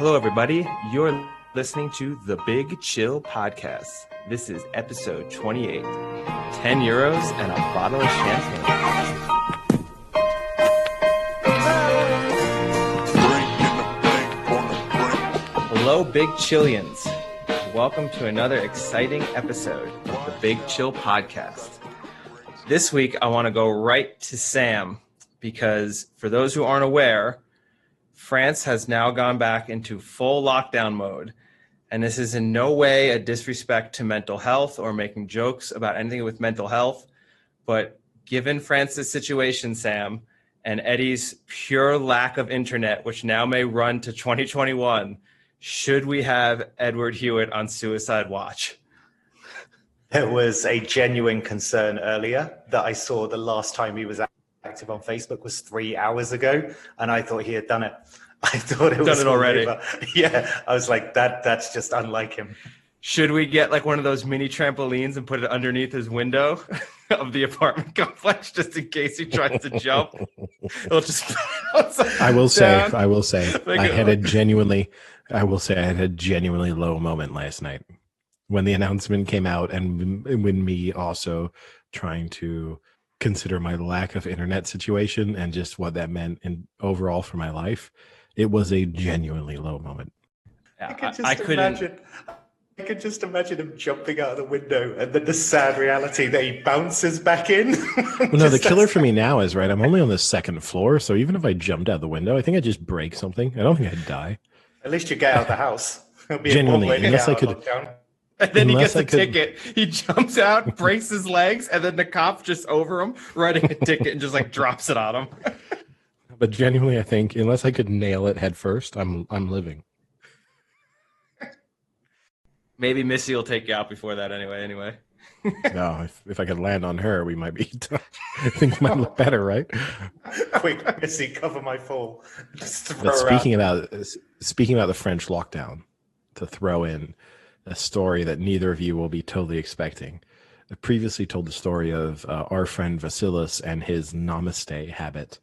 Hello, everybody. You're listening to the Big Chill Podcast. This is episode 28. 10 euros and a bottle of champagne. Hello, Big Chillians. Welcome to another exciting episode of the Big Chill Podcast. This week, I want to go right to Sam because for those who aren't aware, France has now gone back into full lockdown mode. And this is in no way a disrespect to mental health or making jokes about anything with mental health. But given France's situation, Sam, and Eddie's pure lack of internet, which now may run to 2021, should we have Edward Hewitt on suicide watch? There was a genuine concern earlier that I saw the last time he was active on Facebook was 3 hours ago, and I thought he had done it. I thought it was done it already. Yeah, I was like, that's just unlike him. Should we get like one of those mini trampolines and put it underneath his window of the apartment complex just in case he tries to jump? It'll just I will say, I had a genuinely low moment last night when the announcement came out, and when me also trying to consider my lack of internet situation and just what that meant in overall for my life. It was a genuinely low moment. Yeah, I could just imagine him jumping out of the window and then the sad reality that he bounces back in. Well, no, the killer for me now is, right, I'm only on the second floor, so even if I jumped out the window, I think I'd just break something. I don't think I'd die. At least you get out of the house. Genuinely, unless I could... And then he gets a ticket. He jumps out, breaks his legs, and then the cop just over him, writing a ticket and just like drops it on him. But genuinely, I think unless I could nail it head first, I'm living. Maybe Missy will take you out before that anyway. No, if I could land on her, we might be done. I think it might look better, right? Quick, Missy, cover my fall. But speaking about the French lockdown, to throw in a story that neither of you will be totally expecting. I previously told the story of our friend Vasilis and his namaste habit.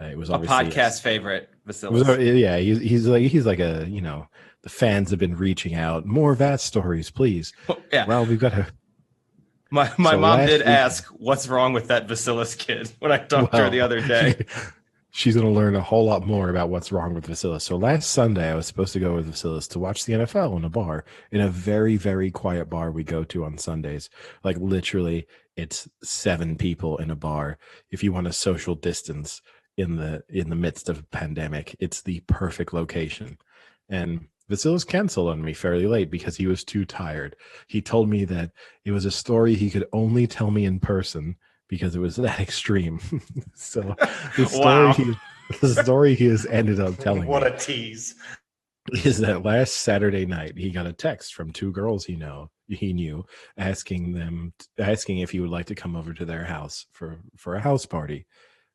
It was a podcast favorite, Vasilis. Yeah, he's like a, the fans have been reaching out. More Vat stories, please. Yeah. Well, we've got to. My mom did ask, what's wrong with that Vasilis kid when I talked to her the other day. She's going to learn a whole lot more about what's wrong with Vasilis. So last Sunday, I was supposed to go with Vasilis to watch the NFL in a bar, in a very, very quiet bar we go to on Sundays. Like literally, it's 7 people in a bar. If you want a social distance in the midst of a pandemic, it's the perfect location. And Vasilis canceled on me fairly late because he was too tired. He told me that it was a story he could only tell me in person because it was that extreme. So the story he has ended up telling what me, a tease, is that last Saturday night he got a text from 2 girls he knew asking if he would like to come over to their house for a house party,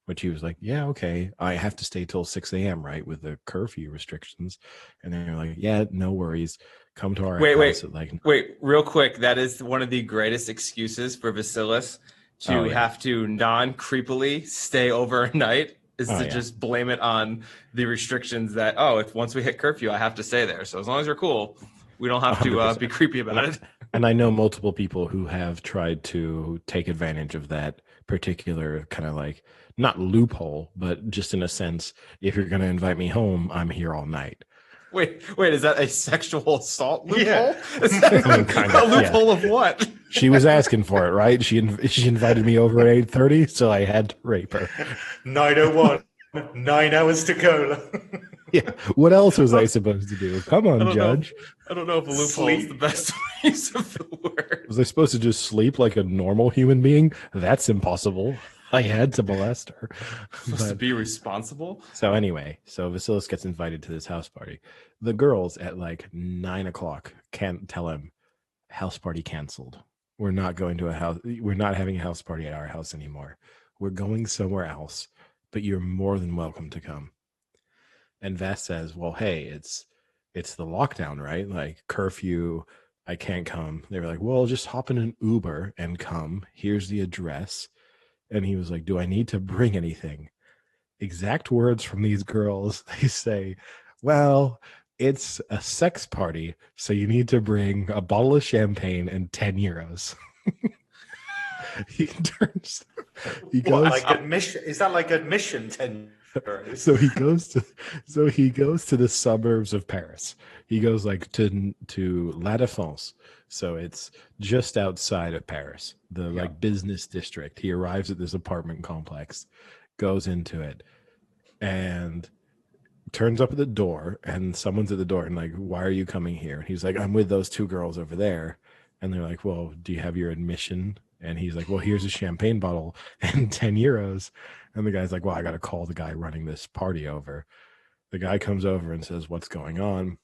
which he was like, yeah, okay. I have to stay till 6 a.m. right, with the curfew restrictions. And then they're like, yeah, no worries. Come to our house. Wait, real quick. That is one of the greatest excuses for Vasilis to have to non-creepily stay overnight is just blame it on the restrictions that, if once we hit curfew, I have to stay there. So as long as you're cool, we don't have to be creepy about it. And I know multiple people who have tried to take advantage of that particular kind of like, not loophole, but just in a sense, if you're going to invite me home, I'm here all night. Wait, is that a sexual assault loophole? Yeah. Is that a loophole of what? She was asking for it, right? She invited me over at 8:30, so I had to rape her. 9:01, 9 hours to go. Yeah, what else was I supposed to do? Come on, Judge. I don't know if a loophole is the best use of the word. Was I supposed to just sleep like a normal human being? That's impossible. I had to molest her. Supposed to be responsible? So anyway, Vasilis gets invited to this house party. The girls at like 9 o'clock can't tell him, house party canceled. We're not going to a house. We're not having a house party at our house anymore. We're going somewhere else, but you're more than welcome to come. And Vass says, well, hey, it's the lockdown, right? Like curfew, I can't come. They were like, well, just hop in an Uber and come. Here's the address. And he was like, do I need to bring anything? Exact words from these girls. They say, well, it's a sex party, so you need to bring a bottle of champagne and 10 euros. He turns, he goes, Like admission? Is that like admission 10 euros? so he goes to the suburbs of Paris. He goes like to La Défense. So it's just outside of Paris, the like business district. He arrives at this apartment complex, goes into it, and turns up at the door, and someone's at the door and like, why are you coming here? And he's like, I'm with those two girls over there. And they're like, well, do you have your admission? And he's like, well, here's a champagne bottle and 10 euros. And the guy's like, well, I got to call the guy running this party over. The guy comes over and says, what's going on?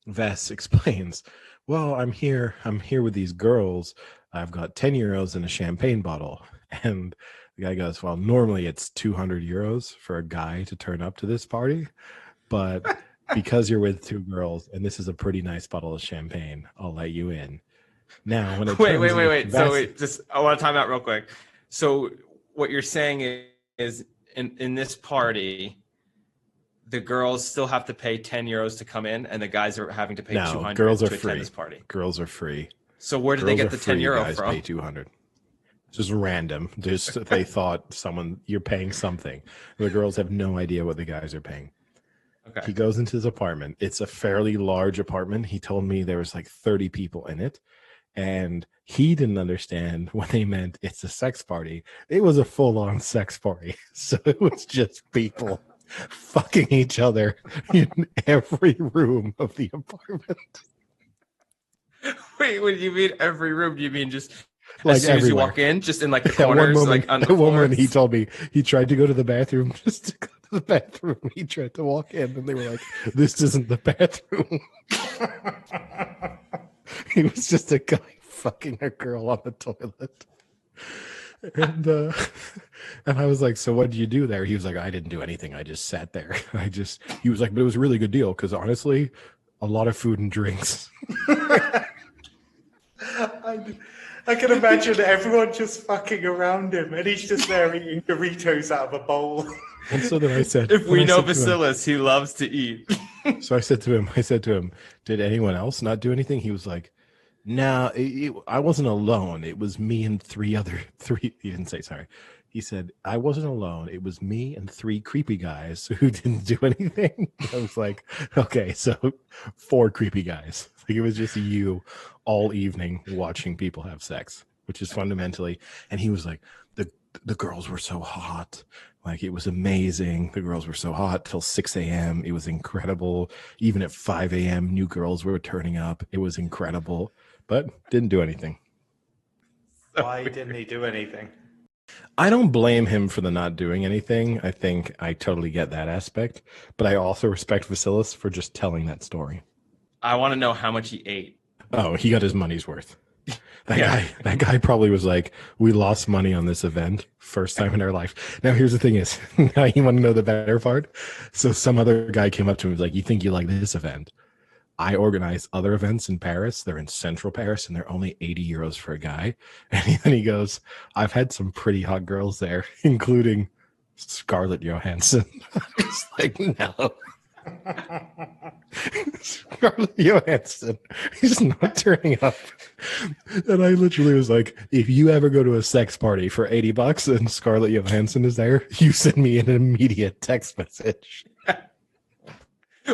Vess explains, well, I'm here with these girls. I've got 10 euros and a champagne bottle. And the guy goes, well, normally it's 200 euros for a guy to turn up to this party, but because you're with two girls and this is a pretty nice bottle of champagne, I'll let you in. Now, when it wait. So just I want to time out real quick. So what you're saying is in this party, the girls still have to pay 10 euros to come in, and the guys are having to pay 200 girls are to free. attend this party. Girls are free. So where did they get the 10 euro guys from? Pay 200. Just random. Just they thought you're paying something. The girls have no idea what the guys are paying. Okay. He goes into his apartment. It's a fairly large apartment. He told me there was like 30 people in it. And he didn't understand when they meant it's a sex party. It was a full-on sex party. So it was just people fucking each other in every room of the apartment. Wait, what do you mean every room? Do you mean just like as soon everywhere. as you walk in, just in like the corners, like on the one floors? moment he told me he tried to go to the bathroom just to go to the bathroom. He tried to walk in and they were like, this isn't the bathroom. He was just a guy fucking a girl on the toilet. And I was like, so what did you do there? He was like, I didn't do anything. I just sat there. He was like, but it was a really good deal because honestly, a lot of food and drinks. I can imagine everyone just fucking around him and he's just there eating Doritos out of a bowl. And so then I said, if we know Vasilis, he loves to eat. So I said to him, did anyone else not do anything? He was like, no, I wasn't alone. It was me and three. He didn't say sorry. He said, I wasn't alone. It was me and three creepy guys who didn't do anything. I was like, okay, so 4 creepy guys. Like it was just you all evening watching people have sex, which is fundamentally. And he was like, the girls were so hot. Like it was amazing. The girls were so hot till 6 a.m. It was incredible. Even at 5 a.m., new girls were turning up. It was incredible, but didn't do anything. Why didn't he do anything? I don't blame him for the not doing anything. I think I totally get that aspect, but I also respect Vasilis for just telling that story. I want to know how much he ate. Oh, he got his money's worth. That guy probably was like, we lost money on this event. First time in our life. Now, here's the thing is, now you want to know the better part? So some other guy came up to me and was like, you think you like this event? I organize other events in Paris. They're in central Paris and they're only 80 euros for a guy. And then he goes, I've had some pretty hot girls there, including Scarlett Johansson. I was like, no. Scarlett Johansson is not turning up. And I literally was like, if you ever go to a sex party for $80 and Scarlett Johansson is there, you send me an immediate text message.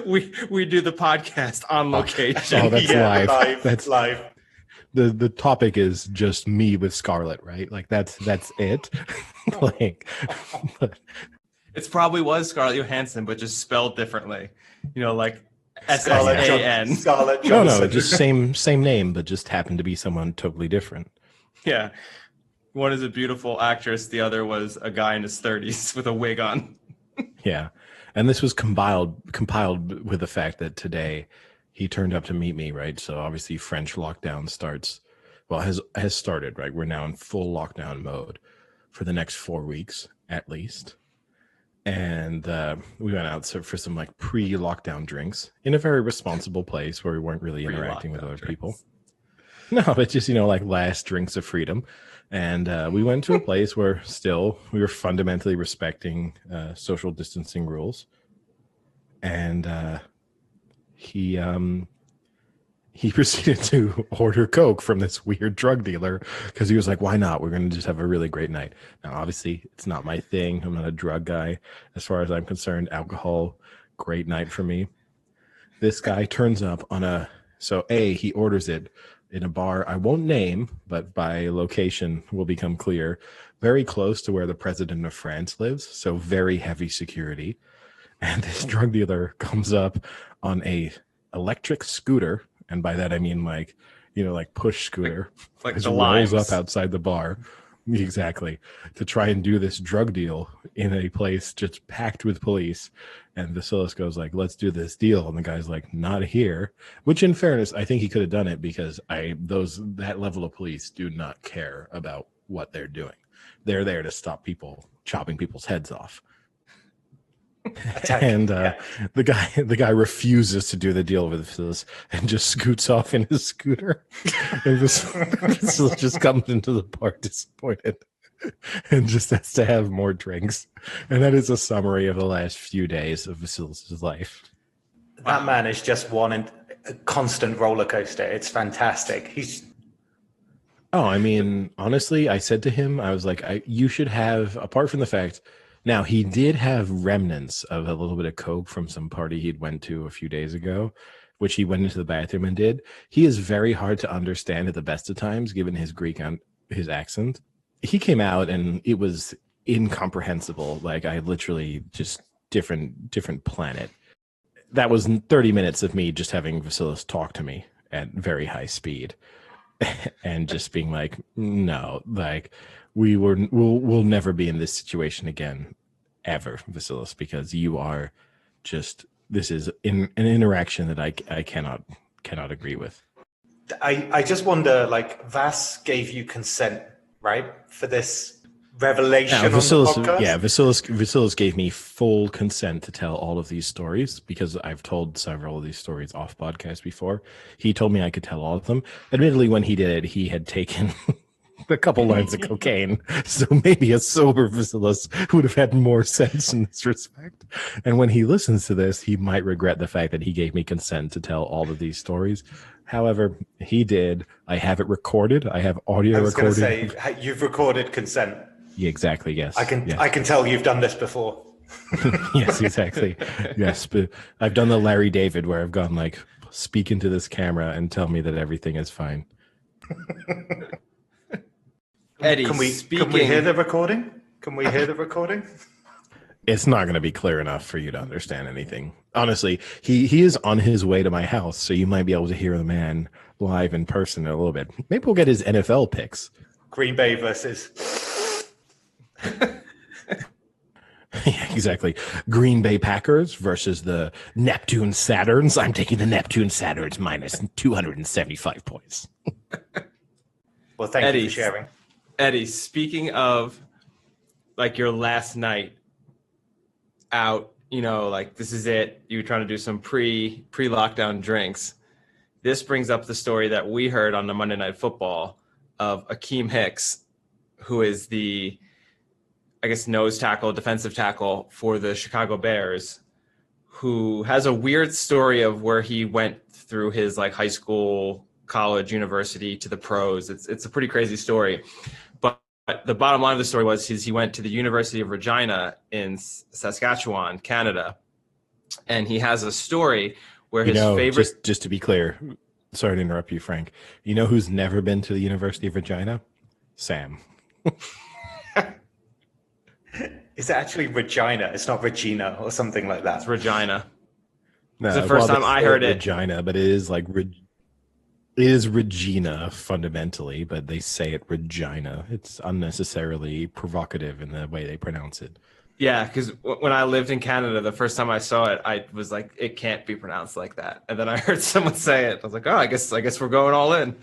We do the podcast on location. Oh, that's live. That's live. The topic is just me with Scarlett, right? Like that's it. Like, it's probably was Scarlett Johansson, but just spelled differently. You know, like S-A-N. Scarlett No, Johansson. just same name, but just happened to be someone totally different. Yeah. One is a beautiful actress. The other was a guy in his 30s with a wig on. Yeah. And this was compiled with the fact that today he turned up to meet me, right? So obviously French lockdown has started, right? We're now in full lockdown mode for the next 4 weeks at least. And we went out for some like pre-lockdown drinks in a very responsible place where we weren't really interacting with other people. No, but just, like last drinks of freedom. And we went to a place where still we were fundamentally respecting social distancing rules. And he proceeded to order Coke from this weird drug dealer because he was like, why not? We're going to just have a really great night. Now, obviously, it's not my thing. I'm not a drug guy. As far as I'm concerned, alcohol, great night for me. This guy turns up on he orders it in a bar I won't name, but by location will become clear, very close to where the president of France lives. So very heavy security. And this drug dealer comes up on a electric scooter. And by that, I mean like push scooter. Like just the rolls limes. up outside the bar. Exactly. To try and do this drug deal in a place just packed with police. And Vasilis goes like, let's do this deal. And the guy's like, not here. Which in fairness, I think he could have done it because that level of police do not care about what they're doing. They're there to stop people chopping people's heads off. And the guy refuses to do the deal with Vasilis and just scoots off in his scooter. And Vasilis just comes into the bar disappointed and just has to have more drinks. And that is a summary of the last few days of Vasilis' life. That man is just a constant roller coaster. It's fantastic. I mean, honestly, I said to him, I was like, you should have, apart from the fact. Now, he did have remnants of a little bit of coke from some party he'd went to a few days ago, which he went into the bathroom and did. He is very hard to understand at the best of times, given his Greek his accent. He came out and it was incomprehensible. Like I literally just different planet. That was 30 minutes of me just having Vasilis talk to me at very high speed and just being like, no, like we'll never be in this situation again, ever, Vasilis, because you are just, this is an interaction that I cannot agree with. I just wonder, like, Vas gave you consent, right, for this revelation on the podcast? Yeah, Vasilis gave me full consent to tell all of these stories because I've told several of these stories off podcast before. He told me I could tell all of them. Admittedly, when he did it, he had taken a couple lines of cocaine, so maybe a sober Vasilis would have had more sense in this respect. And when he listens to this, he might regret the fact that he gave me consent to tell all of these stories. However, he did. I have it recorded. I have audio recorded. I was going to say, you've recorded consent. Yeah, exactly. Yes. I can tell you've done this before. Yes, exactly. Yes, but I've done the Larry David where I've gone like, speak into this camera and tell me that everything is fine. Eddie, can we hear the recording? Can we hear the recording? It's not going to be clear enough for you to understand anything. Honestly, he is on his way to my house, so you might be able to hear the man live in person in a little bit. Maybe we'll get his NFL picks. Green Bay versus... Yeah, exactly. Green Bay Packers versus the Neptune Saturns. I'm taking the Neptune Saturns minus 275 points. Well, thank you for sharing. Eddie, speaking of like your last night out, like this is it. You were trying to do some pre-lockdown drinks. This brings up the story that we heard on the Monday Night Football of Akeem Hicks, who is the, I guess, nose tackle, defensive tackle for the Chicago Bears, who has a weird story of where he went through his like high school, college, university to the pros. It's a pretty crazy story. But the bottom line of the story was he went to the University of Regina in Saskatchewan, Canada. And he has a story where his favorite... Just to be clear, sorry to interrupt you, Frank. You know who's never been to the University of Regina? Sam. Is it actually Regina? It's not Regina or something like that. It's Regina. No, it's the first time I heard it. Regina, but it is like... It is Regina fundamentally, but they say it Regina. It's unnecessarily provocative in the way they pronounce it. Yeah, because when I lived in Canada, the first time I saw it, I was like, it can't be pronounced like that. And then I heard someone say it. I was like, oh, I guess we're going all in.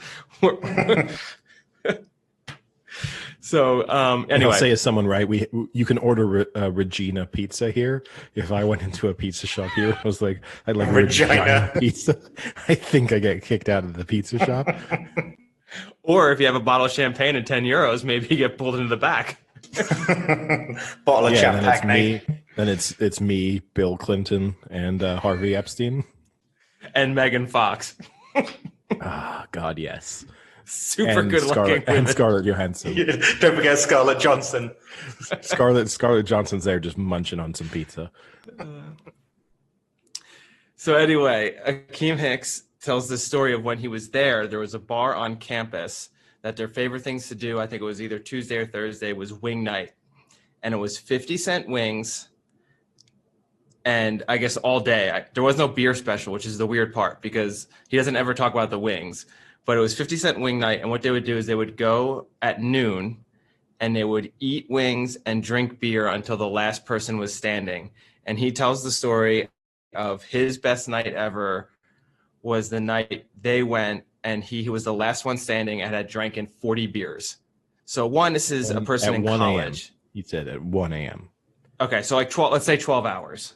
So anyway, I'll say as someone, right? You can order Regina pizza here. If I went into a pizza shop here, I was like, I'd like Regina pizza. I think I get kicked out of the pizza shop. Or if you have a bottle of champagne and €10, maybe you get pulled into the back. Bottle of champagne. Then it's me, Bill Clinton, and Harvey Epstein. and Megan Fox. Ah, God, yes. Super And good looking and women. Scarlett Johansson. Yeah, don't forget Scarlett Johnson. Scarlett Johnson's there just munching on some pizza. So anyway, Akeem Hicks tells the story of when he was there. There was a bar on campus that their favorite things to do, I think it was either Tuesday or Thursday, was wing night. And it was 50-cent wings. And I guess all day. There was no beer special, which is the weird part because he doesn't ever talk about the wings. But it was 50-cent wing night. And what they would do is they would go at noon and they would eat wings and drink beer until the last person was standing. And he tells the story of his best night ever was the night they went and he was the last one standing and had drank in 40 beers. So this is a person in college. He said at 1 a.m. Okay, so like 12, let's say 12 hours.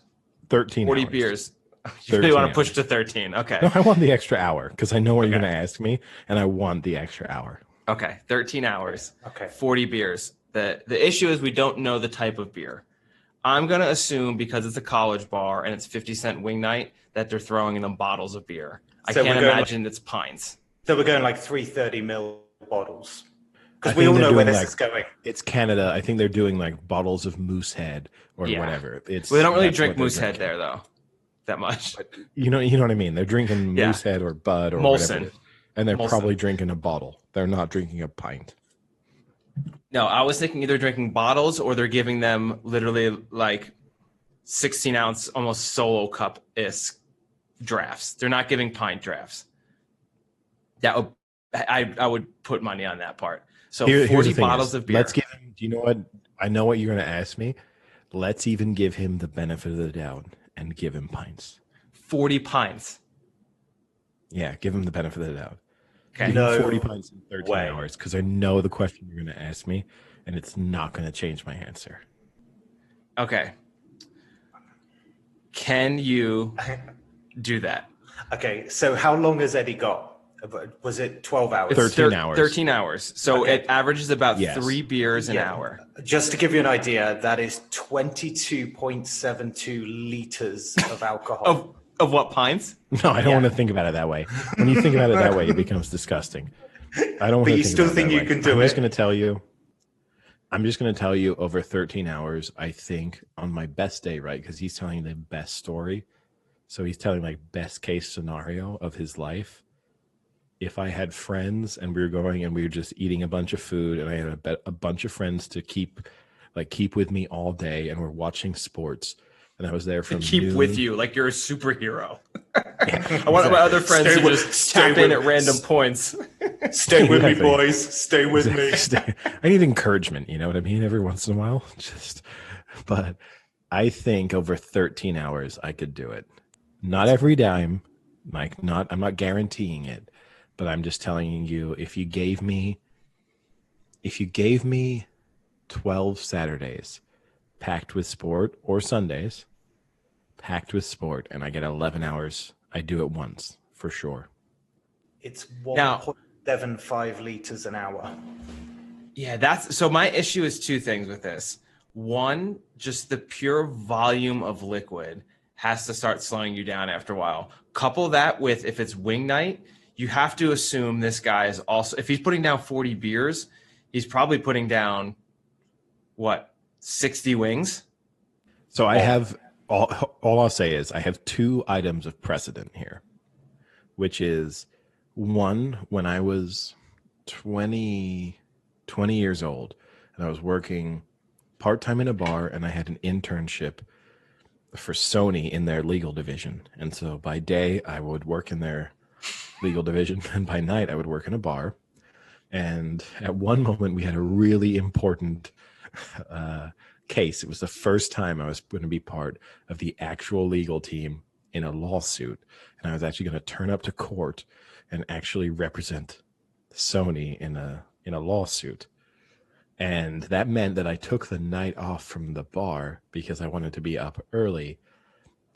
13 40 hours. beers. You really want to push to 13. Okay. No, I want the extra hour because I know what you're going to ask me, and I want the extra hour. Okay, 13 hours. Okay. 40 beers. The issue is we don't know the type of beer. I'm going to assume because it's a college bar and it's 50-cent wing night that they're throwing in them bottles of beer. I can't imagine it's pints. So we're going like 330 ml bottles. Because we all know where this is going. It's Canada. I think they're doing like bottles of Moosehead or whatever. They don't really drink Moosehead there though, that much. But you know what I mean. They're drinking Moosehead or Bud or Molson. Whatever, and they're probably drinking a bottle. They're not drinking a pint. No, I was thinking either drinking bottles or they're giving them literally like 16-ounce, almost solo cup-ish drafts. They're not giving pint drafts. I would put money on that part. So 40 bottles of beer. Let's give him, do you know what? I know what you're going to ask me. Let's even give him the benefit of the doubt and give him pints. 40 pints. Yeah, give him the benefit of the doubt. Okay. No 40 pints in 13 hours because I know the question you're going to ask me and it's not going to change my answer. Okay. Can you do that? Okay, so how long has Eddie got? Was it 12 hours? 13 hours. 13 hours. So it averages about 3 beers an hour. Just to give you an idea, that is 22.72 liters of alcohol. Of what, pints? No, I don't want to think about it that way. When you think about it that way, it becomes disgusting. I don't want But to you still think you can do it? I'm just going to tell you over 13 hours, I think on my best day, right? Because he's telling the best story. So he's telling like best case scenario of his life. If I had friends and we were going and we were just eating a bunch of food and I had a bunch of friends to keep with me all day and we're watching sports and I was there from noon. With you like you're a superhero. I want my other friends to just tap in at random points. Stay with me, boys. Stay with me. I need encouragement, you know what I mean? Every once in a while. But I think over 13 hours I could do it. Not every dime. Like I'm not guaranteeing it. But I'm just telling you, if you gave me 12 Saturdays packed with sport or Sundays packed with sport and I get 11 hours, I do it once for sure. It's 1.75 liters an hour. Yeah, so my issue is 2 things with this. One, just the pure volume of liquid has to start slowing you down after a while. Couple that with if it's wing night, you have to assume this guy is also, if he's putting down 40 beers, he's probably putting down, 60 wings? So I have, all I'll say is I have 2 items of precedent here, which is one, when I was 20 years old and I was working part-time in a bar and I had an internship for Sony in their legal division. And so by day I would work in their legal division and by night I would work in a bar. And at one moment we had a really important case. It was the first time I was going to be part of the actual legal team in a lawsuit, and I was actually going to turn up to court and actually represent Sony in a lawsuit. And that meant that I took the night off from the bar because I wanted to be up early.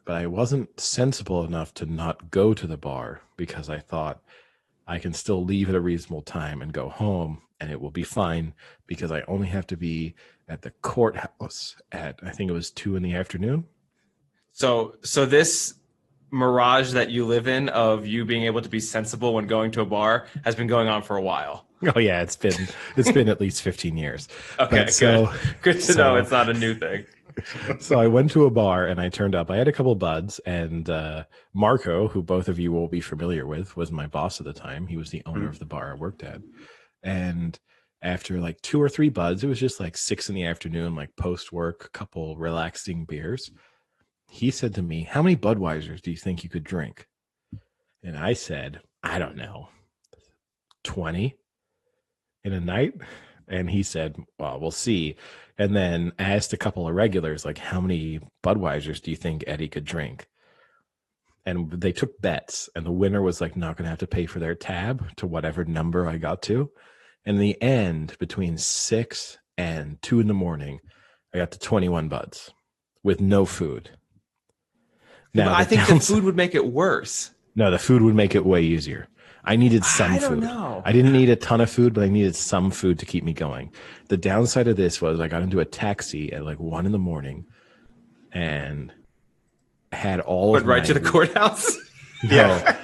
But I wasn't sensible enough to not go to the bar because I thought I can still leave at a reasonable time and go home and it will be fine because I only have to be at the courthouse at, I think it was 2 p.m. So this mirage that you live in of you being able to be sensible when going to a bar has been going on for a while. Oh yeah, it's been at least 15 years. Okay, good to know it's not a new thing. So I went to a bar and I turned up. I had a couple buds, and Marco, who both of you will be familiar with, was my boss at the time. He was the owner of the bar I worked at. And after like 2 or 3 buds, it was just like 6 p.m, like post work, a couple relaxing beers. He said to me, "How many Budweisers do you think you could drink?" And I said, "I don't know, 20 in a night." And he said, "Well, we'll see." And then asked a couple of regulars, like, "How many Budweisers do you think Eddie could drink?" And they took bets, and the winner was like not going to have to pay for their tab to whatever number I got to. And in the end, between 6 and 2 a.m, I got to 21 buds with no food. Now, I think the food would make it worse. No, the food would make it way easier. I needed some food. I don't know. I didn't need a ton of food, but I needed some food to keep me going. The downside of this was I got into a taxi at like 1 a.m. and had all of right my... to the courthouse? Yeah.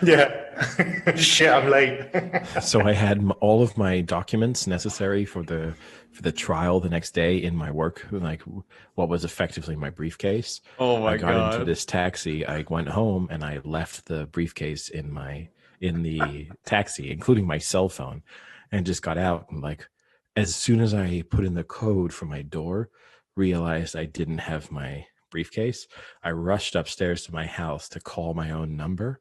Shit, I'm late. So I had all of my documents necessary for the trial the next day in my work, like what was effectively my briefcase. Oh my God. I got into this taxi. I went home and I left the briefcase in the taxi, including my cell phone, and just got out. And like, as soon as I put in the code for my door, realized I didn't have my briefcase, I rushed upstairs to my house to call my own number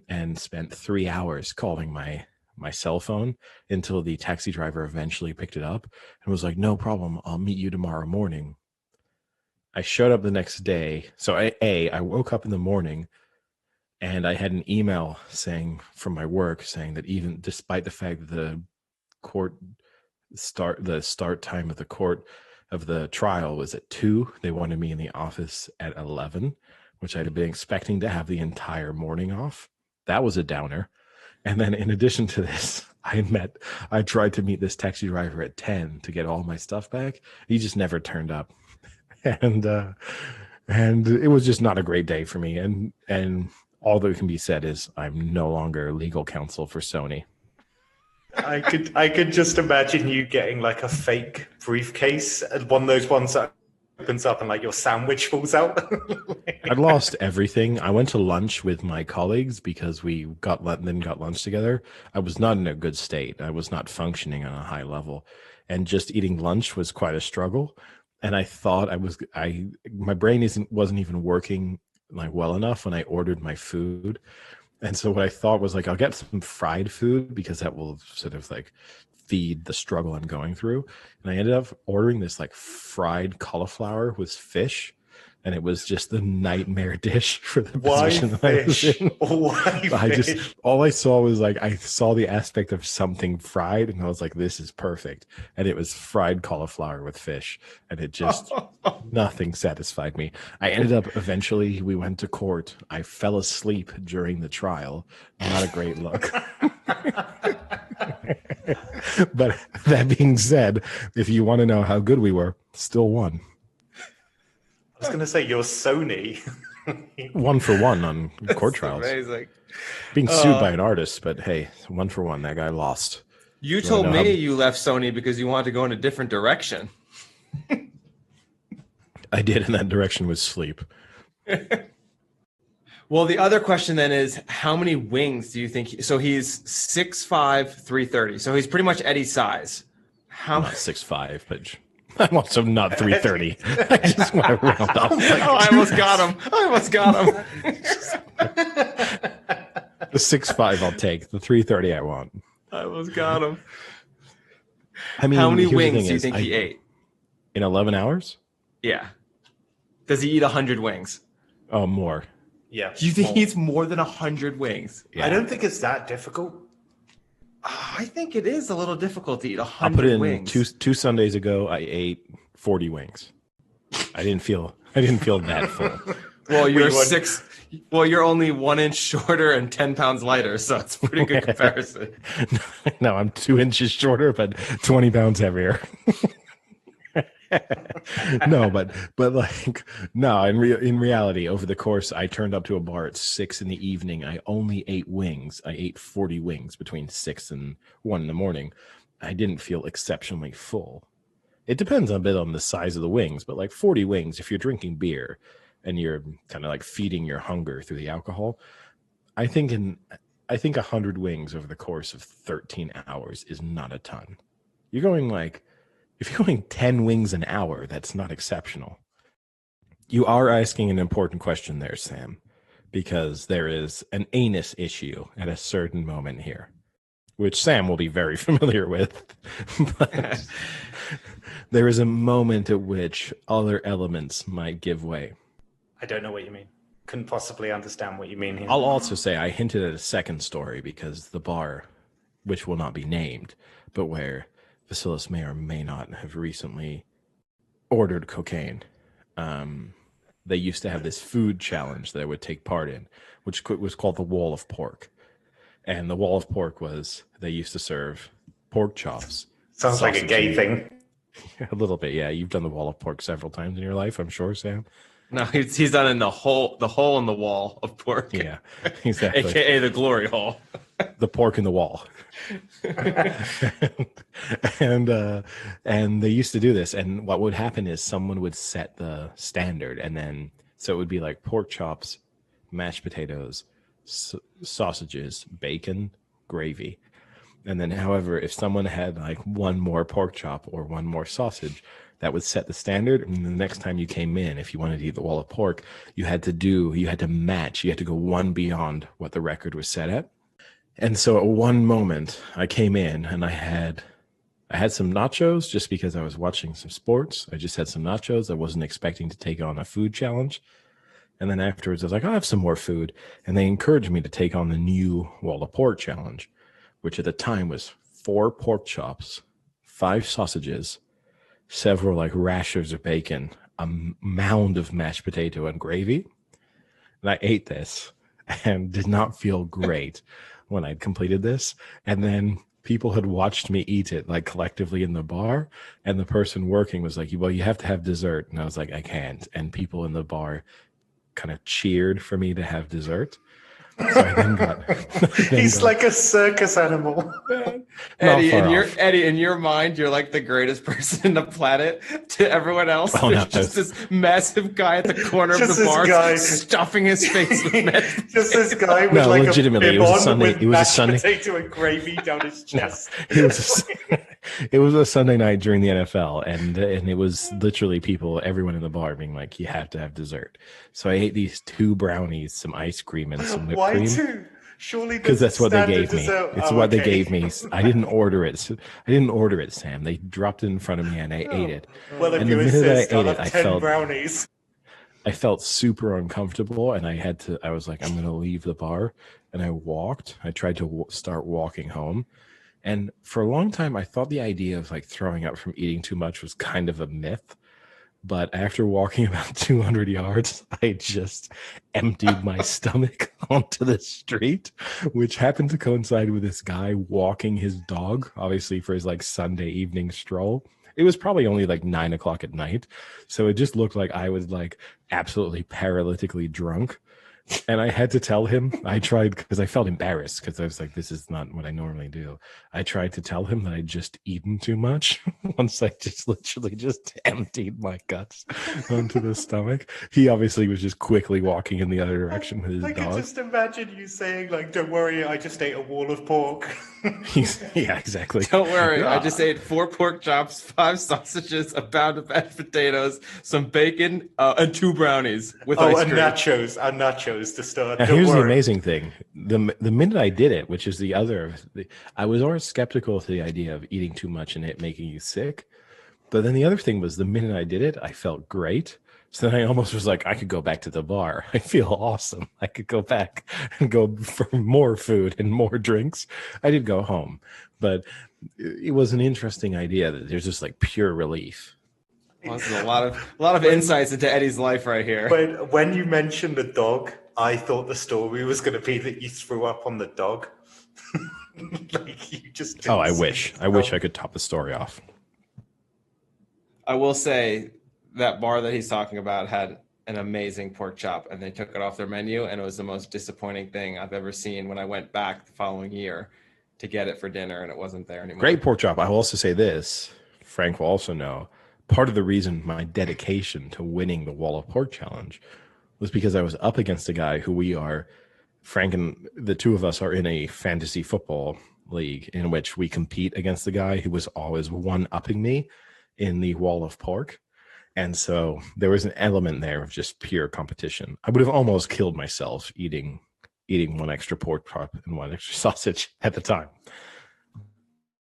and spent 3 hours calling my cell phone until the taxi driver eventually picked it up and was like, "No problem, I'll meet you tomorrow morning." I showed up the next day. So I woke up in the morning and I had an email saying from my work saying that even despite the fact that the start time of the court of the trial was at 2, they wanted me in the office at 11, which I'd been expecting to have the entire morning off. That was a downer. And then in addition to this, I tried to meet this taxi driver at 10 to get all my stuff back. He just never turned up. And it was just not a great day for me. And all that can be said is I'm no longer legal counsel for Sony. I could just imagine you getting like a fake briefcase, one of those ones that opens up and like your sandwich falls out. I lost everything. I went to lunch with my colleagues because we got lunch together. I was not in a good state. I was not functioning on a high level, and just eating lunch was quite a struggle. And I thought my brain wasn't even working like well enough when I ordered my food. And so what I thought was like, I'll get some fried food because that will sort of like feed the struggle I'm going through. And I ended up ordering this like fried cauliflower with fish. And it was just the nightmare dish for the position that I was in. Why fish? All I saw was like, I saw the aspect of something fried and I was like, this is perfect. And it was fried cauliflower with fish. And it just, nothing satisfied me. I ended up, eventually we went to court. I fell asleep during the trial. Not a great look. But that being said, if you want to know how good we were, still won. I was going to say, you're Sony. 1 for 1 on court trials. Amazing. Being sued by an artist, but hey, 1 for 1. That guy lost. You told me you left Sony because you wanted to go in a different direction. I did, and that direction was sleep. Well, the other question then is, how many wings do you think? So he's 6'5", 330. So he's pretty much Eddie's size. Not 6'5", but I'm also not 330. I just want to round up. I almost got him. The 6'5" I'll take. The 330 I want. I almost got him. I mean, how many wings do you think he ate? In 11 hours? Yeah. Does he eat 100 wings? Oh, more. Yeah. Do you think he eats more than 100 wings? Yeah. I don't think it's that difficult. I think it is a little difficult to eat 100 wings. Two Sundays ago, I ate 40 wings. I didn't feel that full. Well, you're only 1 inch shorter and 10 pounds lighter, so it's a pretty good comparison. No, I'm 2 inches shorter, but 20 pounds heavier. No, but like no. In reality, over the course, I turned up to a bar at 6 in the evening. I only ate wings. I ate 40 wings between 6 and 1 in the morning. I didn't feel exceptionally full. It depends a bit on the size of the wings, but like 40 wings, if you're drinking beer and you're kind of like feeding your hunger through the alcohol, I think 100 wings over the course of 13 hours is not a ton. You're going like, if you're going 10 wings an hour, that's not exceptional. You are asking an important question there, Sam, because there is an anus issue at a certain moment here, which Sam will be very familiar with. But there is a moment at which other elements might give way. I don't know what you mean. Couldn't possibly understand what you mean here. I'll also say I hinted at a second story because the bar, which will not be named, but where Vasilis may or may not have recently ordered cocaine. They used to have this food challenge that I would take part in, which was called the Wall of Pork. And the Wall of Pork was, they used to serve pork chops. Sounds like a gay thing. A little bit, yeah. You've done the Wall of Pork several times in your life, I'm sure, Sam. No, he's done in the hole in the wall of pork. Yeah, exactly. AKA the glory hole. The pork in the wall. and they used to do this, and what would happen is someone would set the standard, and then so it would be like pork chops, mashed potatoes, sausages, bacon, gravy. And then however, if someone had like one more pork chop or one more sausage, that would set the standard. And the next time you came in, if you wanted to eat the wall of pork, you had to match, you had to go one beyond what the record was set at. And so at one moment I came in and I had some nachos just because I was watching some sports. I just had some nachos. I wasn't expecting to take on a food challenge. And then afterwards I was like, I'll have some more food. And they encouraged me to take on the new wall of pork challenge, which at the time was 4 pork chops, 5 sausages, several like rashers of bacon, a mound of mashed potato and gravy. And I ate this and did not feel great when I'd completed this. And then people had watched me eat it like collectively in the bar. And the person working was like, well, you have to have dessert. And I was like, I can't. And people in the bar kind of cheered for me to have dessert. So I then He's like a circus animal. Eddie, in your mind, you're like the greatest person in the planet. To everyone else, there's just this massive guy at the corner of the bar stuffing his face with mashed just this guy with like legitimately, a bib on with mashed potato and gravy down his chest. It was a Sunday night during the NFL, and it was literally everyone in the bar being like, you have to have dessert. So I ate these 2 brownies, some ice cream, and some whipped cream. Why 2? Surely because that's what they gave me. It's what they gave me. I didn't order it. Sam. They dropped it in front of me, and I ate it. Well, if and you the minute insist, I ate it, I felt super uncomfortable, and I was like, I'm going to leave the bar, and I tried to start walking home. And for a long time, I thought the idea of like throwing up from eating too much was kind of a myth. But after walking about 200 yards, I just emptied my stomach onto the street, which happened to coincide with this guy walking his dog, obviously for his like Sunday evening stroll. It was probably only like 9 o'clock at night. So it just looked like I was like absolutely paralytically drunk. And I had to tell him, I tried because I felt embarrassed because I was like, this is not what I normally do. I tried to tell him that I'd just eaten too much once I just literally just emptied my guts onto the stomach. He obviously was just quickly walking in the other direction with his dog. I can just imagine you saying like, don't worry, I just ate a wall of pork. Yeah, exactly. Don't worry, I just ate 4 pork chops, 5 sausages, a pound of mashed potatoes, some bacon, and 2 brownies with ice cream. And nachos to start. Now, here's the amazing thing: the minute I did it, which is I was always skeptical to the idea of eating too much and it making you sick. But then the other thing was, the minute I did it, I felt great. So then I almost was like, I could go back to the bar. I feel awesome. I could go back and go for more food and more drinks. I did go home, but it was an interesting idea that there's just like pure relief. Well, this is a lot of insights into Eddie's life right here. But when you mentioned the dog, I thought the story was going to be that you threw up on the dog. Like you just. I wish I could top the story off. I will say that bar that he's talking about had an amazing pork chop, and they took it off their menu, and it was the most disappointing thing I've ever seen when I went back the following year to get it for dinner, and it wasn't there anymore. Great pork chop. I will also say this. Frank will also know, part of the reason my dedication to winning the Wall of Pork Challenge was because I was up against a guy who Frank and the two of us are in a fantasy football league in which we compete against the guy who was always one-upping me in the Wall of Pork. And so there was an element there of just pure competition. I would have almost killed myself eating one extra pork chop and one extra sausage at the time.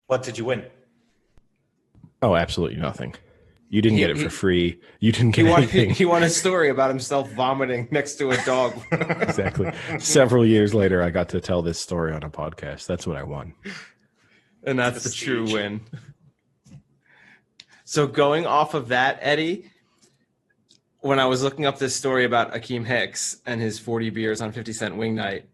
What did you win? Oh, absolutely nothing. You didn't get it for free. You didn't get anything. He won a story about himself vomiting next to a dog. Exactly. Several years later, I got to tell this story on a podcast. That's what I won. And that's the true win. So going off of that, Eddie, when I was looking up this story about Akeem Hicks and his 40 beers on 50-cent wing night,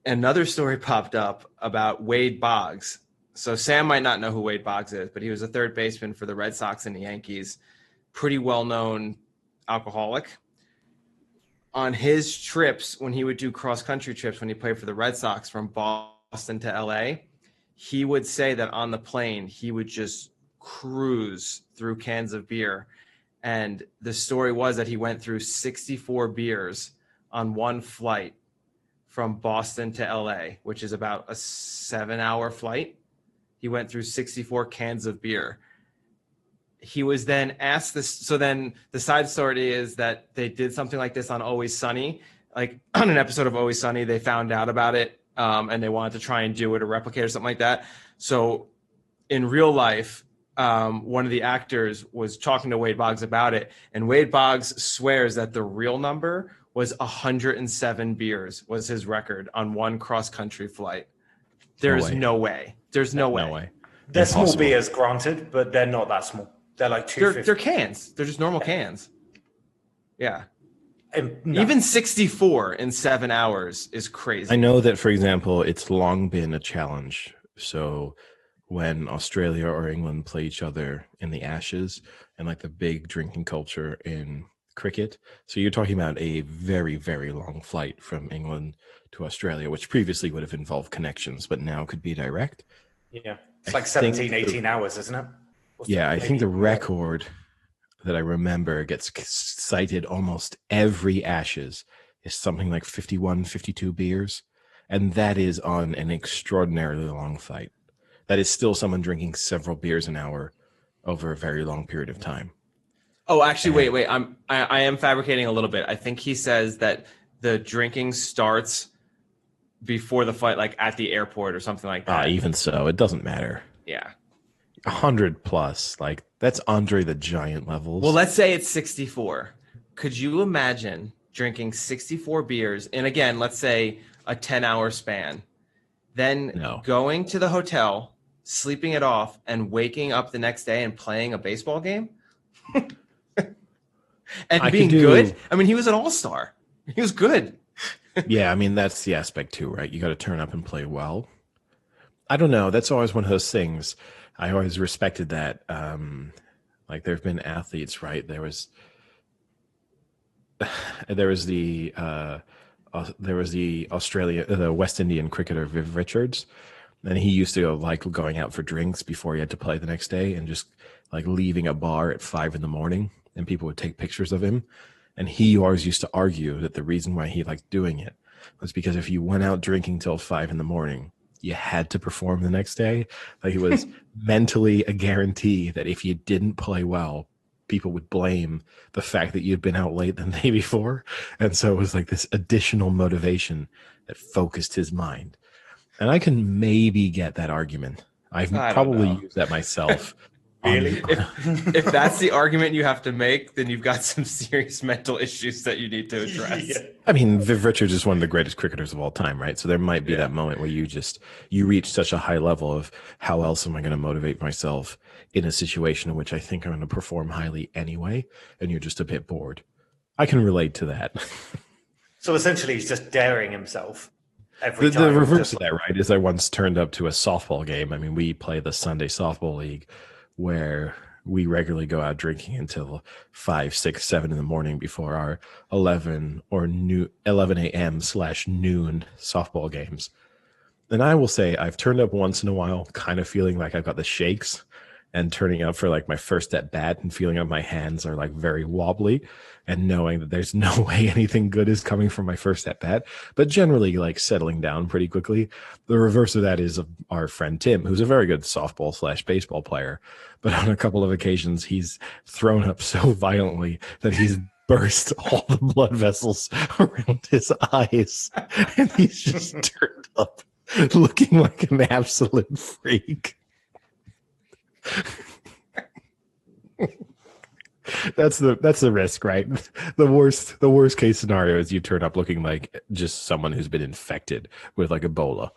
another story popped up about Wade Boggs. So Sam might not know who Wade Boggs is, but he was a third baseman for the Red Sox and the Yankees. Pretty well-known alcoholic. On his trips, when he would do cross-country trips when he played for the Red Sox from Boston to LA, he would say that on the plane, he would just cruise through cans of beer. And the story was that he went through 64 beers on one flight from Boston to LA, which is about a 7-hour flight. He went through 64 cans of beer. He was then asked this. So then the side story is that they did something like this on Always Sunny. Like on an episode of Always Sunny, they found out about it and they wanted to try and do it or replicate or something like that. So in real life, one of the actors was talking to Wade Boggs about it. And Wade Boggs swears that the real number was 107 beers was his record on one cross-country flight. There's no way. There's no way. They're small beers, granted, but they're not that small. They're like 250. They're cans. They're just normal cans. Yeah. No. Even 64 in 7 hours is crazy. I know that, for example, it's long been a challenge. So when Australia or England play each other in the Ashes and like the big drinking culture in cricket. So you're talking about a very, very long flight from England to Australia, which previously would have involved connections, but now could be direct. Yeah. It's like 17, 18 hours, isn't it? I think the record that I remember gets cited almost every Ashes is something like 51, 52 beers. And that is on an extraordinarily long flight. That is still someone drinking several beers an hour over a very long period of time. Oh, actually, wait. I am fabricating a little bit. I think he says that the drinking starts before the flight, like at the airport or something like that. Even so, it doesn't matter. Yeah. 100 plus, like that's Andre the Giant levels. Well, let's say it's 64. Could you imagine drinking 64 beers in, again, let's say a 10-hour span, then going to the hotel, sleeping it off, and waking up the next day and playing a baseball game? And being good? I mean, he was an all-star. He was good. Yeah, I mean, that's the aspect too, right? You got to turn up and play well. I don't know. That's always one of those things. I always respected that. Like there have been athletes, right? There was the West Indian cricketer Viv Richards, and he used to like going out for drinks before he had to play the next day, and just like leaving a bar at 5 a.m, and people would take pictures of him. And he always used to argue that the reason why he liked doing it was because if you went out drinking till 5 a.m, you had to perform the next day. Like it was mentally a guarantee that if you didn't play well, people would blame the fact that you'd been out late the day before. And so it was like this additional motivation that focused his mind. And I can maybe get that argument. I've probably used that myself. Really? If that's the argument you have to make, then you've got some serious mental issues that you need to address. Yeah. I mean, Viv Richards is one of the greatest cricketers of all time, right? So there might be that moment where you reach such a high level of how else am I going to motivate myself in a situation in which I think I'm going to perform highly anyway, and you're just a bit bored. I can relate to that. So essentially he's just daring himself every time. The reverse of that, right, is I once turned up to a softball game. I mean, we play the Sunday softball league, where we regularly go out drinking until 5, 6, 7 in the morning before our 11 a.m/noon softball games. And I will say I've turned up once in a while, kind of feeling like I've got the shakes, and turning up for like my first at bat and feeling like my hands are like very wobbly and knowing that there's no way anything good is coming from my first at bat, but generally like settling down pretty quickly. The reverse of that is our friend Tim, who's a very good softball/baseball player, but on a couple of occasions he's thrown up so violently that he's burst all the blood vessels around his eyes, and he's just turned up looking like an absolute freak. That's the risk, right? The worst case scenario is you turn up looking like just someone who's been infected with like Ebola.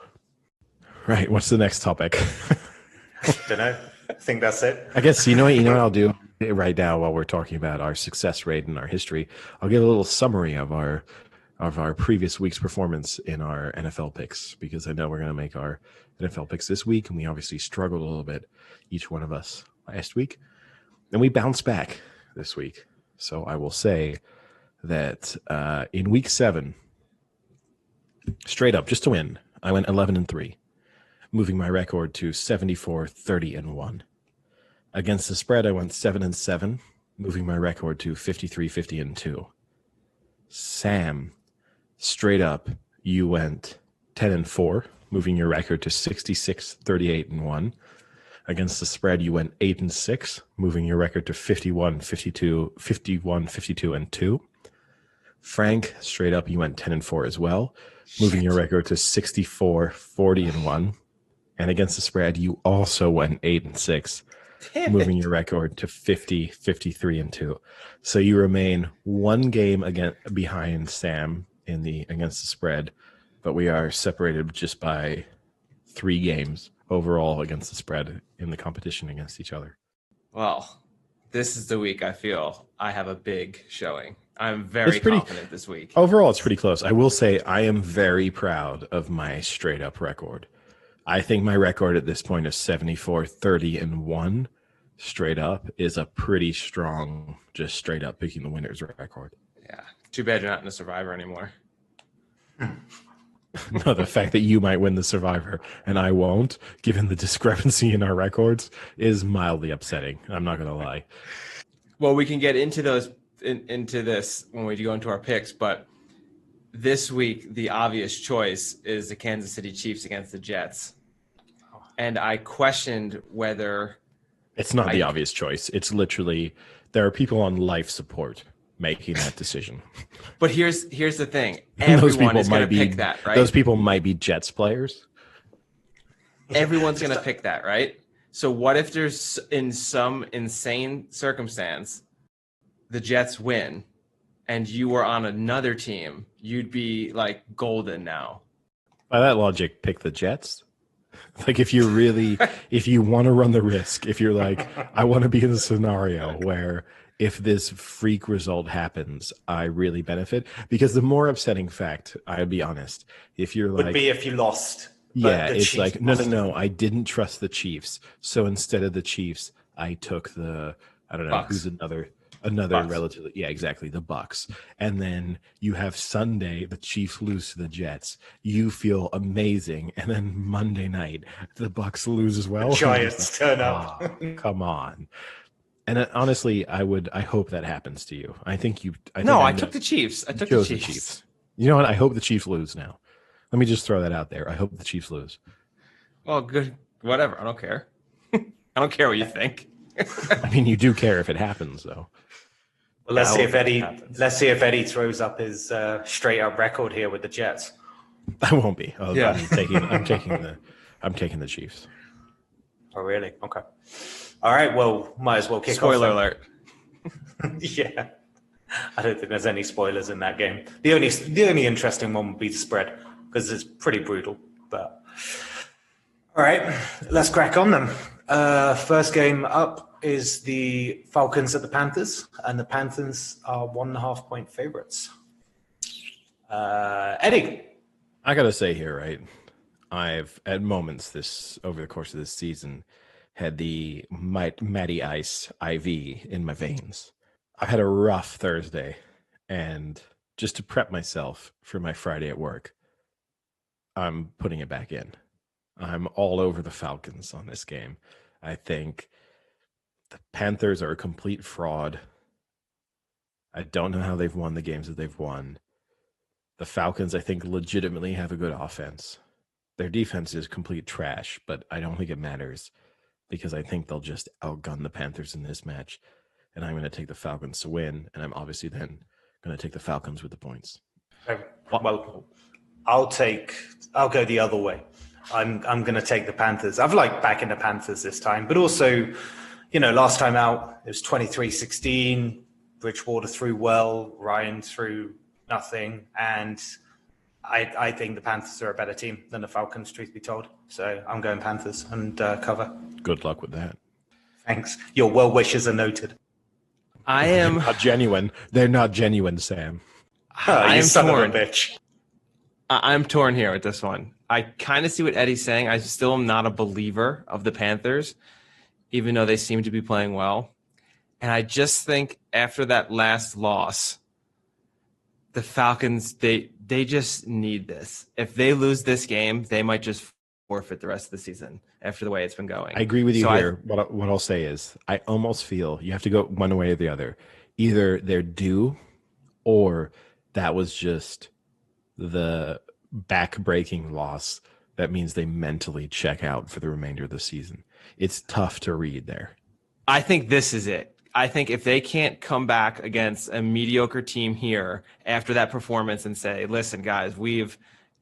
Right. What's the next topic? Don't know. I think that's it. I guess you know what I'll do right now while we're talking about our success rate and our history. I'll give a little summary of our previous week's performance in our NFL picks, because I know we're going to make our NFL picks this week, and we obviously struggled a little bit, each one of us, last week, and we bounced back this week. So I will say that in week 7, straight up, just to win, I went 11-3, moving my record to 74-30-1. Against the spread, I went 7-7, moving my record to 53-50-2. Sam, straight up, you went 10-4, moving your record to 66-38-1. Against the spread, you went 8-6, moving your record to 51-52-2. Frank, straight up, you went 10-4 as well, moving your record to 64-40-1. And against the spread, you also went 8-6, moving your record to 50-53-2. So you remain one game behind Sam in the against the spread, but we are separated just by 3 games overall against the spread in the competition against each other. Well, this is the week I feel I have a big showing. I'm very confident this week. Overall, it's pretty close. I will say I am very proud of my straight up record. I think my record at this point of 74-30-1 straight up is a pretty strong, just straight up picking the winners record. Yeah. Too bad you're not in the Survivor anymore. No, the fact that you might win the Survivor and I won't, given the discrepancy in our records, is mildly upsetting. I'm not going to lie. Well, we can get into into this when we go into our picks, but this week the obvious choice is the Kansas City Chiefs against the Jets. And I questioned whether... It's not the obvious choice. It's literally, there are people on life support making that decision. But here's the thing. Everyone is going to pick that, right? Those people might be Jets players. Everyone's going to pick that, right? So what if there's, in some insane circumstance, the Jets win and you were on another team? You'd be like golden now. By that logic, pick the Jets. Like if you want to run the risk, if you're like, I want to be in a scenario where if this freak result happens, I really benefit. Because the more upsetting fact, I'll be honest, if you're like... would be if you lost. Yeah, it's like, no, I didn't trust the Chiefs. So instead of the Chiefs, I took the, I don't know, Bucks. Who's another Bucks. relatively, yeah, exactly, the Bucks. And then you have Sunday, the Chiefs lose to the Jets. You feel amazing. And then Monday night, the Bucks lose as well. The Giants turn up. Oh, come on. And honestly, I hope that happens to you. I took the Chiefs. I took the Chiefs. You know what? I hope the Chiefs lose now. Let me just throw that out there. I hope the Chiefs lose. Well, good. Whatever. I don't care. I don't care what you think. I mean, you do care if it happens, though. Well, let's see if Eddie throws up his straight up record here with the Jets. I won't be. Yeah. I'm taking the Chiefs. Oh, really? Okay. All right. Well, might as well kick Spoiler off. alert. Yeah. I don't think there's any spoilers in that game. The only interesting one would be the spread, because it's pretty brutal. But all right, let's crack on then. First game up is the Falcons at the Panthers, and the Panthers are 1.5 point favorites. Eddie, I gotta say here, right? I've at moments over the course of this season had the Matty Ice IV in my veins. I've had a rough Thursday, and just to prep myself for my Friday at work, I'm putting it back in. I'm all over the Falcons on this game. I think the Panthers are a complete fraud. I don't know how they've won the games that they've won. The Falcons, I think, legitimately have a good offense. Their defense is complete trash, but I don't think it matters because I think they'll just outgun the Panthers in this match. And I'm going to take the Falcons to win. And I'm obviously then going to take the Falcons with the points. Well, I'll go the other way. I'm going to take the Panthers. I've liked backing the Panthers this time, but also, last time out, it was 23-16. Bridgewater threw well, Ryan threw nothing. And I think the Panthers are a better team than the Falcons, truth be told. So I'm going Panthers and cover. Good luck with that. Thanks. Your well wishes are noted. I am not genuine. They're not genuine, Sam. I am son torn. Of a bitch. I'm torn here with this one. I kind of see what Eddie's saying. I still am not a believer of the Panthers, even though they seem to be playing well. And I just think after that last loss, the Falcons, they just need this. If they lose this game, they might just forfeit the rest of the season after the way it's been going. I agree with you here. What I'll say is I almost feel you have to go one way or the other. Either they're due or that was just the back-breaking loss that means they mentally check out for the remainder of the season. It's tough to read there. I think this is it. I think if they can't come back against a mediocre team here after that performance and say, listen, guys, we've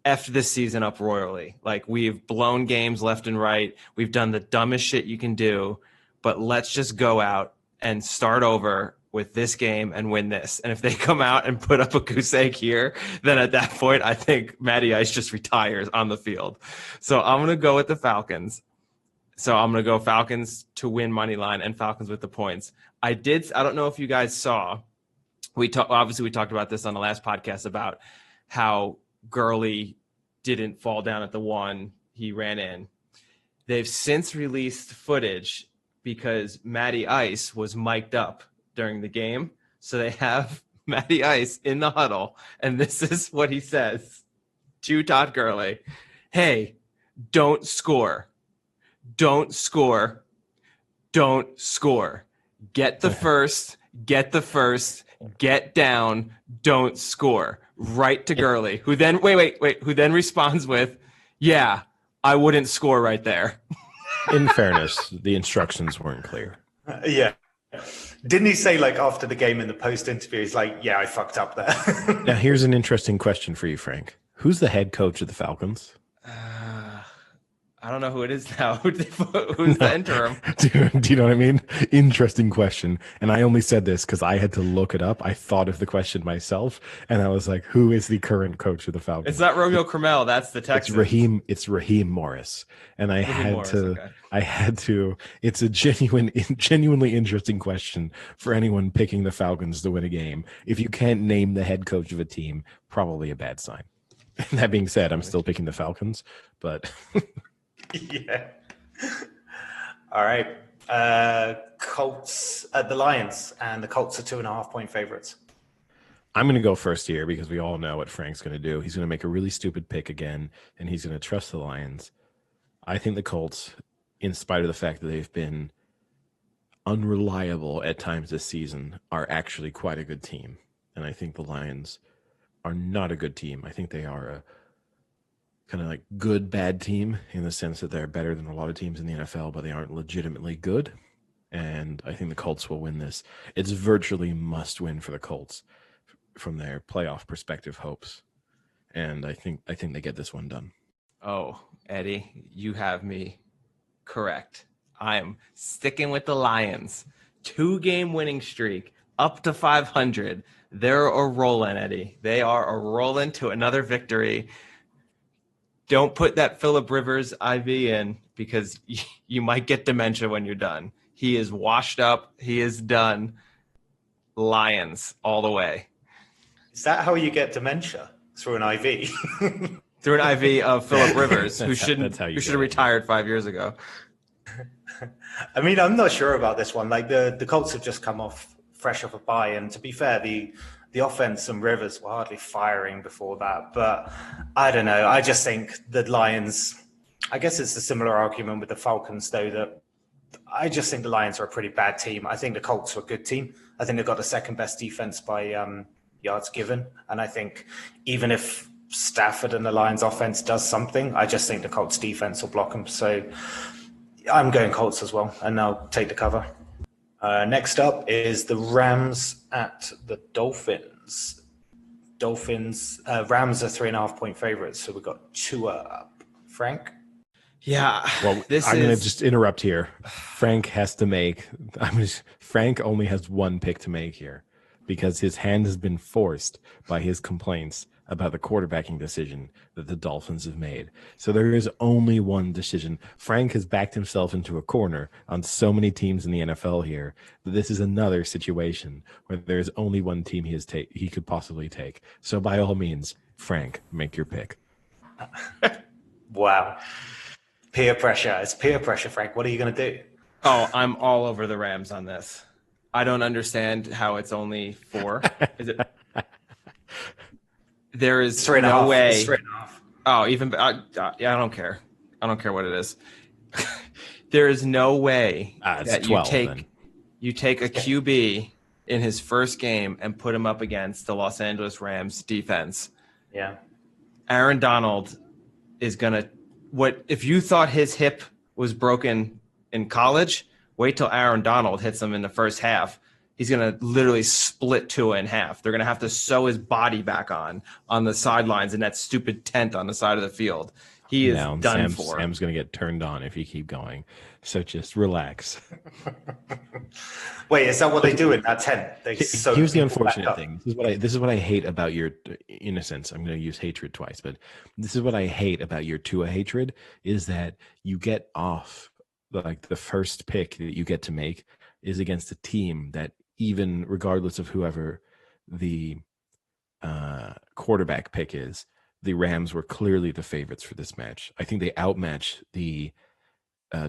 effed this season up royally. Like, we've blown games left and right. We've done the dumbest shit you can do, but let's just go out and start over with this game and win this. And if they come out and put up a goose egg here, then at that point, I think Matty Ice just retires on the field. So I'm going to go with the Falcons. So I'm going to go Falcons to win money line and Falcons with the points. I don't know if you guys saw, obviously we talked about this on the last podcast about how Gurley didn't fall down at the one he ran in. They've since released footage because Matty Ice was mic'd up during the game. So they have Matty Ice in the huddle, and this is what he says to Todd Gurley. Hey, don't score. Don't score. Don't score. Get the first. Get down. Don't score. Right to Gurley, who then who then responds with, "Yeah, I wouldn't score right there." In fairness, the instructions weren't clear. Yeah. Didn't he say, like, after the game in the post interview, he's like, "Yeah, I fucked up there." Now, here's an interesting question for you, Frank. Who's the head coach of the Falcons? I don't know who it is now. Who's the interim? Do you know what I mean? Interesting question. And I only said this because I had to look it up. I thought of the question myself, and I was like, who is the current coach of the Falcons? It's not Romeo Crennel. That's the Texans. It's Raheem Morris. And I had to. It's a genuinely interesting question for anyone picking the Falcons to win a game. If you can't name the head coach of a team, probably a bad sign. That being said, I'm still picking the Falcons, but... Yeah. All right. Colts at the Lions, and the Colts are 2.5-point favorites. I'm going to go first here because we all know what Frank's going to do. He's going to make a really stupid pick again, and he's going to trust the Lions. I think the Colts, in spite of the fact that they've been unreliable at times this season, are actually quite a good team. And I think the Lions are not a good team. I think they are a kind of like good, bad team in the sense that they're better than a lot of teams in the NFL, but they aren't legitimately good. And I think the Colts will win this. It's virtually must win for the Colts from their playoff perspective hopes. And I think they get this one done. Oh, Eddie, you have me correct. I am sticking with the Lions. 2-game winning streak, up to 500. They're a rolling, Eddie. They are a rolling to another victory. Don't put that Phillip Rivers IV in because you might get dementia when you're done. He is washed up. He is done. Lions all the way. Is that how you get dementia? Through an IV? Through an IV of Phillip Rivers, who should have it. retired 5 years ago. I mean, I'm not sure about this one. Like the Colts have just come off fresh off a bye, and to be fair, the offense and Rivers were hardly firing before that. But I don't know. I just think the Lions. I guess it's a similar argument with the Falcons, though. That I just think the Lions are a pretty bad team. I think the Colts are a good team. I think they've got the second best defense by yards given, and I think even if Stafford and the Lions offense does something, I just think the Colts defense will block them. So I'm going Colts as well, and I'll take the cover. Next up is the Rams at the Dolphins. Rams are 3.5-point favorites, so we've got Tua up. Frank? Yeah. Well, I'm going to just interrupt here. Frank has to make. Frank only has one pick to make here because his hand has been forced by his complaints about the quarterbacking decision that the Dolphins have made. So there is only one decision. Frank has backed himself into a corner on so many teams in the NFL here that this is another situation where there's only one team he could possibly take. So by all means, Frank, make your pick. Wow. Peer pressure. It's peer pressure, Frank. What are you going to do? Oh, I'm all over the Rams on this. I don't understand how it's only 4. Is it? There is no way. It's 3.5. Oh, even yeah, I don't care. I don't care what it is. There is no way that 12, you take a QB in his first game and put him up against the Los Angeles Rams defense. Yeah. Aaron Donald is gonna. What if you thought his hip was broken in college? Wait till Aaron Donald hits him in the first half. He's going to literally split Tua in half. They're going to have to sew his body back on the sidelines in that stupid tent on the side of the field. He is done for. Sam's going to get turned on if you keep going. So just relax. Wait, is that what they do in that tent? Here's the unfortunate thing. This is what I hate about your innocence. I'm going to use hatred twice, but this is what I hate about your Tua hatred is that you get off like the first pick that you get to make is against a team that even regardless of whoever the quarterback pick is, the Rams were clearly the favorites for this match. I think they outmatched the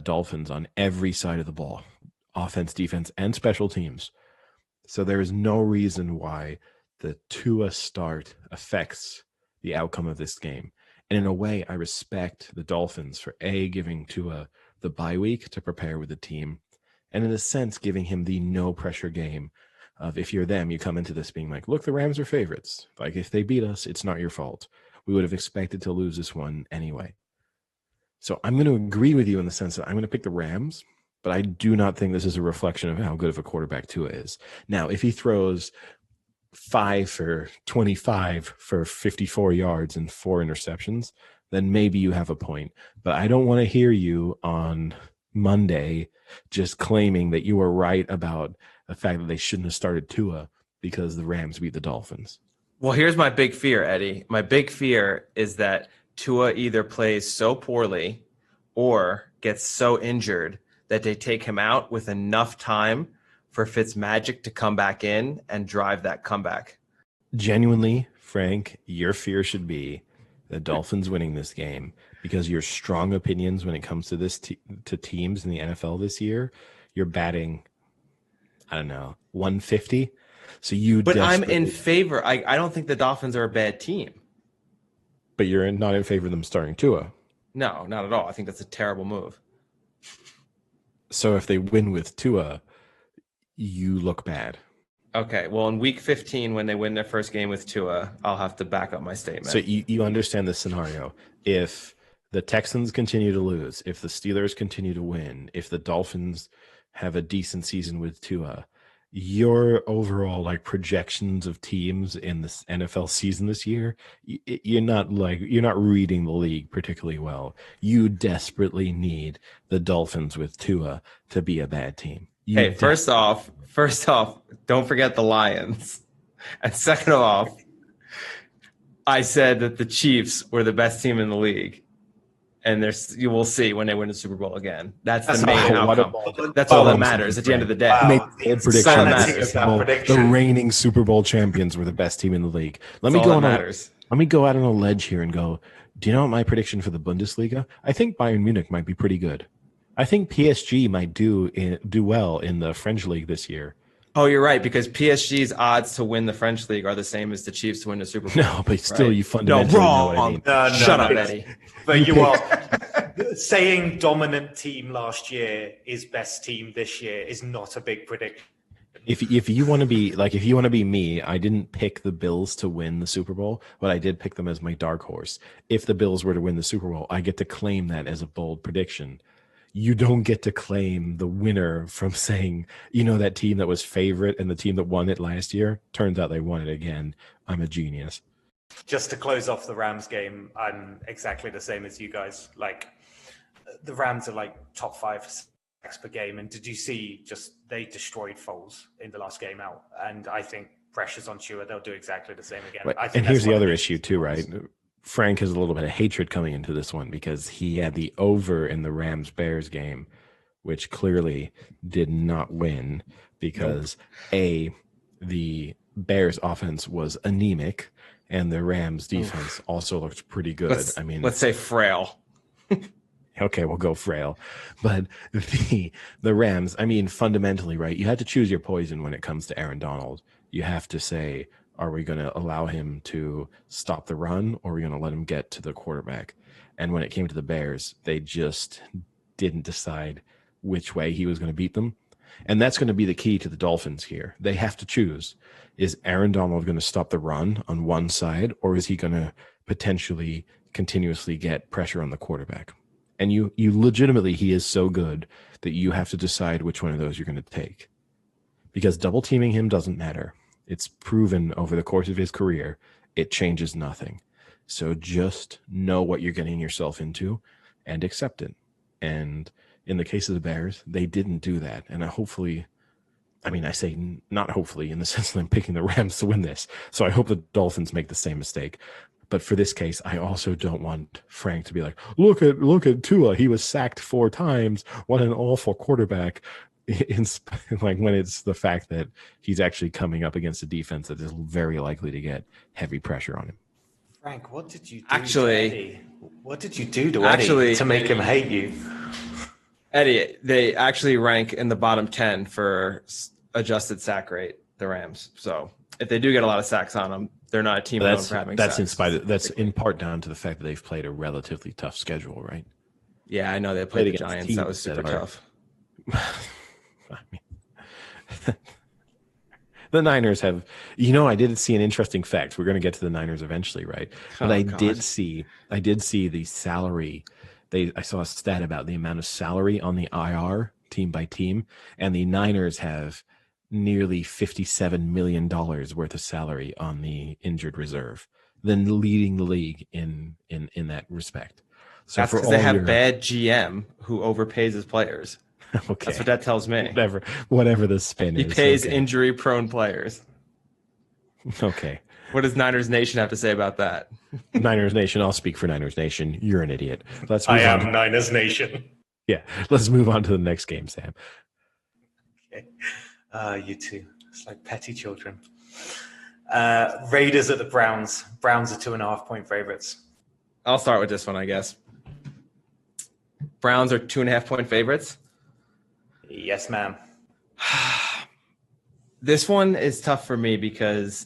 Dolphins on every side of the ball, offense, defense, and special teams. So there is no reason why the Tua start affects the outcome of this game. And in a way, I respect the Dolphins for giving Tua the bye week to prepare with the team, and in a sense, giving him the no pressure game of if you're them, you come into this being like, look, the Rams are favorites. Like if they beat us, it's not your fault. We would have expected to lose this one anyway. So I'm going to agree with you in the sense that I'm going to pick the Rams, but I do not think this is a reflection of how good of a quarterback Tua is. Now, if he throws 5 for 25 for 54 yards and 4 interceptions, then maybe you have a point. But I don't want to hear you on Monday just claiming that you were right about the fact that they shouldn't have started Tua because the Rams beat the Dolphins. Well, here's my big fear, Eddie. My big fear is that Tua either plays so poorly or gets so injured that they take him out with enough time for Fitzmagic to come back in and drive that comeback. Genuinely, Frank, your fear should be the Dolphins winning this game because your strong opinions when it comes to this to teams in the NFL this year, you're batting, I don't know, 150. So but I'm in favor. I don't think the Dolphins are a bad team. But you're not in favor of them starting Tua. No, not at all. I think that's a terrible move. So if they win with Tua, you look bad. Okay, well, in week 15, when they win their first game with Tua, I'll have to back up my statement. So you understand this scenario. If the Texans continue to lose, if the Steelers continue to win, if the Dolphins have a decent season with Tua, your overall like projections of teams in this NFL season this year, you're not reading the league particularly well. You desperately need the Dolphins with Tua to be a bad team. Hey, first off, don't forget the Lions. And second off, I said that the Chiefs were the best team in the league. And you will see when they win the Super Bowl again. That's the main outcome. That's all that matters at the end of the day. I made the prediction. The reigning Super Bowl champions were the best team in the league. Let me go out on a ledge here and go, do you know what my prediction for the Bundesliga? I think Bayern Munich might be pretty good. I think PSG might do well in the French league this year. Oh, you're right, because PSG's odds to win the French league are the same as the Chiefs to win the Super Bowl. No, but still, right? you fundamentally know what I mean. Shut up, Eddie. But you are saying dominant team last year is best team this year is not a big prediction. If you want to be me, I didn't pick the Bills to win the Super Bowl, but I did pick them as my dark horse. If the Bills were to win the Super Bowl, I get to claim that as a bold prediction. You don't get to claim the winner from saying, that team that was favorite and the team that won it last year, turns out they won it again. I'm a genius. Just to close off the Rams game, I'm exactly the same as you guys. Like, the Rams are like top 5 sacks per game. And did you see they destroyed Foles in the last game out? And I think pressure's on Tua. They'll do exactly the same again. Right. I think and here's the other issue too, right? Frank has a little bit of hatred coming into this one because he had the over in the Rams-Bears game, which clearly did not win because the Bears offense was anemic and the Rams defense also looked pretty good. Let's say frail. Okay, we'll go frail. But the Rams, fundamentally, right, you had to choose your poison when it comes to Aaron Donald. You have to say, are we going to allow him to stop the run, or are we going to let him get to the quarterback? And when it came to the Bears, they just didn't decide which way he was going to beat them. And that's going to be the key to the Dolphins here. They have to choose. Is Aaron Donald going to stop the run on one side, or is he going to potentially continuously get pressure on the quarterback? And you legitimately, he is so good that you have to decide which one of those you're going to take. Because double teaming him doesn't matter. It's proven over the course of his career, it changes nothing. So just know what you're getting yourself into and accept it. And in the case of the Bears, they didn't do that. And I say not hopefully in the sense that I'm picking the Rams to win this. So I hope the Dolphins make the same mistake. But for this case, I also don't want Frank to be like, look at Tua. He was sacked 4 times. What an awful quarterback. When it's the fact that he's actually coming up against a defense that is very likely to get heavy pressure on him. Frank, what did you do to Eddie? What did you do to Eddie to make him hate you? Eddie, they actually rank in the bottom 10 for adjusted sack rate, the Rams. So if they do get a lot of sacks on them, they're not a team known for having sacks. That's in part down to the fact that they've played a relatively tough schedule, right? Yeah, I know they played the Giants. That was super tough. The Niners have, I did see an interesting fact. We're going to get to the Niners eventually, right? But I did see the salary. I saw a stat about the amount of salary on the IR team by team, and the Niners have nearly $57 million worth of salary on the injured reserve, then leading the league in that respect. So that's because they have bad GM who overpays his players. Okay. That's what that tells me. Whatever the spin is. He pays injury-prone players. Okay. What does Niners Nation have to say about that? Niners Nation, I'll speak for Niners Nation. You're an idiot. I am Niners Nation. Yeah. Let's move on to the next game, Sam. Okay. You two. It's like petty children. Raiders at the Browns. Browns are 2.5-point favorites. I'll start with this one, I guess. Browns are 2.5-point favorites. Yes, ma'am. This one is tough for me because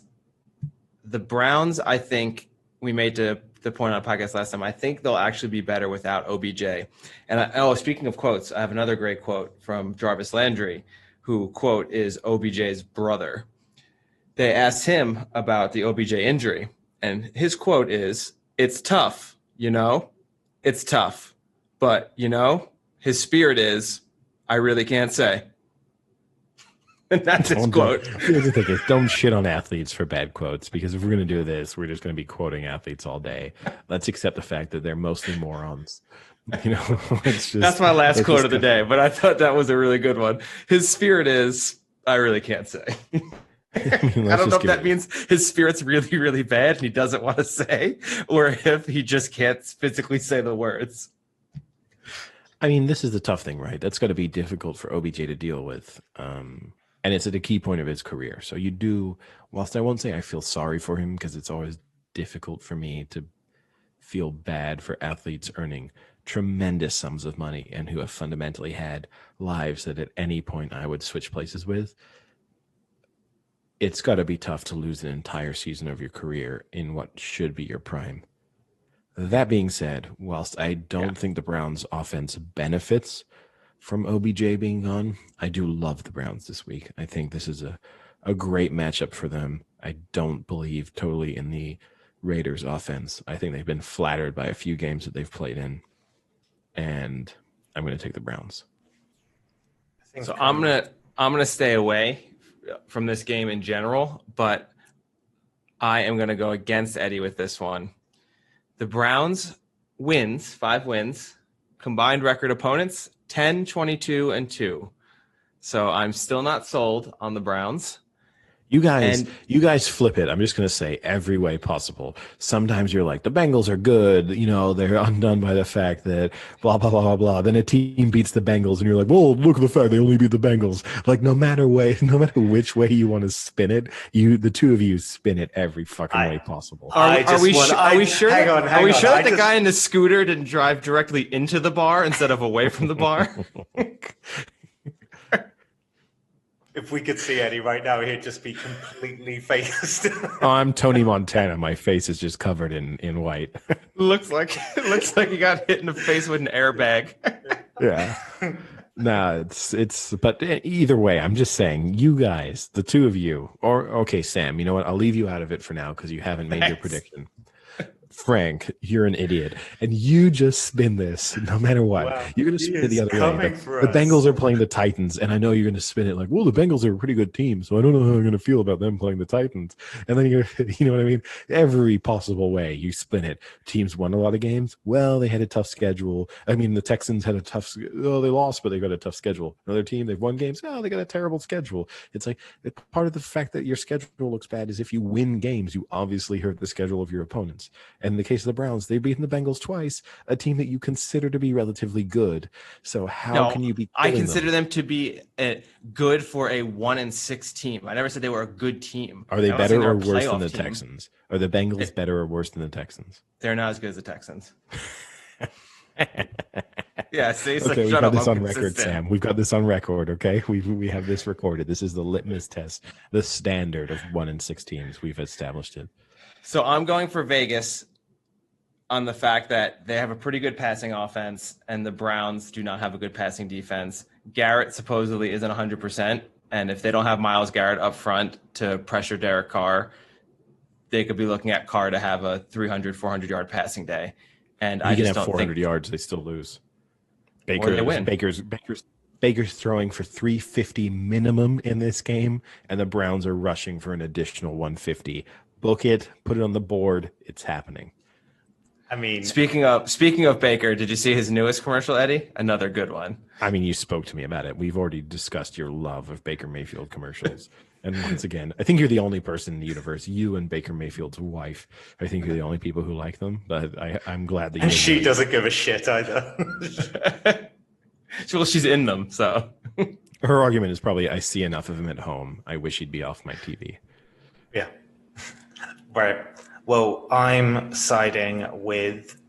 the Browns, I think we made the point on the podcast last time, I think they'll actually be better without OBJ. And speaking of quotes, I have another great quote from Jarvis Landry, who, quote, is OBJ's brother. They asked him about the OBJ injury, and his quote is, "It's tough, it's tough. But, his spirit is, I really can't say." And that's his quote. Here's the thing is, don't shit on athletes for bad quotes, because if we're going to do this, we're just going to be quoting athletes all day. Let's accept the fact that they're mostly morons. That's my last quote of the day, but I thought that was a really good one. His spirit is, I really can't say. I don't know if that means his spirit's really, really bad and he doesn't want to say, or if he just can't physically say the words. This is the tough thing, right? That's got to be difficult for OBJ to deal with. And it's at a key point of his career. So you do, whilst I won't say I feel sorry for him, because it's always difficult for me to feel bad for athletes earning tremendous sums of money and who have fundamentally had lives that at any point I would switch places with, it's got to be tough to lose an entire season of your career in what should be your prime. That being said, whilst I don't think the Browns offense benefits from OBJ being gone, I do love the Browns this week. I think this is a great matchup for them. I don't believe totally in the Raiders offense. I think they've been flattered by a few games that they've played in, and I'm going to take the Browns. So I'm gonna stay away from this game in general, but I am going to go against Eddie with this one. The Browns wins, 5 wins, combined record opponents, 10, 22, and 2. So I'm still not sold on the Browns. You guys flip it. I'm just going to say every way possible. Sometimes you're like, the Bengals are good. They're undone by the fact that blah, blah, blah, blah, blah. Then a team beats the Bengals and you're like, well, look at the fact they only beat the Bengals. Like no matter which way you want to spin it, the two of you spin it every fucking way possible. Are we sure that the guy in the scooter didn't drive directly into the bar instead of away from the bar? If we could see Eddie right now, he'd just be completely faced. Oh, I'm Tony Montana. My face is just covered in white. looks like you got hit in the face with an airbag. Yeah. Nah, but either way, I'm just saying, you guys, the two of you, or okay, Sam, you know what? I'll leave you out of it for now because you haven't made your prediction. Frank, you're an idiot, and you just spin this no matter what. Wow. You're going to spin it the other way. The Bengals are playing the Titans, and I know you're going to spin it like, well, the Bengals are a pretty good team, so I don't know how I'm going to feel about them playing the Titans. And then you know what I mean? Every possible way you spin it. Teams won a lot of games. Well, they had a tough schedule. I mean, the Texans had they lost, but they got a tough schedule. Another team, they've won games. Oh, they got a terrible schedule. It's like part of the fact that your schedule looks bad is if you win games, you obviously hurt the schedule of your opponents. And in the case of the Browns, they've beaten the Bengals twice, a team that you consider to be relatively good. So can you be? I consider them to be good for a 1-6 team. I never said they were a good team. Are they better or worse than the Texans? Are the Bengals better or worse than the Texans? They're not as good as the Texans. Yeah, see, okay, we've got this on record, Sam. We've got this on record, okay? We have this recorded. This is the litmus test, the standard of 1-6 teams. We've established it. So I'm going for Vegas on the fact that they have a pretty good passing offense and the Browns do not have a good passing defense. Garrett supposedly isn't 100%, and if they don't have Myles Garrett up front to pressure Derek Carr, they could be looking at Carr to have a 300, 400-yard passing day. And I just don't think 400 yards, they still lose. Or they win. Baker's throwing for 350 minimum in this game, and the Browns are rushing for an additional 150. Book it, put it on the board. It's happening. I mean, speaking of Baker, did you see his newest commercial, Eddie? Another good one. I mean, you spoke to me about it. We've already discussed your love of Baker Mayfield commercials. And once again, I think you're the only person in the universe, you and Baker Mayfield's wife. I think you're the only people who like them. But I'm glad that you. And she doesn't give a shit either. Well, she's in them, so. Her argument is probably, I see enough of him at home. I wish he'd be off my TV. Yeah. Right. Well, I'm siding with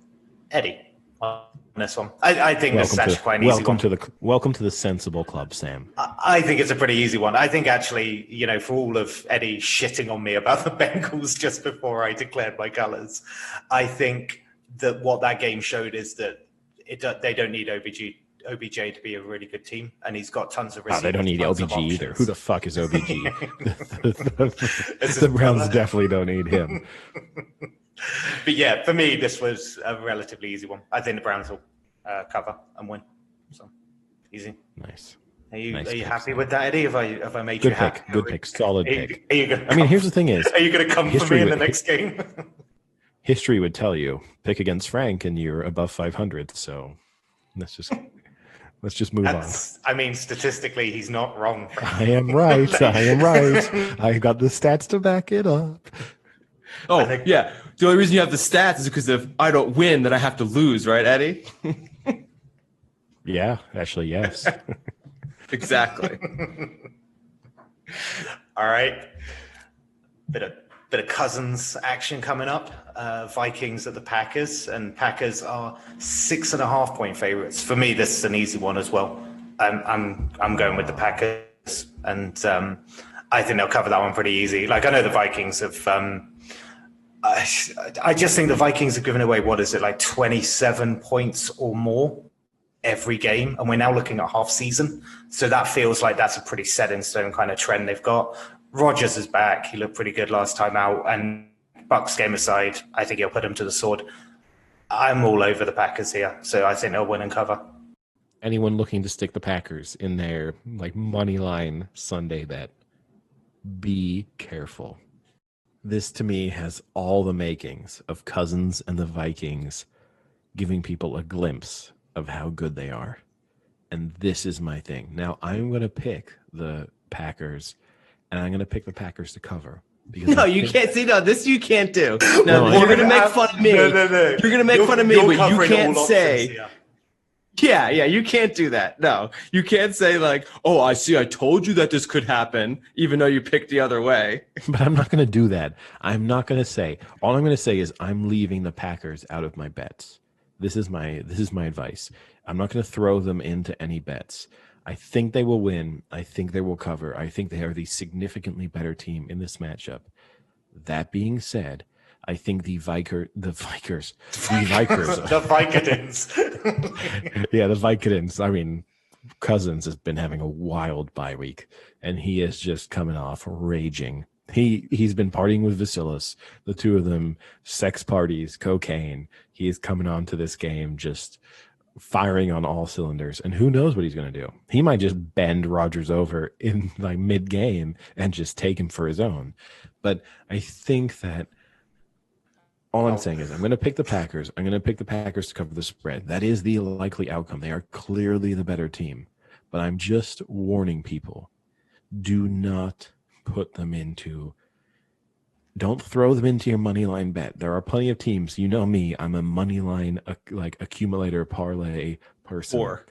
Eddie on this one. I think this is actually quite an easy one. Welcome to the sensible club, Sam. I think it's a pretty easy one. I think actually, for all of Eddie shitting on me about the Bengals just before I declared my colours, I think that what that game showed is that they don't need OBJ to be a really good team, and he's got tons of receivers. They don't need OBJ either. Who the fuck is OBJ? The Browns definitely don't need him. But yeah, for me, this was a relatively easy one. I think the Browns will cover and win. So easy. Nice. Are you happy with that, Eddie? Have I made good you happy? Good pick. Solid pick. Here's the thing is, are you going to come for me in the next game? History would tell you pick against Frank and you're above 500. So let's just move on. I mean, statistically, he's not wrong. I am right. I got the stats to back it up. Oh, yeah. The only reason you have the stats is because if I don't win, then I have to lose, right, Eddie? Yeah, actually, yes. Exactly. All right. Bit of bit of Cousins action coming up. Vikings at the Packers, and Packers are 6.5 point favorites. For me, this is an easy one as well. I'm going with the Packers, and I think they'll cover that one pretty easy. Like, I know the Vikings have. I just think the Vikings have given away, what is it, like 27 points or more every game, and we're now looking at half season. So that feels like that's a pretty set in stone kind of trend they've got. Rodgers is back. He looked pretty good last time out, and Bucks game aside, I think he'll put him to the sword. I'm all over the Packers here, so I think they'll win and cover. Anyone looking to stick the Packers in their like money line Sunday bet, be careful. This to me has all the makings of Cousins and the Vikings giving people a glimpse of how good they are. And this is my thing. Now I'm going to pick the Packers, and I'm going to pick the Packers to cover. No, you can't see. No, this you can't do. No, you're going to make fun of me. No. You're going to make fun of me, but you can't say. Yeah, you can't do that. No, you can't say like, oh, I see, I told you that this could happen, even though you picked the other way. But I'm not going to do that. I'm not going to say. All I'm going to say is I'm leaving the Packers out of my bets. This is my advice. I'm not going to throw them into any bets. I think they will win. I think they will cover. I think they are the significantly better team in this matchup. That being said, I think the Vikings. The Vikings. Yeah, the Vikings. I mean, Cousins has been having a wild bye week, and he is just coming off raging. He's been partying with Vasilis, the two of them, sex parties, cocaine. He is coming on to this game just firing on all cylinders, and who knows what he's going to do. He might just bend Rodgers over in like mid-game and just take him for his own. But I think that all I'm saying is I'm going to pick the Packers. I'm going to pick the Packers to cover the spread. That is the likely outcome. They are clearly the better team. But I'm just warning people, do not put them into – don't throw them into your money line bet. There are plenty of teams. You know me. I'm a money line like accumulator parlay person. 4.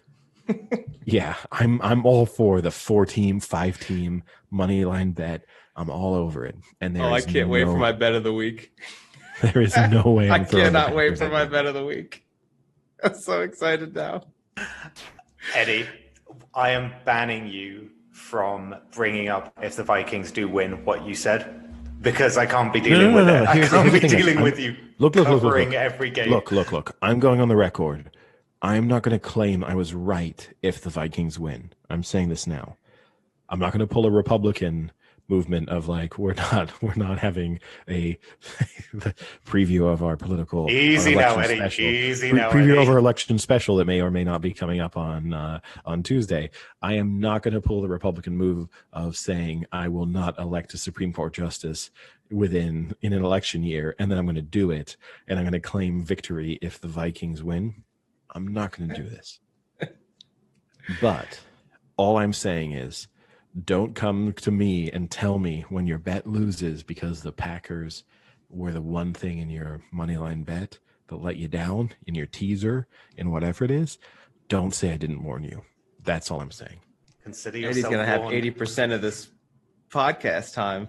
Yeah, I'm all for the 4-team, 5-team money line bet. I'm all over it. And I can't wait for my bet of the week. There is no way I cannot wait for my bet of the week. I'm so excited now. Eddie, I am banning you from bringing up, if the Vikings do win, what you said, because I can't be dealing with it. I can't be dealing with you covering every game. Look. I'm going on the record. I'm not going to claim I was right if the Vikings win. I'm saying this now. I'm not going to pull a Republican movement of like we're not having a preview of our political easy now, Eddie. Special. Easy now, preview Eddie. of our election special that may or may not be coming up on Tuesday. I am not going to pull the Republican move of saying I will not elect a Supreme Court justice in an election year, and then I'm going to do it, and I'm going to claim victory if the Vikings win. I'm not going to do this. But all I'm saying is, don't come to me and tell me when your bet loses because the Packers were the one thing in your moneyline bet that let you down in your teaser in whatever it is. Don't say I didn't warn you. That's all I'm saying. Consider yourself Eddie's going to have 80% of this podcast time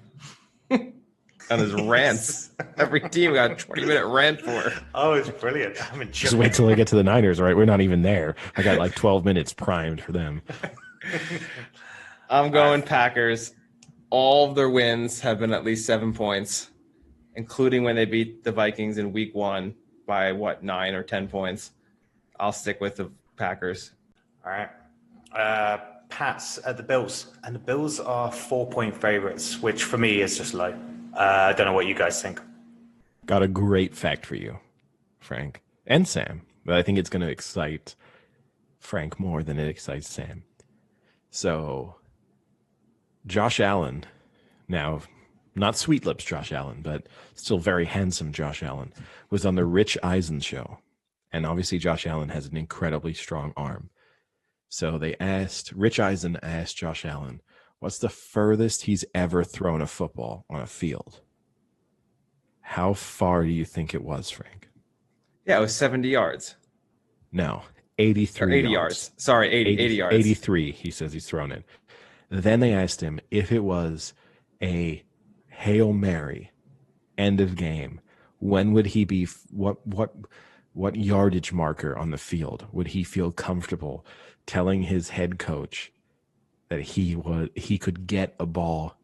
on his rants. Every team got a 20-minute rant for. Oh, it's brilliant. I'm enjoying. Just wait till I get to the Niners, all right? We're not even there. I got like 12 minutes primed for them. I'm going Packers. All of their wins have been at least 7 points, including when they beat the Vikings in week 1 by 9 or 10 points. I'll stick with the Packers. All right. Pats at the Bills. And the Bills are 4-point favorites, which for me is just low. I don't know what you guys think. Got a great fact for you, Frank and Sam. But I think it's going to excite Frank more than it excites Sam. So Josh Allen, now not Sweet Lips Josh Allen, but still very handsome Josh Allen, was on the Rich Eisen show. And obviously Josh Allen has an incredibly strong arm. So Rich Eisen asked Josh Allen, what's the furthest he's ever thrown a football on a field? How far do you think it was, Frank? Yeah, it was 70 yards. No, 83 or 80 yards. Sorry, 80 yards. 83, he says he's thrown it. Then they asked him if it was a Hail Mary end of game, when would he be? What yardage marker on the field would he feel comfortable telling his head coach that he could get a ball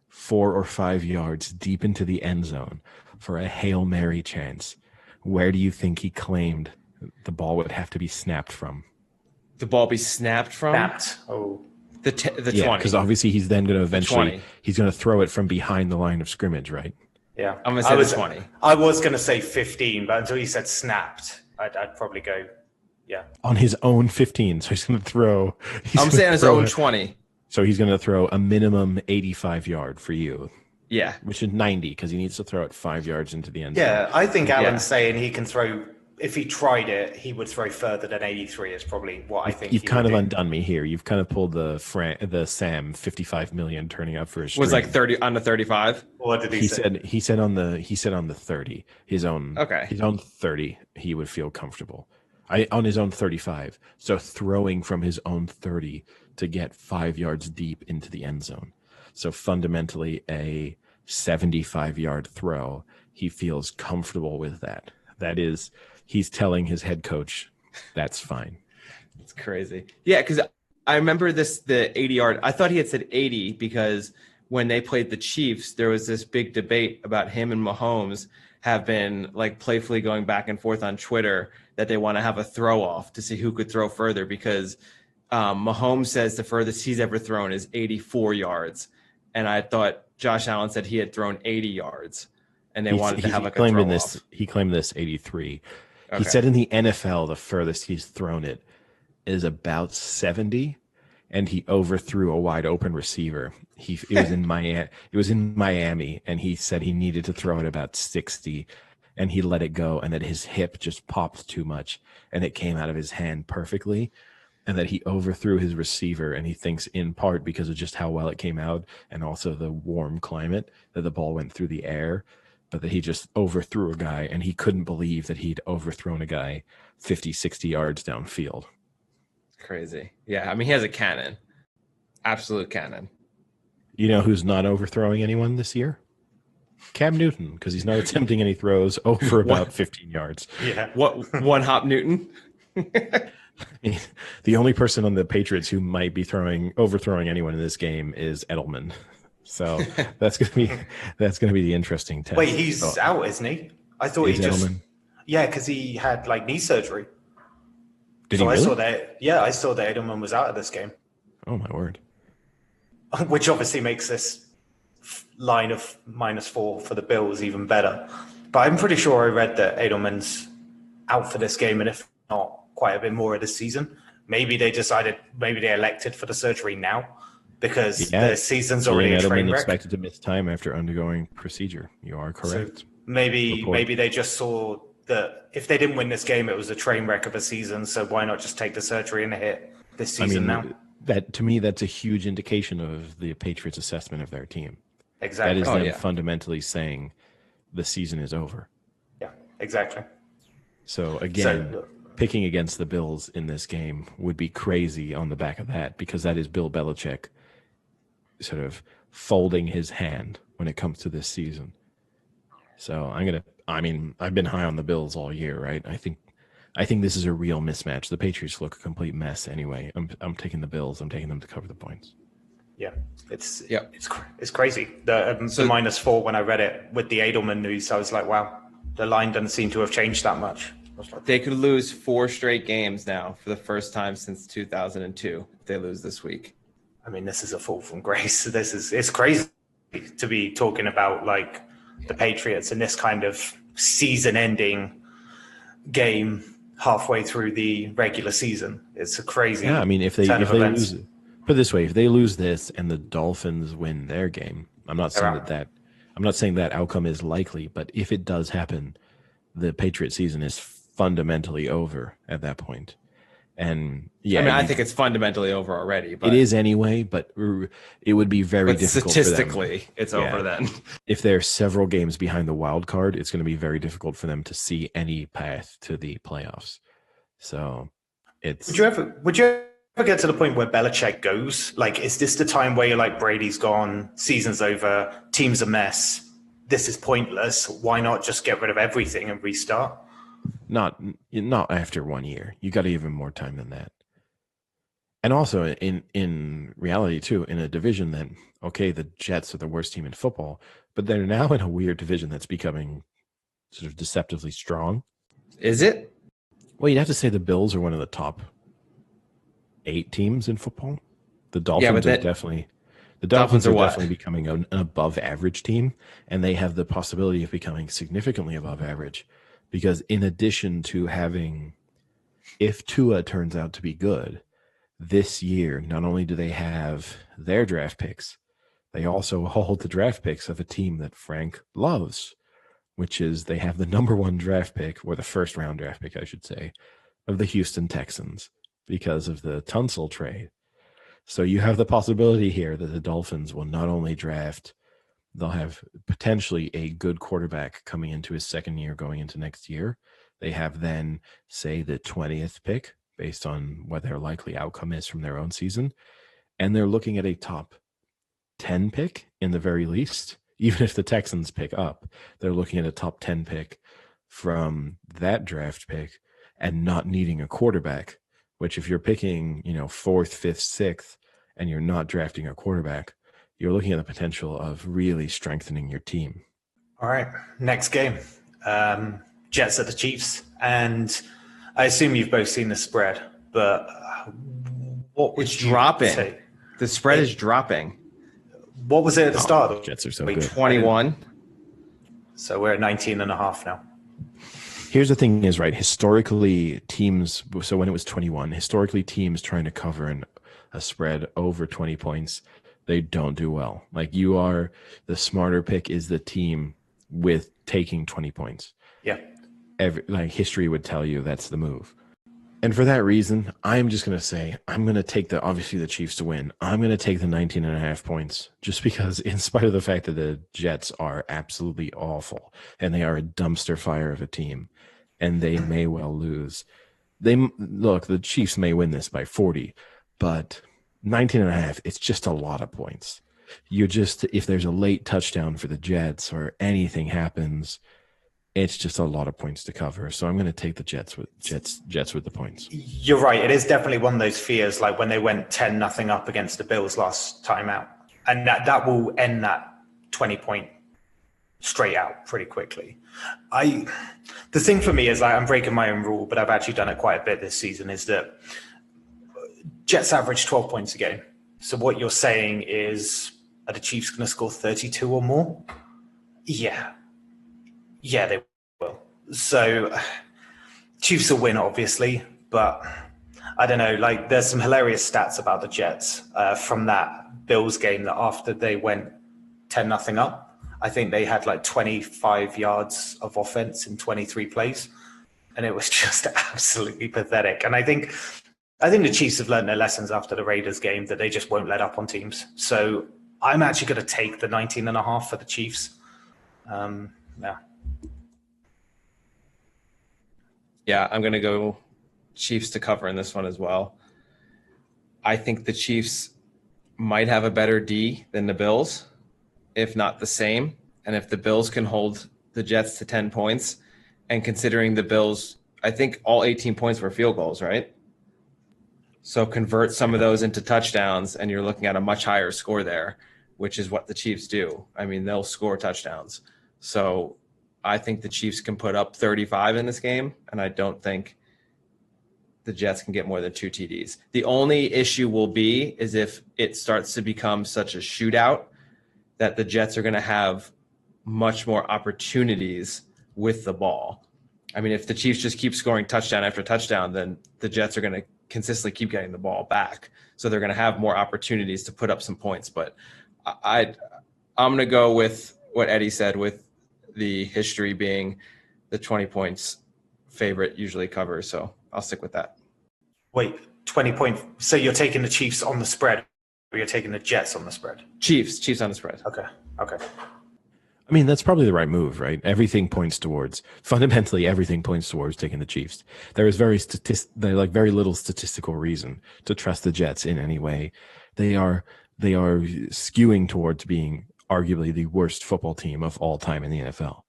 4 or 5 yards deep into the end zone for a Hail Mary chance? Where do you think he claimed the ball would have to be snapped from? The ball be snapped from? Snapped. Oh. The 20. Because obviously he's then going to eventually he's going to throw it from behind the line of scrimmage, right? Yeah. I'm going to say the 20. I was going to say 15, but until you said snapped, I'd probably go, yeah. On his own 15, so he's going to throw. I'm saying his own 20. So he's going to throw a minimum 85 yard for you. Yeah. Which is 90 because he needs to throw it 5 yards into the end zone. Yeah, I think Alan's saying he can throw, if he tried it, he would throw further than 83 is probably what I think. You've kind of undone me here. You've kind of pulled the Sam 55 million turning up for his was like 30 on the 35. What did he say? He said on the 30, his own 30, he would feel comfortable. On his own 35. So throwing from his own 30 to get 5 yards deep into the end zone. So fundamentally a 75-yard throw, he feels comfortable with that. That is, he's telling his head coach, that's fine. It's crazy. Yeah, because I remember the 80-yard. I thought he had said 80 because when they played the Chiefs, there was this big debate about him and Mahomes have been like playfully going back and forth on Twitter that they want to have a throw off to see who could throw further because Mahomes says the furthest he's ever thrown is 84 yards. And I thought Josh Allen said he had thrown 80 yards and they wanted to have like a throw off. He claimed this 83. Okay. He said in the NFL, the furthest he's thrown it is about 70, and he overthrew a wide open receiver. It was in Miami. It was in Miami, and he said he needed to throw it about 60, and he let it go, and that his hip just popped too much, and it came out of his hand perfectly, and that he overthrew his receiver, and he thinks in part because of just how well it came out, and also the warm climate that the ball went through the air. But that he just overthrew a guy, and he couldn't believe that he'd overthrown a guy 50, 60 yards downfield. Crazy. Yeah, I mean, he has a cannon. Absolute cannon. You know who's not overthrowing anyone this year? Cam Newton, because he's not attempting any throws over about 15 yards. Yeah. What? One Hop Newton? The only person on the Patriots who might be overthrowing anyone in this game is Edelman. So that's gonna be the interesting test. Wait, he's out, isn't he? I thought he just Edelman? Yeah, because he had like knee surgery. Did he really? I saw that Edelman was out of this game. Oh my word! Which obviously makes this line of -4 for the Bills even better. But I'm pretty sure I read that Edelman's out for this game, and if not, quite a bit more of the season. Maybe they elected for the surgery now. Because the season's already a train wreck. Expected to miss time after undergoing procedure. You are correct. So maybe they just saw that if they didn't win this game, it was a train wreck of a season. So why not just take the surgery and the hit this season now? That to me, that's a huge indication of the Patriots' assessment of their team. Exactly. That is them fundamentally saying the season is over. Yeah, exactly. So again, picking against the Bills in this game would be crazy on the back of that, because that is Bill Belichick sort of folding his hand when it comes to this season. So I've been high on the Bills all year, right? I think this is a real mismatch. The Patriots look a complete mess anyway. I'm taking the Bills. I'm taking them to cover the points. Yeah, it's crazy. The -4 when I read it with the Edelman news, I was like, wow, the line doesn't seem to have changed that much. They could lose 4 straight games now for the first time since 2002 if they lose this week. I mean, this is a fall from grace. It's crazy to be talking about like the Patriots in this kind of season-ending game halfway through the regular season. It's a crazy. Yeah, I mean, if they lose, put it this way, if they lose this and the Dolphins win their game, I'm not saying that outcome is likely, but if it does happen, the Patriot season is fundamentally over at that point. And yeah, I mean, I think it's fundamentally over already. But it is anyway, but it would be very difficult. Statistically, it's over then. If they're several games behind the wild card, it's going to be very difficult for them to see any path to the playoffs. So it's. Would you ever get to the point where Belichick goes? Like, is this the time where you're like, Brady's gone, season's over, team's a mess? this is pointless. Why not just get rid of everything and restart? Not after 1 year. You got even more time than that. And also in reality too, in a division that, okay, the Jets are the worst team in football, but they're now in a weird division that's becoming sort of deceptively strong. Is it? Well, you'd have to say the Bills are one of the top 8 teams in football. The Dolphins are definitely becoming an above average team, and they have the possibility of becoming significantly above average because in addition to having, if Tua turns out to be good this year, not only do they have their draft picks, they also hold the draft picks of a team that Frank loves, which is they have the number 1 draft pick, or the first round draft pick, I should say, of the Houston Texans because of the Tunsil trade. So you have the possibility here that the Dolphins will not only draft, they'll have potentially a good quarterback coming into his second year going into next year. They have then, say, the 20th pick based on what their likely outcome is from their own season. And they're looking at a top 10 pick in the very least. Even if the Texans pick up, they're looking at a top 10 pick from that draft pick and not needing a quarterback, which if you're picking, 4th, 5th, 6th, and you're not drafting a quarterback, you're looking at the potential of really strengthening your team. All right, next game. Jets at the Chiefs. And I assume you've both seen the spread, but what would you say? The spread is dropping. What was it at the start? The Jets are so good. 21. So we're at 19.5 now. Here's the thing is, right, historically teams, so when it was 21, historically teams trying to cover a spread over 20 points, they don't do well. Like the smarter pick is the team with taking 20 points. Yeah. History would tell you that's the move. And for that reason, I'm just going to say, I'm going to take obviously the Chiefs to win. I'm going to take the 19.5 points just because in spite of the fact that the Jets are absolutely awful and they are a dumpster fire of a team and they may well lose. The Chiefs may win this by 40, but 19.5, it's just a lot of points. If there's a late touchdown for the Jets or anything happens, it's just a lot of points to cover. So I'm going to take the Jets with the points. You're right. It is definitely one of those fears, like when they went 10-0 up against the Bills last time out. And that will end that 20-point straight out pretty quickly. The thing for me is I'm breaking my own rule, but I've actually done it quite a bit this season, is that Jets average 12 points a game. So what you're saying is, are the Chiefs going to score 32 or more? Yeah, they will. So Chiefs will win, obviously, but I don't know. There's some hilarious stats about the Jets from that Bills game that after they went 10-0 up, I think they had 25 yards of offense in 23 plays, and it was just absolutely pathetic. And I think the Chiefs have learned their lessons after the Raiders game that they just won't let up on teams. So I'm actually going to take the 19.5 for the Chiefs. Yeah, I'm going to go Chiefs to cover in this one as well. I think the Chiefs might have a better D than the Bills, if not the same. And if the Bills can hold the Jets to 10 points, and considering the Bills, I think all 18 points were field goals, right? So convert some of those into touchdowns, and you're looking at a much higher score there, which is what the Chiefs do. I mean, they'll score touchdowns. So I think the Chiefs can put up 35 in this game, and I don't think the Jets can get more than 2 TDs. The only issue will be is if it starts to become such a shootout that the Jets are going to have much more opportunities with the ball. I mean, if the Chiefs just keep scoring touchdown after touchdown, then the Jets are going to consistently keep getting the ball back. So they're going to have more opportunities to put up some points. But I'm going to go with what Eddie said, with the history being the 20 points favorite usually covers. So I'll stick with that. Wait, 20 points. So you're taking the Chiefs on the spread, or you're taking the Jets on the spread? Chiefs on the spread. Okay. I mean, that's probably the right move, right? Fundamentally, everything points towards taking the Chiefs. There is very little statistical reason to trust the Jets in any way. They are skewing towards being arguably the worst football team of all time in the NFL.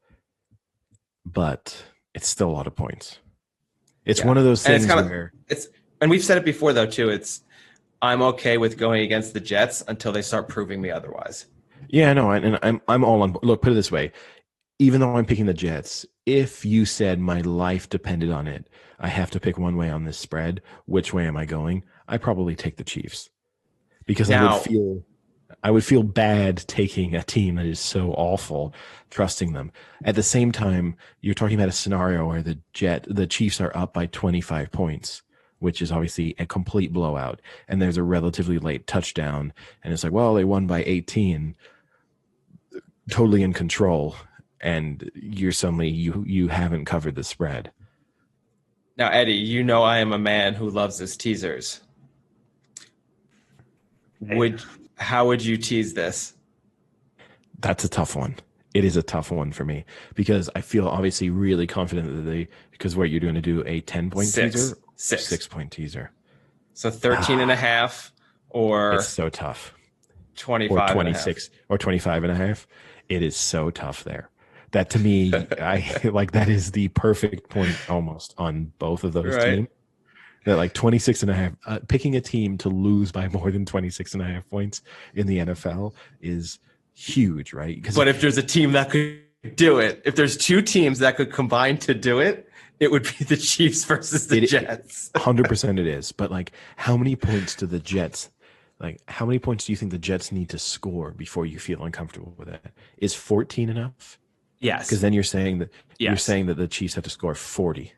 But it's still a lot of points. It's one of those things where and we've said it before though too. I'm okay with going against the Jets until they start proving me otherwise. Yeah, no, and I'm all on. Look, put it this way: even though I'm picking the Jets, if you said my life depended on it, I have to pick one way on this spread. Which way am I going? I probably take the Chiefs because I would feel bad taking a team that is so awful, trusting them. At the same time, you're talking about a scenario where the Chiefs are up by 25 points, which is obviously a complete blowout, and there's a relatively late touchdown, and it's like, well, they won by 18, totally in control, and you're suddenly you haven't covered the spread. Now, Eddie, you know I am a man who loves his teasers. How would you tease this? That's a tough one. It is a tough one for me because I feel obviously really confident that because what you're going to do a 10-point teaser, 6-point teaser. So 13 and a half or it's so tough. 25 or 26 or 25 and a half. It is so tough there. That to me, I like that is the perfect point almost on both of those teams. That like 26 and a half, picking a team to lose by more than 26 and a half points in the NFL is huge, right? But if there's a team that could do it, if there's two teams that could combine to do it, it would be the Chiefs versus the Jets. 100% it is. But like, how many points do the Jets, like how many points do you think the Jets need to score before you feel uncomfortable with that? Is 14 enough? Yes. Because then you're saying that the Chiefs have to score 40.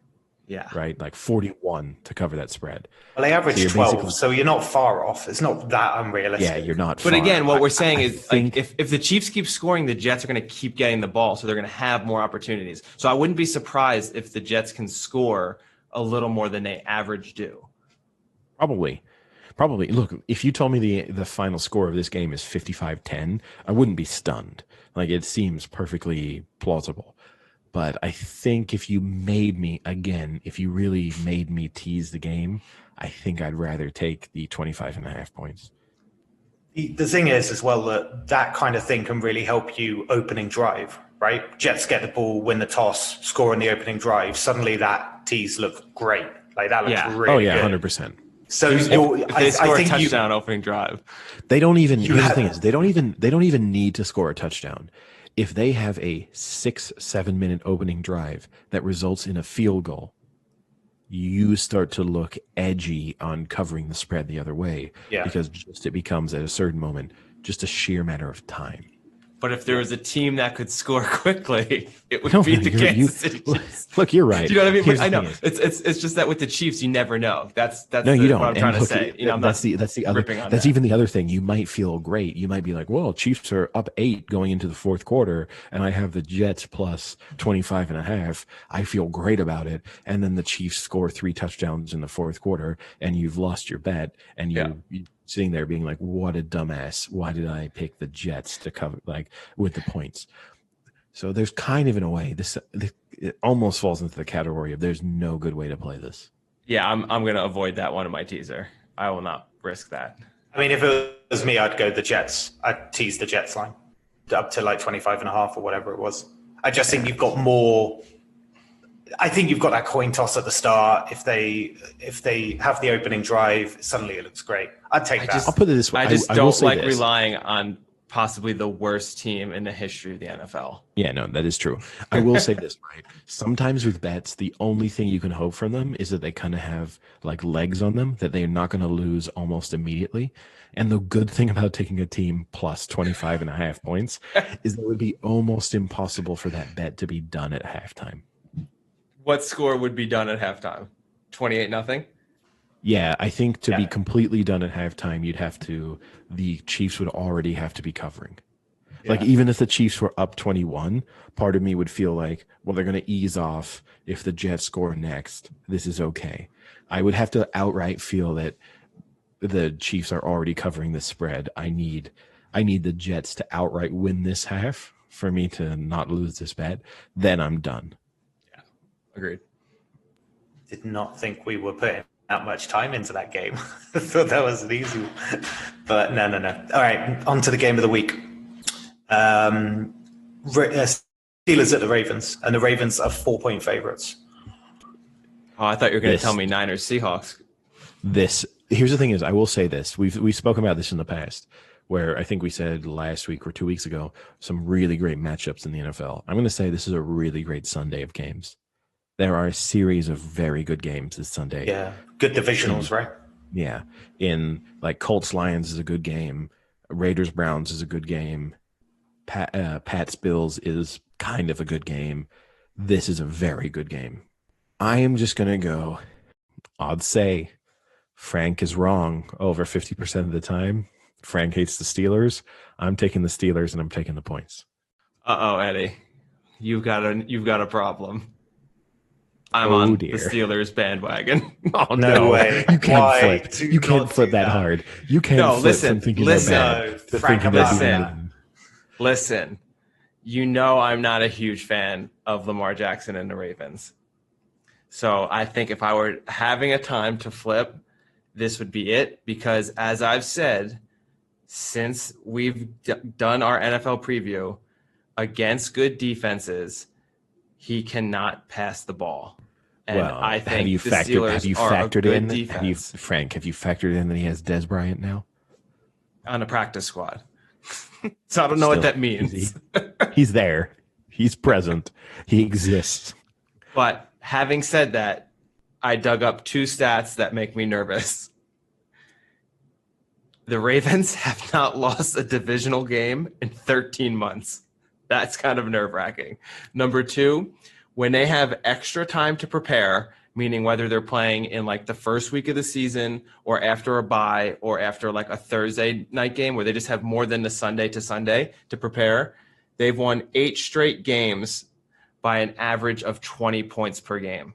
Yeah. Right? Like 41 to cover that spread. Well, they average 12, so you're not far off. It's not that unrealistic. Yeah, you're not far. But again, what we're saying is like, if the Chiefs keep scoring, the Jets are going to keep getting the ball, so they're going to have more opportunities. So I wouldn't be surprised if the Jets can score a little more than they average do. Probably. Look, if you told me the final score of this game is 55-10, I wouldn't be stunned. Like, it seems perfectly plausible. But I think if you really made me tease the game, I think I'd rather take the 25 and a half points. The thing is as well that kind of thing can really help you opening drive, right? Jets get the ball, win the toss, score in the opening drive. Suddenly that tease looks great. Like that looks really good. 100%. So if they score a touchdown opening drive, they don't even. Here's the thing is they don't even need to score a touchdown. If they have a 6-7 minute opening drive that results in a field goal, you start to look edgy on covering the spread the other way because it becomes at a certain moment just a sheer matter of time. But if there was a team that could score quickly, it would be the Kansas City Chiefs. Look, you're right. Do you know what I mean? I know it's just that with the Chiefs, you never know. That's no, you don't. What I'm trying to say. That's even the other thing. You might feel great. You might be like, well, Chiefs are up 8 going into the fourth quarter, and I have the Jets plus 25 and a half. I feel great about it. And then the Chiefs score 3 touchdowns in the fourth quarter, and you've lost your bet, and you're sitting there being like, what a dumbass. Why did I pick the Jets to cover with the points? So there's kind of, in a way, it almost falls into the category of there's no good way to play this. Yeah, I'm going to avoid that one in my teaser. I will not risk that. I mean, if it was me, I'd go the Jets. I'd tease the Jets line up to like 25 and a half or whatever it was. I just think you've got more. I think you've got that coin toss at the start. If they have the opening drive, suddenly it looks great. I'd take that. I'll put it this way. I don't like relying on possibly the worst team in the history of the NFL. Yeah, no, that is true. I will say this, right? Sometimes with bets, the only thing you can hope from them is that they kind of have like legs on them, that they're not going to lose almost immediately. And the good thing about taking a team plus 25 and a half points is that it would be almost impossible for that bet to be done at halftime. What score would be done at halftime? 28-0? Yeah, I think to be completely done at halftime, the Chiefs would already have to be covering. Yeah. Like, even if the Chiefs were up 21, part of me would feel like, well, they're going to ease off if the Jets score next. This is okay. I would have to outright feel that the Chiefs are already covering the spread. I need the Jets to outright win this half for me to not lose this bet. Then I'm done. Yeah, agreed. Did not think we were putting that much time into that game. I thought that was an easy one. But no. All right, on to the game of the week. Steelers at the Ravens, and the Ravens are 4-point favorites. Oh, I thought you were going to tell me Niners Seahawks. Here's the thing is, I will say this. We've spoken about this in the past, where I think we said last week or 2 weeks ago, some really great matchups in the NFL. I'm going to say this is a really great Sunday of games. There are a series of very good games this Sunday. Yeah, good divisionals, right? Yeah. In like Colts Lions is a good game. Raiders Browns is a good game. Pats Bills is kind of a good game. This is a very good game. I am just going to go, I'd say Frank is wrong over 50% of the time. Frank hates the Steelers. I'm taking the Steelers and I'm taking the points. Eddie. You've got a problem. I'm on dear. the Steelers bandwagon. Oh no way! You can't flip. You can't flip that hard. You can't flip from thinking bad to thinking listen. Listen, you know I'm not a huge fan of Lamar Jackson and the Ravens. So I think if I were having a time to flip, this would be it. Because as I've said, since we've done our NFL preview, against good defenses, he cannot pass the ball. And I think have you factored in that he has Des Bryant now on a practice squad? So I don't know what that means. He's there. He's present. He exists. But having said that, I dug up 2 stats that make me nervous. The Ravens have not lost a divisional game in 13 months. That's kind of nerve-wracking. Number 2, when they have extra time to prepare, meaning whether they're playing in like the first week of the season or after a bye or after like a Thursday night game where they just have more than the Sunday to Sunday to prepare, they've won 8 straight games by an average of 20 points per game.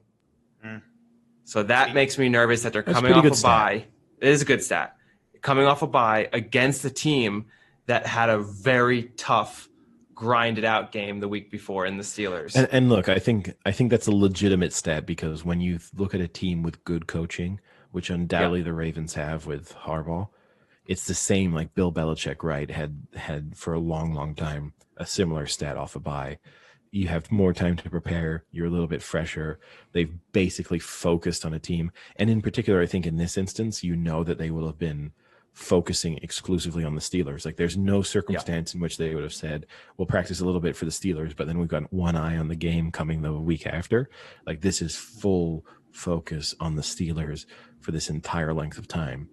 So that makes me nervous that they're coming off a bye. It is a good stat. Coming off a bye against a team that had a very tough, grinded out game the week before in the Steelers. And look, I think that's a legitimate stat because when you look at a team with good coaching, which undoubtedly the Ravens have with Harbaugh, it's the same. Like Bill Belichick, right, had for a long, long time a similar stat off a bye. You have more time to prepare. You're a little bit fresher. They've basically focused on a team. And in particular, I think in this instance, you know that they will have been focusing exclusively on the Steelers. Like there's no circumstance in which they would have said, we'll practice a little bit for the Steelers, but then we've got one eye on the game coming the week after. Like this is full focus on the Steelers for this entire length of time.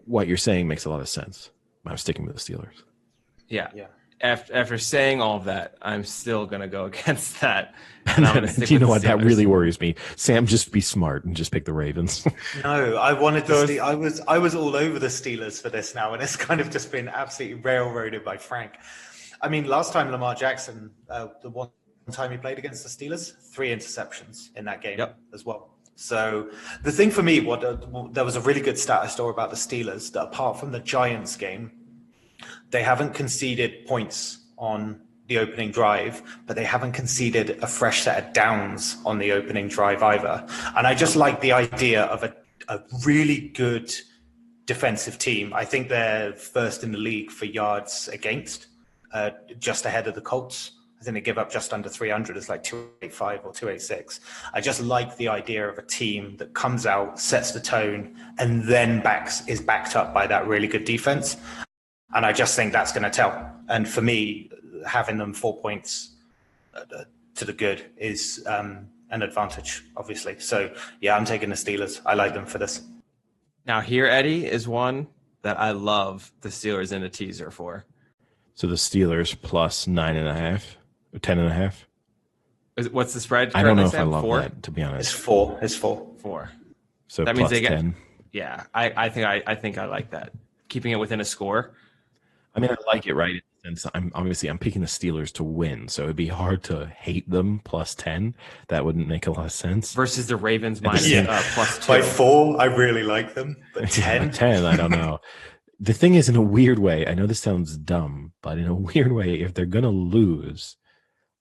What you're saying makes a lot of sense. I'm sticking with the Steelers. Yeah. After saying all of that, I'm still going to go against that. And I'm gonna stick you know with what? the That Steelers. really worries me. Sam, just be smart and just pick the Ravens. No, I wanted to. I was all over the Steelers for this now, and it's kind of just been absolutely railroaded by Frank. I mean, last time Lamar Jackson, the one time he played against the Steelers, 3 interceptions in that game as well. So the thing for me, there was a really good stat I saw about the Steelers that apart from the Giants game, they haven't conceded points on the opening drive, but they haven't conceded a fresh set of downs on the opening drive either. And I just like the idea of a really good defensive team. I think they're first in the league for yards against, just ahead of the Colts. I think they give up just under 300. It's like 285 or 286. I just like the idea of a team that comes out, sets the tone, and then is backed up by that really good defense. And I just think that's going to tell. And for me, having them 4 points to the good is an advantage, obviously. So, yeah, I'm taking the Steelers. I like them for this. Now, here, Eddie, is one that I love the Steelers in a teaser for. So the Steelers plus 9.5, 10.5. What's the spread? I don't know if I love 4? that, to be honest. It's 4. It's 4. 4. So that plus means they get 10. Yeah, I think I like that. Keeping it within a score. I mean, I like it, right? And so I'm picking the Steelers to win, so it'd be hard to hate them plus 10. That wouldn't make a lot of sense. Versus the Ravens minus plus 2. By 4, I really like them. But 10? 10, I don't know. The thing is, in a weird way, I know this sounds dumb, but in a weird way, if they're going to lose,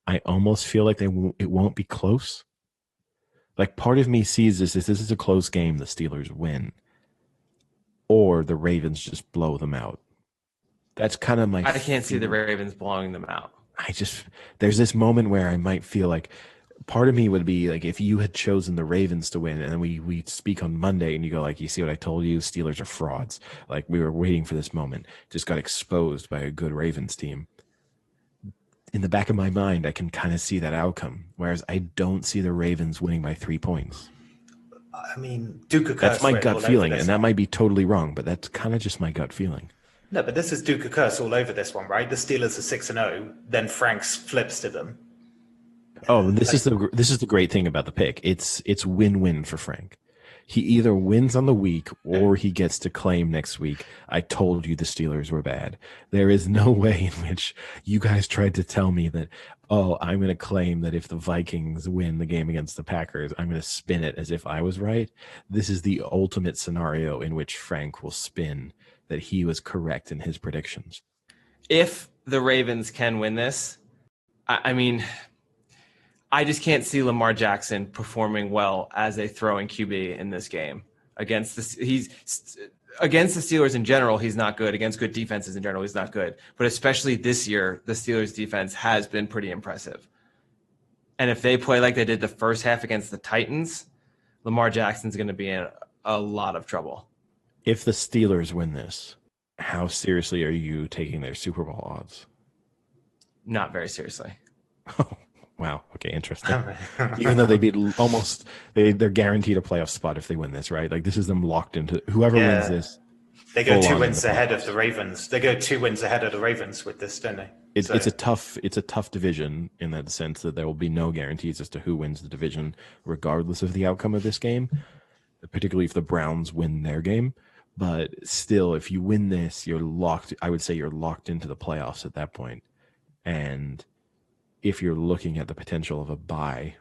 I almost feel like it won't be close. Like part of me sees this is a close game, the Steelers win. Or the Ravens just blow them out. That's kind of my I can't see the fear. Ravens blowing them out. There's this moment where I might feel like part of me would be like if you had chosen the Ravens to win and then we speak on Monday and you go like, you see what I told you? Steelers are frauds. Like we were waiting for this moment. Just got exposed by a good Ravens team. In the back of my mind, I can kind of see that outcome. Whereas I don't see the Ravens winning by 3 points. I mean, Duke of That's Curse my written gut all over feeling, this and that one. might be totally wrong, but that's kind of just my gut feeling. No, but this is Duke of Curse all over this one, right? The Steelers are 6-0, then Franks flips to them. Oh, this is the great thing about the pick. It's win-win for Frank. He either wins on the week or he gets to claim next week, I told you the Steelers were bad. There is no way in which you guys tried to tell me that, oh, I'm going to claim that if the Vikings win the game against the Packers, I'm going to spin it as if I was right. This is the ultimate scenario in which Frank will spin that he was correct in his predictions. If the Ravens can win this, I mean, I just can't see Lamar Jackson performing well as a throwing QB in this game against the Steelers in general. He's not good against good defenses in general. He's not good, but especially this year, the Steelers defense has been pretty impressive. And if they play like they did the first half against the Titans, Lamar Jackson's going to be in a lot of trouble. If the Steelers win this, how seriously are you taking their Super Bowl odds? Not very seriously. Oh. Wow. Okay. Interesting. Even though they'd be they're guaranteed a playoff spot if they win this, right? Like this is them locked into whoever wins this. They go 2 wins ahead of the Ravens. They go 2 wins ahead of the Ravens with this, don't they? It's a tough division in that sense that there will be no guarantees as to who wins the division, regardless of the outcome of this game. Particularly if the Browns win their game, but still, if you win this, you're locked. I would say you're locked into the playoffs at that point, and if you're looking at the potential of a bye,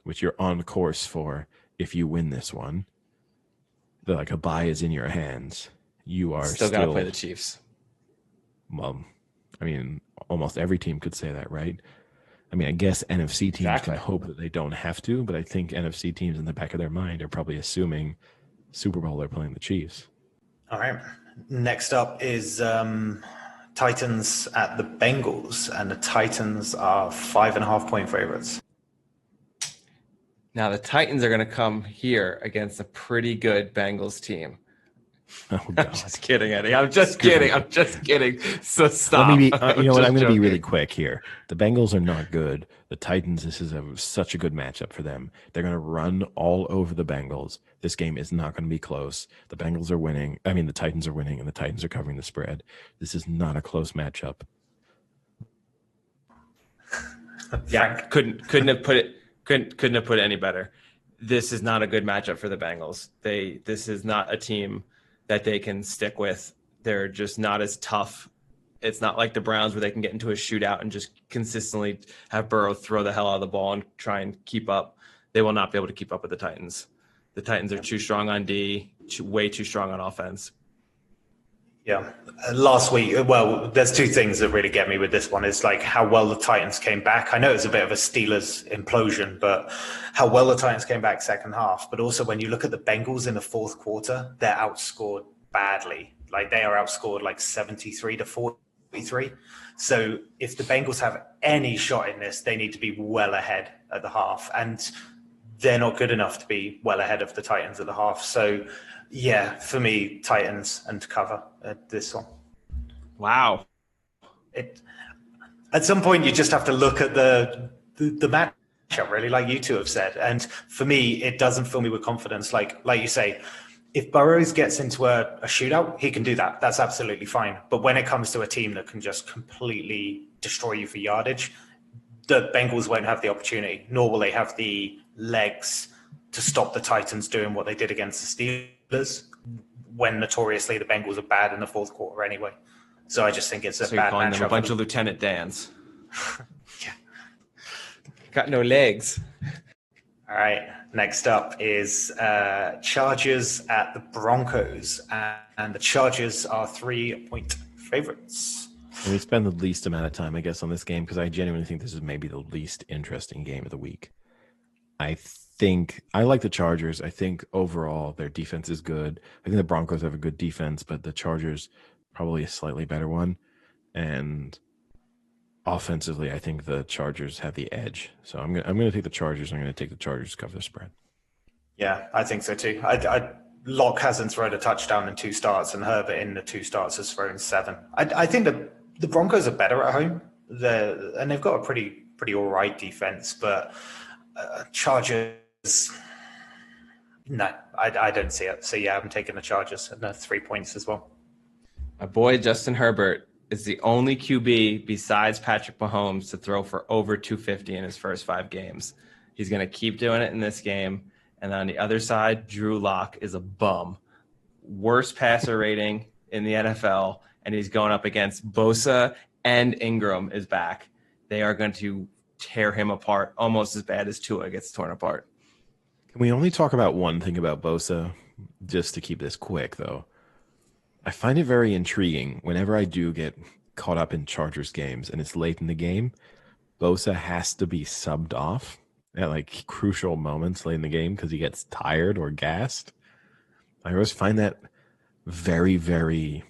which you're on course for if you win this one, like a bye is in your hands. You are still got to play the Chiefs. Well, I mean, almost every team could say that, right? I mean, I guess NFC teams can hope that they don't have to, but I think NFC teams in the back of their mind are probably assuming Super Bowl they're playing the Chiefs. All right. Next up is Titans at the Bengals, and the Titans are 5.5 point favorites. Now the Titans are going to come here against a pretty good Bengals team. Oh, I'm just kidding, Eddie. I'm just kidding. So stop. Let me be, I'm going to be really quick here. The Bengals are not good. The Titans, this is such a good matchup for them. They're going to run all over the Bengals. This game is not going to be close. The Bengals are winning. I mean, the Titans are winning, and the Titans are covering the spread. This is not a close matchup. Yeah, couldn't have put it any better. This is not a good matchup for the Bengals. This is not a team that they can stick with. They're just not as tough. It's not like the Browns where they can get into a shootout and just consistently have Burrow throw the hell out of the ball and try and keep up. They will not be able to keep up with the Titans. The Titans are too strong on D, way too strong on offense. Yeah. Last week, well, there's 2 things that really get me with this one. It's like how well the Titans came back. I know it's a bit of a Steelers implosion, but how well the Titans came back second half. But also when you look at the Bengals in the fourth quarter, they're outscored badly. Like they are outscored like 73-43. So if the Bengals have any shot in this, they need to be well ahead at the half. And they're not good enough to be well ahead of the Titans at the half. So yeah, for me, Titans and cover this one. Wow. At some point, you just have to look at the matchup, really, like you two have said. And for me, it doesn't fill me with confidence. Like you say, if Burrows gets into a shootout, he can do that. That's absolutely fine. But when it comes to a team that can just completely destroy you for yardage, the Bengals won't have the opportunity, nor will they have the legs to stop the Titans doing what they did against the Steelers, when notoriously the Bengals are bad in the fourth quarter anyway. So I just think it's a bad matchup. So you're calling them a bunch of Lieutenant Dans. Yeah. Got no legs. All right. Next up is Chargers at the Broncos. And the Chargers are 3-point favorites. And we spend the least amount of time, I guess, on this game because I genuinely think this is maybe the least interesting game of the week. I think I like the Chargers. I think overall their defense is good. I think the Broncos have a good defense, but the Chargers probably a slightly better one. and offensively, I think the Chargers have the edge. So I'm gonna take the Chargers. I'm gonna take the Chargers to cover the spread. Yeah, I think so too. Locke hasn't thrown a touchdown in 2 starts, and Herbert in the 2 starts has thrown 7. I think the Broncos are better at home. And they've got a pretty all right defense, but Chargers. No, I don't see it. So yeah, I'm taking the Chargers and 3 points as well. My boy Justin Herbert is the only QB besides Patrick Mahomes to throw for over 250 in his first 5 games. He's going to keep doing it in this game. And on the other side, Drew Lock is a bum. Worst passer rating in the NFL, and he's going up against Bosa, and Ingram is back. They are going to tear him apart almost as bad as Tua gets torn apart. Can we only talk about one thing about Bosa, just to keep this quick, though? I find it very intriguing whenever I do get caught up in Chargers games and it's late in the game, Bosa has to be subbed off at like crucial moments late in the game because he gets tired or gassed. I always find that very, very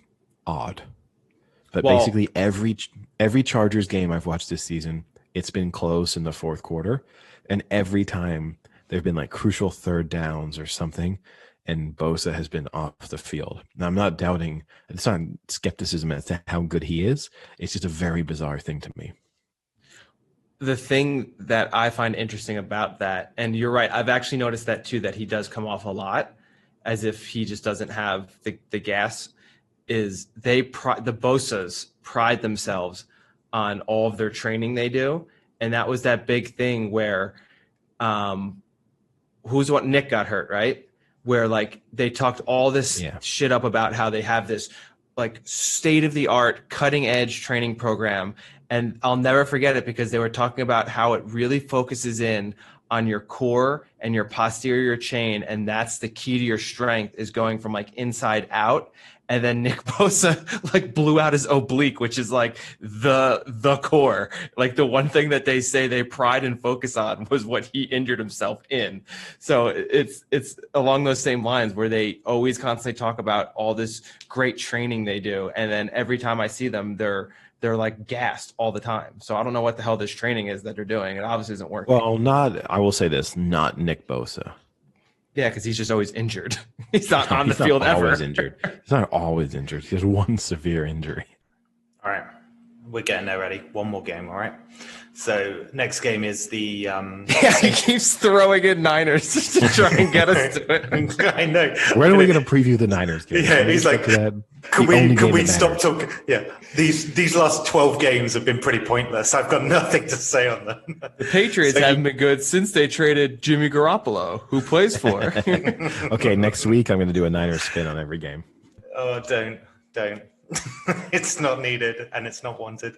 odd. But basically every Chargers game I've watched this season, it's been close in the fourth quarter. And every time there've been like crucial third downs or something, and Bosa has been off the field. Now, I'm not doubting, it's not skepticism as to how good he is. It's just a very bizarre thing to me. The thing that I find interesting about that, and you're right, I've actually noticed that too, that he does come off a lot as if he just doesn't have the gas, is the Bosas pride themselves on all of their training they do. And that was that big thing where Nick got hurt, right? Where like they talked all this shit up about how they have this like state of the art, cutting edge training program. And I'll never forget it because they were talking about how it really focuses in on your core and your posterior chain. And that's the key to your strength, is going from like inside out. And then Nick Bosa like blew out his oblique, which is like the core. Like the one thing that they say they pride and focus on was what he injured himself in. So it's along those same lines where they always constantly talk about all this great training they do. And then every time I see them, they're like gassed all the time. So I don't know what the hell this training is that they're doing. It obviously isn't working. Well, I will say this, not Nick Bosa. Yeah, because he's just always injured. He's not on the field ever. Always injured. He's not always injured. He has one severe injury. All right. We're getting there ready. One more game, all right? So next game is the... he keeps throwing in Niners just to try and get us to it. I know. When are we going to preview the Niners game? Yeah, he's like, can we stop talking? Yeah, these last 12 games have been pretty pointless. I've got nothing to say on them. The Patriots haven't been good since they traded Jimmy Garoppolo, who plays for. Okay, next week I'm going to do a Niners spin on every game. Oh, don't. It's not needed and it's not wanted.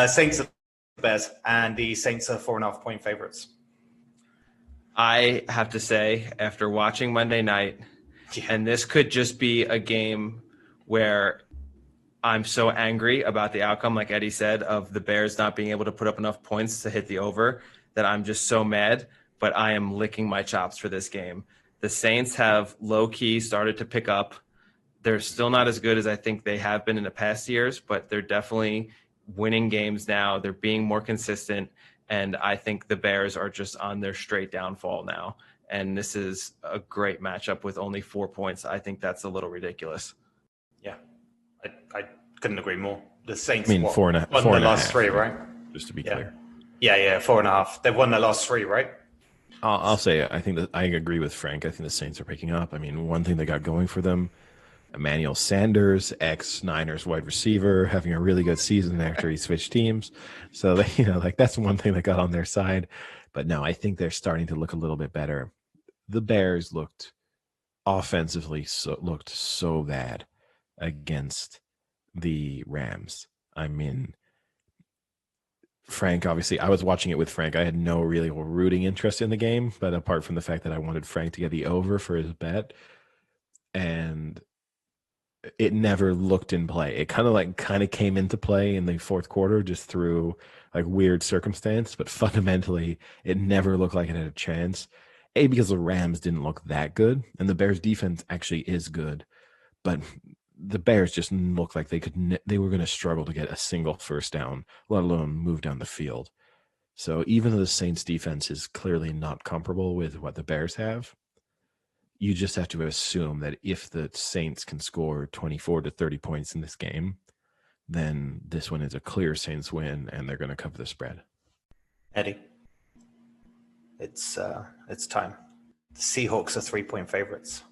Saints are the Bears, and the Saints are 4.5 point favorites. I have to say, after watching Monday night, and this could just be a game where I'm so angry about the outcome, like Eddie said, of the Bears not being able to put up enough points to hit the over, that I'm just so mad, but I am licking my chops for this game. The Saints have low-key started to pick up. They're still not as good as I think they have been in the past years, but they're definitely winning games now. They're being more consistent, and I think the Bears are just on their straight downfall now. And this is a great matchup with only 4 points. I think that's a little ridiculous. Yeah, I couldn't agree more. The Saints, won the last 3, right? Just to be clear. Yeah, 4.5. They've won the last 3, right? I'll say I think that I agree with Frank. I think the Saints are picking up. I mean, one thing they got going for them, Emmanuel Sanders, ex-Niners wide receiver, having a really good season after he switched teams. So they, that's one thing that got on their side. But no, I think they're starting to look a little bit better. The Bears looked offensively so bad against the Rams. I mean, Frank, obviously, I was watching it with Frank. I had no really rooting interest in the game, but apart from the fact that I wanted Frank to get the over for his bet, and it never looked in play. It kind of came into play in the fourth quarter just through like weird circumstance, but fundamentally it never looked like it had a chance. Because the Rams didn't look that good, and the Bears defense actually is good, but the Bears just looked like they were going to struggle to get a single first down, let alone move down the field. So even though the Saints defense is clearly not comparable with what the Bears have, you just have to assume that if the Saints can score 24 to 30 points in this game, then this one is a clear Saints win, and they're going to cover the spread. Eddie, it's time. The Seahawks are 3-point favorites.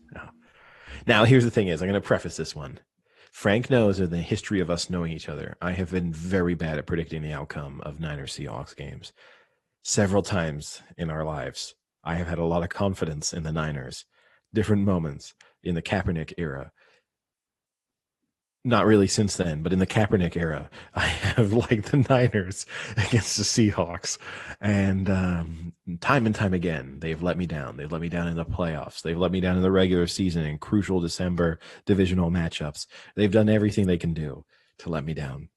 Now, here's the thing is, I'm going to preface this one. Frank knows in the history of us knowing each other, I have been very bad at predicting the outcome of Niners-Seahawks games. Several times in our lives, I have had a lot of confidence in the Niners. Different moments in the Kaepernick era. Not really since then, but in the Kaepernick era, I have liked the Niners against the Seahawks. And time and time again, they've let me down. They've let me down in the playoffs. They've let me down in the regular season in crucial December divisional matchups. They've done everything they can do to let me down.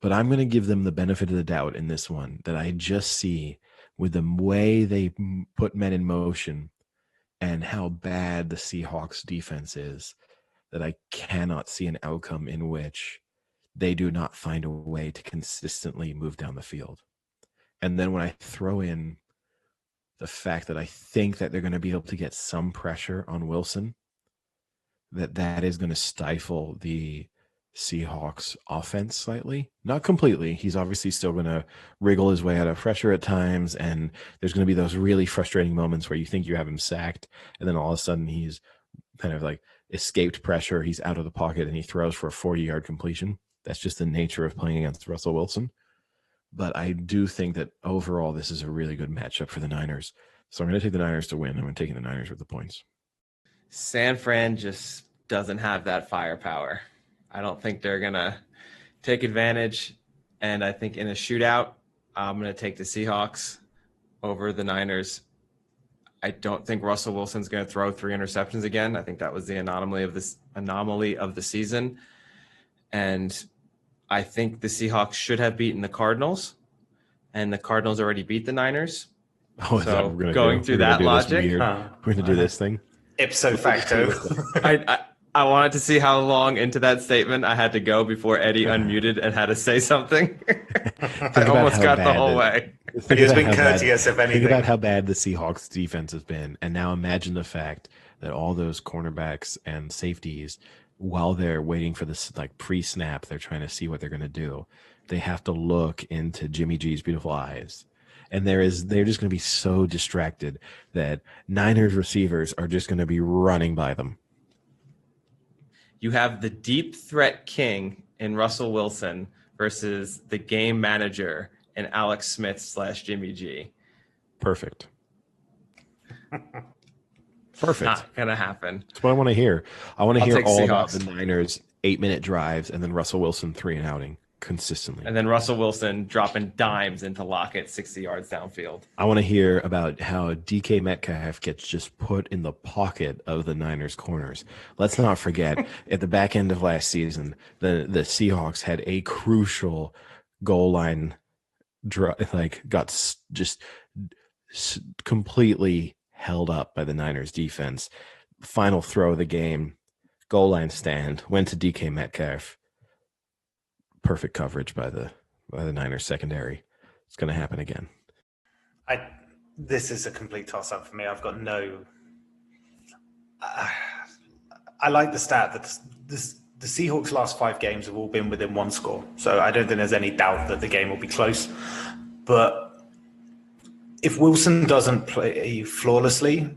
But I'm going to give them the benefit of the doubt in this one, that I just see with the way they put men in motion and how bad the Seahawks defense is, that I cannot see an outcome in which they do not find a way to consistently move down the field. And then when I throw in the fact that I think that they're going to be able to get some pressure on Wilson, that is going to stifle the Seahawks offense slightly. Not completely. He's obviously still going to wriggle his way out of pressure at times, and there's going to be those really frustrating moments where you think you have him sacked, and then all of a sudden he's kind of like escaped pressure, he's out of the pocket, and he throws for a 40-yard completion. That's just the nature of playing against Russell Wilson. But I do think that overall this is a really good matchup for the Niners. So I'm going to take the Niners to win. I'm taking the Niners with the points. San Fran just doesn't have that firepower. I don't think they're going to take advantage. And I think in a shootout, I'm going to take the Seahawks over the Niners. I don't think Russell Wilson's going to throw 3 interceptions again. I think that was the anomaly of the season. And I think the Seahawks should have beaten the Cardinals, and the Cardinals already beat the Niners. Oh, is so that what we're going to going do? through that logic, we're going to do this thing. Ipso facto. I wanted to see how long into that statement I had to go before Eddie unmuted and had to say something. I almost got the whole way. He's been courteous, if anything. Think about how bad the Seahawks defense has been. And now imagine the fact that all those cornerbacks and safeties, while they're waiting for this like pre-snap, they're trying to see what they're going to do. They have to look into Jimmy G's beautiful eyes. And they're just going to be so distracted that Niners receivers are just going to be running by them. You have the deep threat king in Russell Wilson versus the game manager in Alex Smith / Jimmy G. Perfect. Perfect. Not going to happen. That's what I want to hear. I want to hear all Seahawks. about the Niners 8-minute drives and then Russell Wilson 3 and outing consistently. And then Russell Wilson dropping dimes into Lockett 60 yards downfield. I want to hear about how DK Metcalf gets just put in the pocket of the Niners corners. Let's not forget, at the back end of last season, the Seahawks had a crucial goal line got just completely held up by the Niners defense. Final throw of the game, goal line stand, went to DK Metcalf. Perfect coverage by the Niners secondary. It's going to happen again. This is a complete toss-up for me. I've got no. I like the stat that the Seahawks' last 5 games have all been within 1 score, so I don't think there's any doubt that the game will be close. But if Wilson doesn't play flawlessly,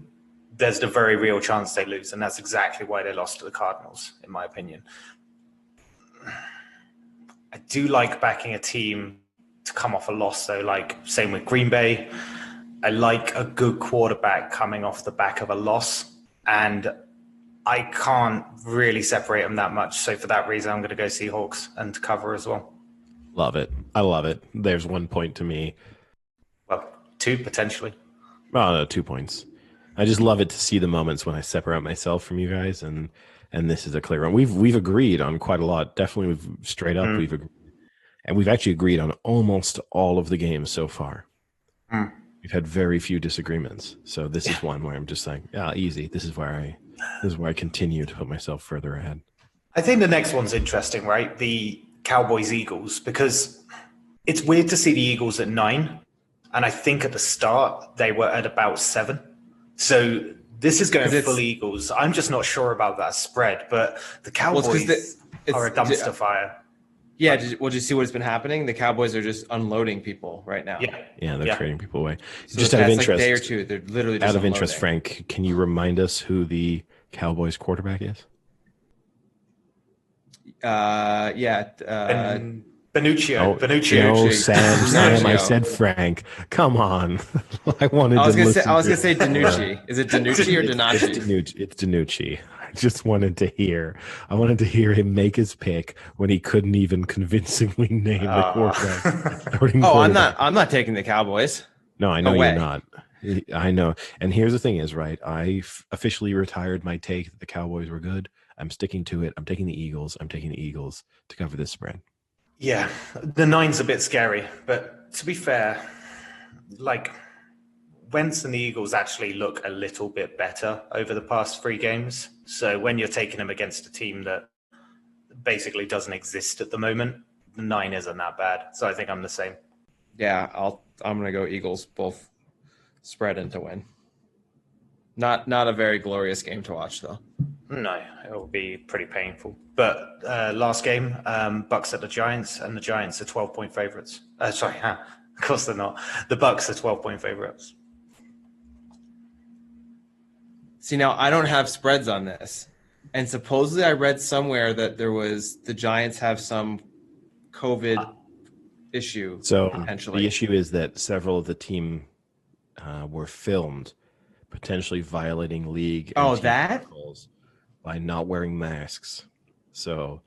there's a very real chance they lose, and that's exactly why they lost to the Cardinals, in my opinion. I do like backing a team to come off a loss, though, like same with Green Bay. I like a good quarterback coming off the back of a loss, and I can't really separate them that much. So for that reason, I'm going to go Seahawks and cover as well. Love it. I love it. There's 1 point to me. Well, 2 potentially. Oh, no, 2 points. I just love it to see the moments when I separate myself from you guys, and this is a clear one. We've agreed on quite a lot. Definitely, we've straight up we've agreed, and we've actually agreed on almost all of the games so far. We've had very few disagreements. So this is one where I'm just like, easy. This is where I continue to put myself further ahead. I think the next one's interesting, right? The Cowboys-Eagles, because it's weird to see the Eagles at 9, and I think at the start they were at about 7. So this is going full Eagles. I'm just not sure about that spread, but the Cowboys are a dumpster fire. Yeah, did you see what's been happening? The Cowboys are just unloading people right now. Yeah, they're trading people away. So just out of interest, day or two, they're literally just out of interest, Frank, can you remind us who the Cowboys quarterback is? Benuccio. No, Sam, I said Frank. Come on. I was gonna say Danucci. Is it Danucci or Donacci? It's Danucci. I just wanted to hear. I wanted to hear him make his pick when he couldn't even convincingly name the quarterback. I'm not taking the Cowboys. No, I know you're not. I know. And here's the thing: is right. I officially retired my take that the Cowboys were good. I'm sticking to it. I'm taking the Eagles. I'm taking the Eagles to cover this spread. Yeah, the 9's a bit scary, but to be fair, like Wentz and the Eagles actually look a little bit better over the past 3 games. So when you're taking them against a team that basically doesn't exist at the moment, the 9 isn't that bad. So I think I'm the same. Yeah, I'm gonna go Eagles, both spread and to win. Not a very glorious game to watch though. No, it will be pretty painful. But last game, Bucks at the Giants, and the Giants are 12-point favorites. Of course they're not. The Bucks are 12-point favorites. See, now I don't have spreads on this, and supposedly I read somewhere that the Giants have some COVID issue. So potentially, the issue is that several of the team were filmed potentially violating league protocols by not wearing masks. So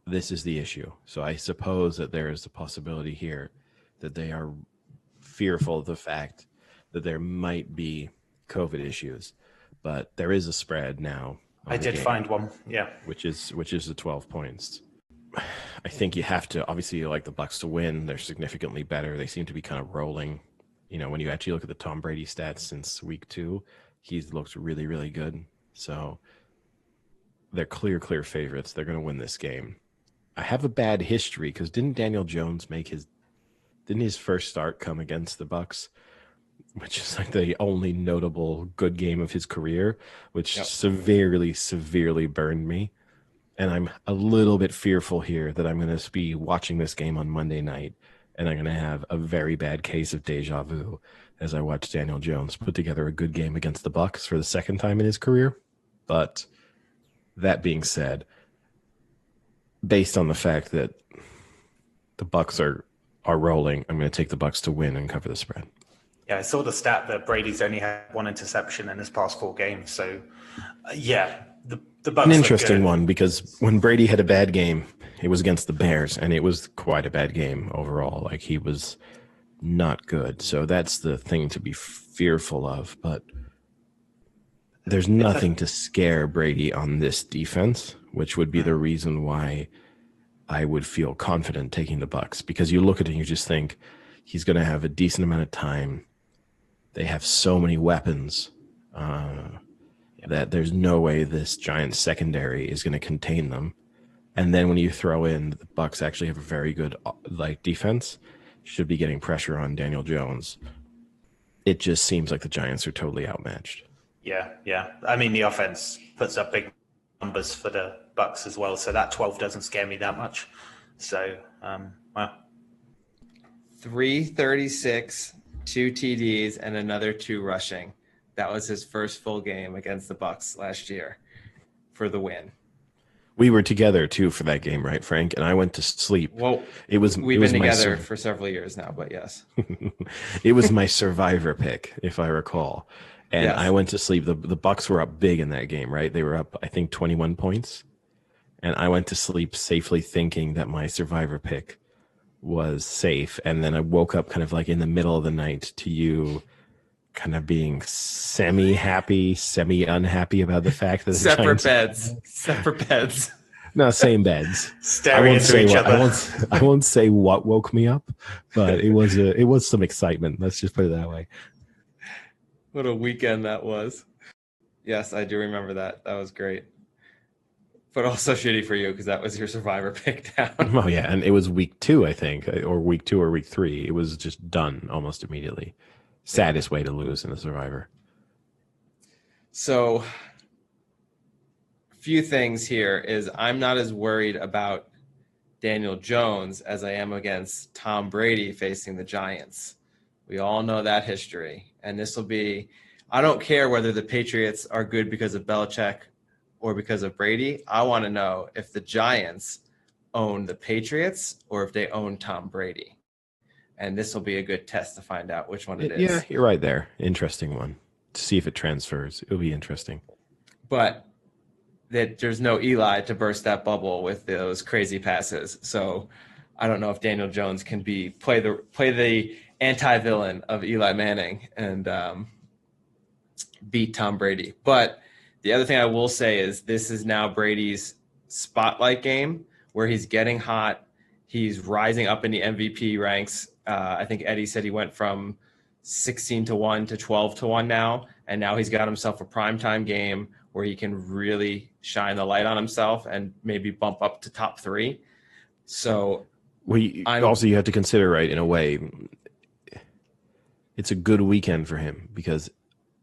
this is the issue. So I suppose that there is a possibility here that they are fearful of the fact that there might be COVID issues, but there is a spread now. I did find one, which is the 12 points. I think you have to obviously like the Bucks to win. They're significantly better. They seem to be kind of rolling. You know, when you actually look at the Tom Brady stats since week 2, he's looked really, really good. So they're clear favorites. They're going to win this game. I have a bad history because didn't Daniel Jones didn't his first start come against the Bucks, which is like the only notable good game of his career, which severely burned me. And I'm a little bit fearful here that I'm going to be watching this game on Monday night, and I'm going to have a very bad case of deja vu as I watch Daniel Jones put together a good game against the Bucks for the second time in his career. But that being said, based on the fact that the Bucks are rolling, I'm going to take the Bucks to win and cover the spread. Yeah, I saw the stat that Brady's only had 1 interception in his past 4 games. So, the Bucks. An interesting one, because when Brady had a bad game, it was against the Bears, and it was quite a bad game overall. Like, he was not good. So that's the thing to be fearful of. But there's nothing to scare Brady on this defense, which would be the reason why I would feel confident taking the Bucks, because you look at it and you just think he's going to have a decent amount of time. They have so many weapons that there's no way this Giants secondary is going to contain them. And then when you throw in the Bucks actually have a very good defense, should be getting pressure on Daniel Jones. It just seems like the Giants are totally outmatched. Yeah. I mean, the offense puts up big numbers for the Bucks as well, so that 12 doesn't scare me that much. So, 336, 2 TDs, and another 2 rushing. That was his first full game against the Bucks last year for the win. We were together too for that game, right, Frank? And I went to sleep. Well, we've been together for several years now, but yes. It was my survivor pick, if I recall. And yes. I went to sleep. The Bucks were up big in that game, right? They were up, I think, 21 points. And I went to sleep safely thinking that my survivor pick was safe. And then I woke up kind of like in the middle of the night to you kind of being semi-happy, semi-unhappy about the fact that separate beds. No, same beds. Staring into each other. I won't say what woke me up, but it was some excitement. Let's just put it that way. What a weekend that was. Yes, I do remember that. That was great. but also shitty for you because that was your survivor pick down. Oh yeah, and it was week 2, I think, or week 2 or week 3. It was just done almost immediately. Saddest way to lose in a survivor. So, a few things here is I'm not as worried about Daniel Jones as I am against Tom Brady facing the Giants. We all know that history, and this will be. I don't care whether the Patriots are good because of Belichick or because of Brady. I want to know if the Giants own the Patriots or if they own Tom Brady. And this will be a good test to find out which one it is. Yeah, you're right there. Interesting one. To see if it transfers. It'll be interesting. But that there's no Eli to burst that bubble with those crazy passes. So I don't know if Daniel Jones can play the anti-villain of Eli Manning and beat Tom Brady. But the other thing I will say is this is now Brady's spotlight game where he's getting hot. He's rising up in the MVP ranks. I think Eddie said he went from 16-1 to 12-1 now. And now he's got himself a primetime game where he can really shine the light on himself and maybe bump up to top 3. So you have to consider, right, in a way, it's a good weekend for him because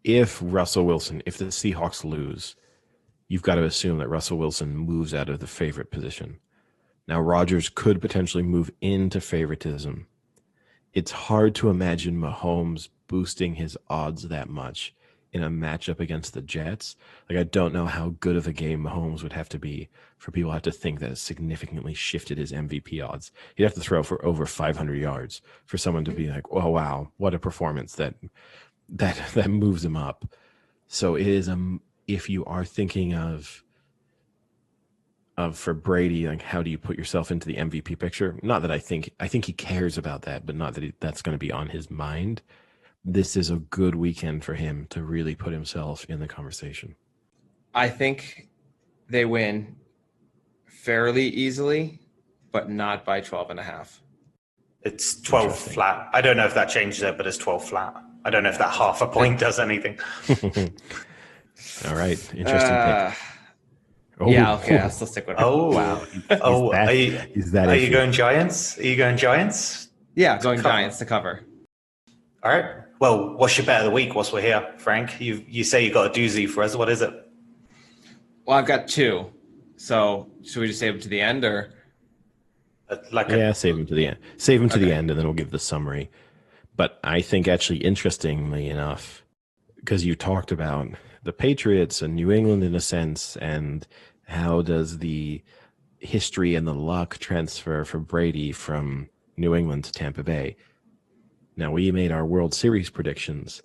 if the Seahawks lose, you've got to assume that Russell Wilson moves out of the favorite position. Now, Rodgers could potentially move into favoritism. It's hard to imagine Mahomes boosting his odds that much in a matchup against the Jets. Like, I don't know how good of a game Mahomes would have to be for people to have to think that it significantly shifted his MVP odds. He'd have to throw for over 500 yards for someone to be like, oh, wow, what a performance that moves him up. So it is, if you are thinking of for Brady, like, how do you put yourself into the MVP picture? Not that I think he cares about that, but not that that's going to be on his mind. This is a good weekend for him to really put himself in the conversation. I think they win fairly easily, but not by 12.5. It's 12 flat. I don't know if that changes it, but it's 12 flat. I don't know if that half a point does anything. All right. Interesting pick. Oh. Yeah, okay, I'll still stick with it. Oh, wow. Are you going Giants? Are you going Giants? Yeah, going Giants to cover. All right. Well, what's your bet of the week whilst we're here, Frank? You say you got a doozy for us. What is it? Well, I've got 2. So should we just save them to the end or? Save them to the end. Save them to the end, and then we'll give the summary. But I think actually, interestingly enough, because you talked about the Patriots and New England in a sense, and how does the history and the luck transfer for Brady from New England to Tampa Bay? Now, we made our World Series predictions,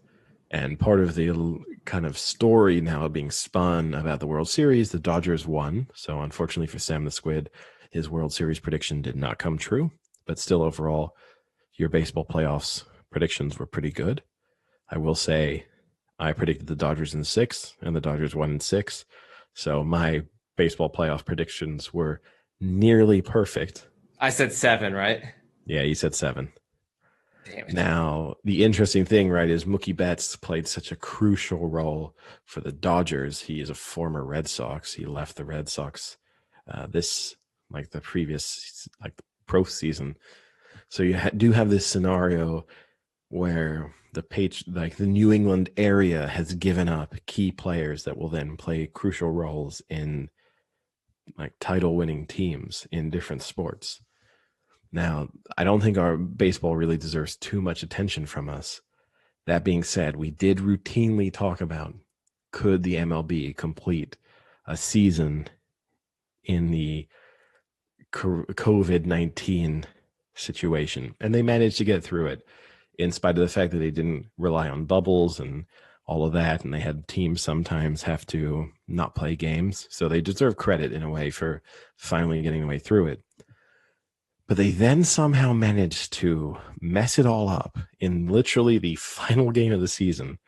and part of the kind of story now being spun about the World Series, the Dodgers won. So unfortunately for Sam the Squid, his World Series prediction did not come true, but still overall, your baseball playoffs predictions were pretty good. I will say I predicted the Dodgers in 6, and the Dodgers won in 6. So my baseball playoff predictions were nearly perfect. I said 7, right? Yeah, you said 7. Damn it. Now, the interesting thing, right, is Mookie Betts played such a crucial role for the Dodgers. He is a former Red Sox. He left the Red Sox the previous pro season. So you do have this scenario where the New England area has given up key players that will then play crucial roles in title-winning teams in different sports. Now, I don't think our baseball really deserves too much attention from us. That being said, we did routinely talk about, could the MLB complete a season in the COVID-19 situation? And they managed to get through it, in spite of the fact that they didn't rely on bubbles and all of that, and they had teams sometimes have to not play games. So they deserve credit in a way for finally getting their way through it. But they then somehow managed to mess it all up in literally the final game of the season,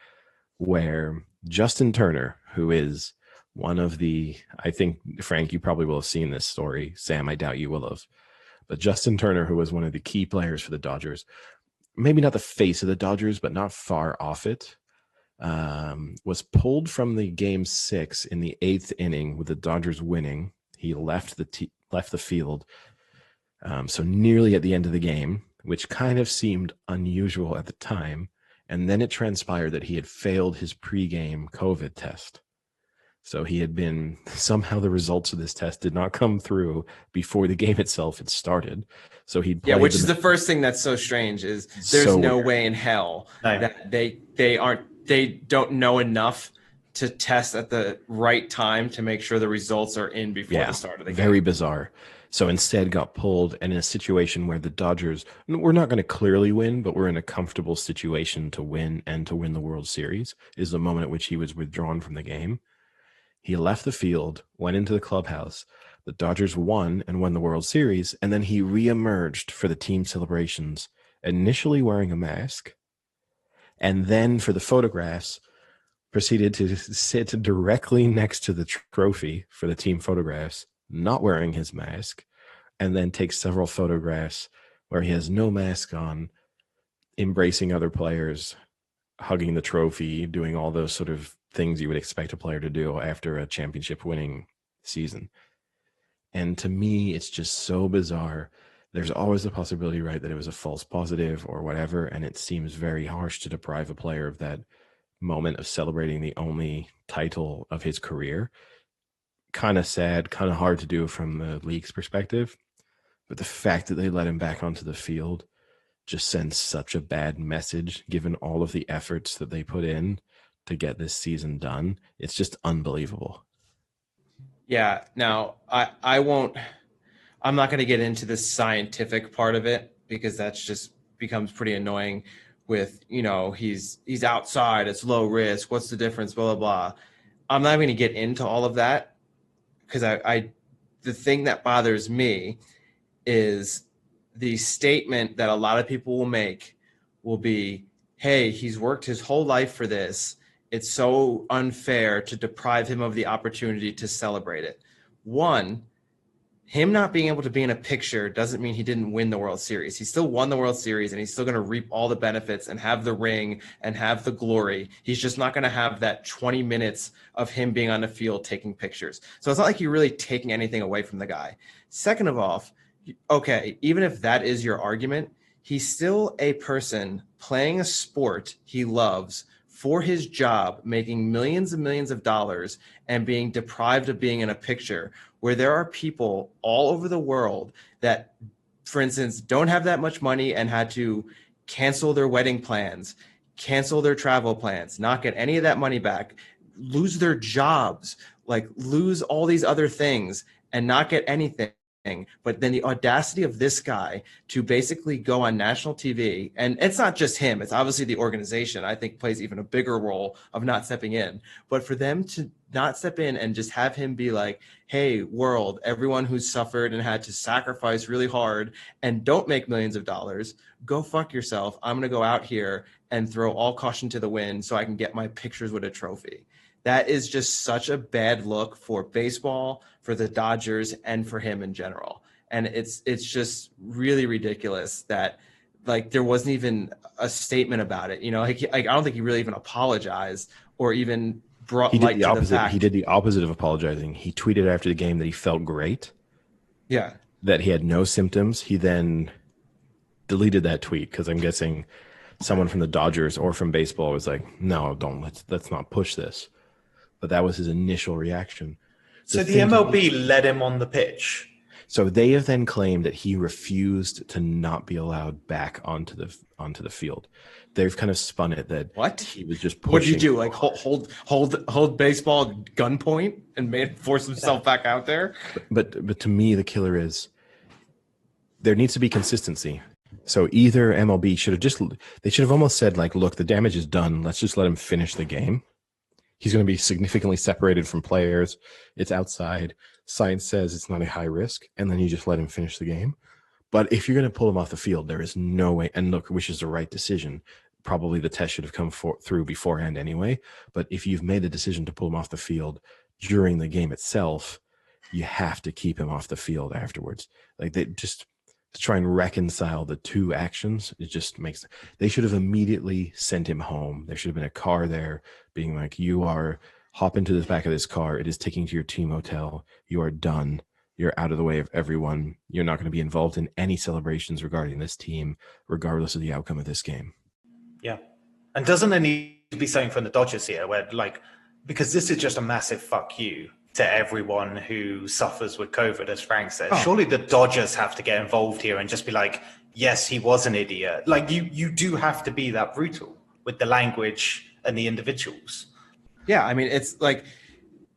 where Justin Turner, who is one of I think, Frank, you probably will have seen this story. Sam, I doubt you will have. But Justin Turner, who was one of the key players for the Dodgers, maybe not the face of the Dodgers, but not far off it, was pulled from the game 6 in the 8th inning with the Dodgers winning He left the field, so nearly at the end of the game, which kind of seemed unusual at the time. And then it transpired that he had failed his pregame COVID test. So he had been, somehow the results of this test did not come through before the game itself had started. So he'd played which is the first thing that's so strange is there's So no weird. way in hell that they don't know enough to test at the right time to make sure the results are in before the start of the game. Very bizarre. So instead got pulled, and in a situation where the Dodgers, we're not going to clearly win, but we're in a comfortable situation to win and to win the World Series, is the moment at which he was withdrawn from the game. He left the field, went into the clubhouse. The Dodgers won and won the World Series, and then he reemerged for the team celebrations, initially wearing a mask, and then for the photographs, proceeded to sit directly next to the trophy for the team photographs, not wearing his mask, and then take several photographs where he has no mask on, embracing other players, hugging the trophy, doing all those sort of things you would expect a player to do after a championship winning season. And to me, it's just so bizarre. There's always the possibility, right, that it was a false positive or whatever, and it seems very harsh to deprive a player of that moment of celebrating the only title of his career. Kind of sad, kind of hard to do from the league's perspective. But the fact that they let him back onto the field just sends such a bad message, given all of the efforts that they put in to get this season done. It's just unbelievable. Yeah. Now, I'm not going to get into the scientific part of it because that's just becomes pretty annoying with, he's outside, it's low risk. What's the difference? Blah, blah, blah. I'm not going to get into all of that because the thing that bothers me is the statement that a lot of people will make will be, hey, he's worked his whole life for this. It's so unfair to deprive him of the opportunity to celebrate it. One, him not being able to be in a picture doesn't mean he didn't win the World Series. He still won the World Series, and he's still going to reap all the benefits and have the ring and have the glory. He's just not going to have that 20 minutes of him being on the field taking pictures. So it's not like you're really taking anything away from the guy. Second of all, okay, even if that is your argument, he's still a person playing a sport he loves for his job, making millions and millions of dollars and being deprived of being in a picture where there are people all over the world that, for instance, don't have that much money and had to cancel their wedding plans, cancel their travel plans, not get any of that money back, lose their jobs, like lose all these other things and not get anything. But then the audacity of this guy to basically go on national TV, and it's not just him, it's obviously the organization, I think plays even a bigger role of not stepping in. But for them to not step in and just have him be like, hey, world, everyone who's suffered and had to sacrifice really hard and don't make millions of dollars, go fuck yourself. I'm going to go out here and throw all caution to the wind so I can get my pictures with a trophy. That is just such a bad look for baseball, for the Dodgers, and for him in general. And it's just really ridiculous that like there wasn't even a statement about it. I don't think he really even apologized or even brought light to the fact. He did the opposite of apologizing. He tweeted after the game that he felt great. Yeah. That he had no symptoms. He then deleted that tweet because I'm guessing someone from the Dodgers or from baseball was like, no, let's not push this. But that was his initial reaction. So the MLB let him on the pitch. So they have then claimed that he refused to not be allowed back onto the field. They've kind of spun it that what he was just pushing. What did you do? Like hold baseball at gunpoint and force himself back out there? But to me, the killer is there needs to be consistency. So either MLB should have almost said like, look, the damage is done. Let's just let him finish the game. He's going to be significantly separated from players. It's outside. Science says it's not a high risk. And then you just let him finish the game. But if you're going to pull him off the field, there is no way. And look, which is the right decision. Probably the test should have come through beforehand anyway. But if you've made the decision to pull him off the field during the game itself, you have to keep him off the field afterwards. Like they just to try and reconcile the two actions, it just makes. They should have immediately sent him home. There should have been a car there being like, hop into the back of this car. It is taking you to your team hotel. You are done. You're out of the way of everyone. You're not going to be involved in any celebrations regarding this team, regardless of the outcome of this game. Yeah. And doesn't there need to be something from the Dodgers here where, like, because this is just a massive fuck you to everyone who suffers with COVID, as Frank says. Oh. Surely the Dodgers have to get involved here and just be like, yes, he was an idiot. Like, you do have to be that brutal with the language and the individuals. Yeah, I mean, it's like,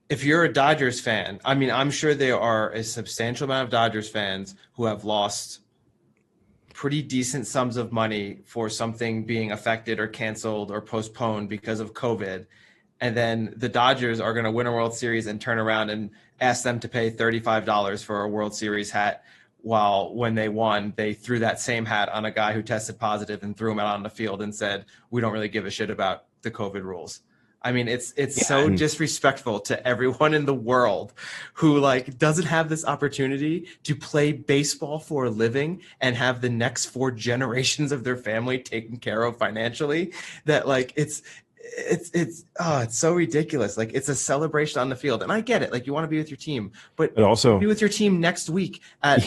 if you're a Dodgers fan, I mean, I'm sure there are a substantial amount of Dodgers fans who have lost pretty decent sums of money for something being affected or canceled or postponed because of COVID. And then the Dodgers are going to win a World Series and turn around and ask them to pay $35 for a World Series hat, while when they won, they threw that same hat on a guy who tested positive and threw him out on the field and said, we don't really give a shit about the COVID rules. I mean, it's so disrespectful to everyone in the world who like doesn't have this opportunity to play baseball for a living and have the next 4 generations of their family taken care of financially. That like it's so ridiculous. Like, it's a celebration on the field, and I get it. Like, you want to be with your team, but also be with your team next week at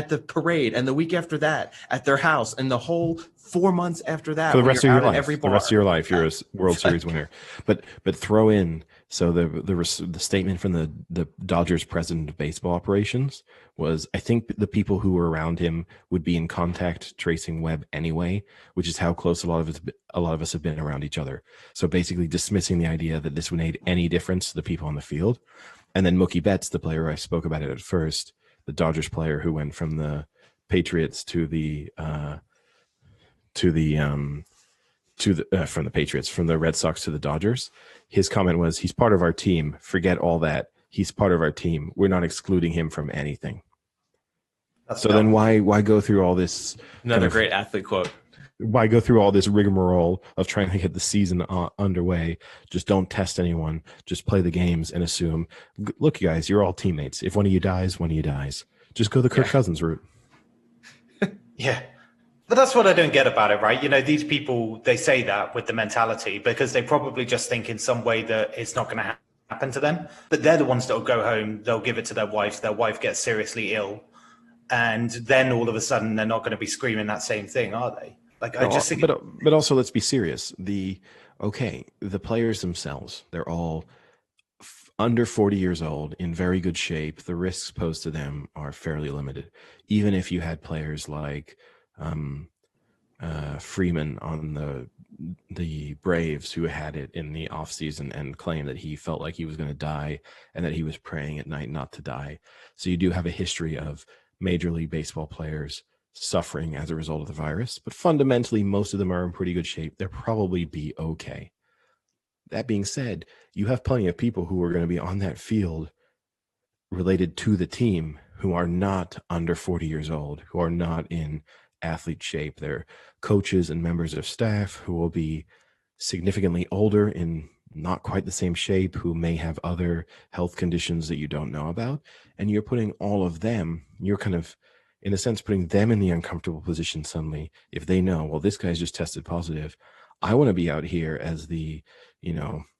the parade, and the week after that at their house, and the whole 4 months after that for the rest of your life. The rest of your life, you're a World Series winner. But throw in the statement from the Dodgers president of baseball operations was, I think the people who were around him would be in contact tracing web anyway, which is how close a lot of us have been around each other. So basically dismissing the idea that this would make any difference to the people on the field. And then Mookie Betts, the player I spoke about it at first, the Dodgers player who went from the Patriots from the Red Sox to the Dodgers. His comment was, he's part of our team. Forget all that. He's part of our team. We're not excluding him from anything. Then why go through all this? Another great athlete quote. Why go through all this rigmarole of trying to get the season underway? Just don't test anyone. Just play the games and assume, look, you guys, you're all teammates. If one of you dies, one of you dies. Just go the Kirk Cousins route. Yeah. But that's what I don't get about it, right? You know, these people, they say that with the mentality because they probably just think in some way that it's not going to happen to them. But they're the ones that will go home, they'll give it to their wife gets seriously ill. And then all of a sudden, they're not going to be screaming that same thing, are they? Like, I just think. But also, let's be serious. The players themselves, they're all under 40 years old, in very good shape. The risks posed to them are fairly limited. Even if you had players like Freeman on the Braves, who had it in the offseason and claimed that he felt like he was going to die and that he was praying at night not to die. So you do have a history of Major League Baseball players suffering as a result of the virus, but fundamentally most of them are in pretty good shape. They'll probably be okay. That being said, you have plenty of people who are going to be on that field related to the team who are not under 40 years old, who are not in athlete shape. They're coaches and members of staff who will be significantly older, in not quite the same shape, who may have other health conditions that you don't know about. And you're putting all of them, you're kind of, in a sense, putting them in the uncomfortable position suddenly. If they know, well, this guy's just tested positive, I want to be out here as the,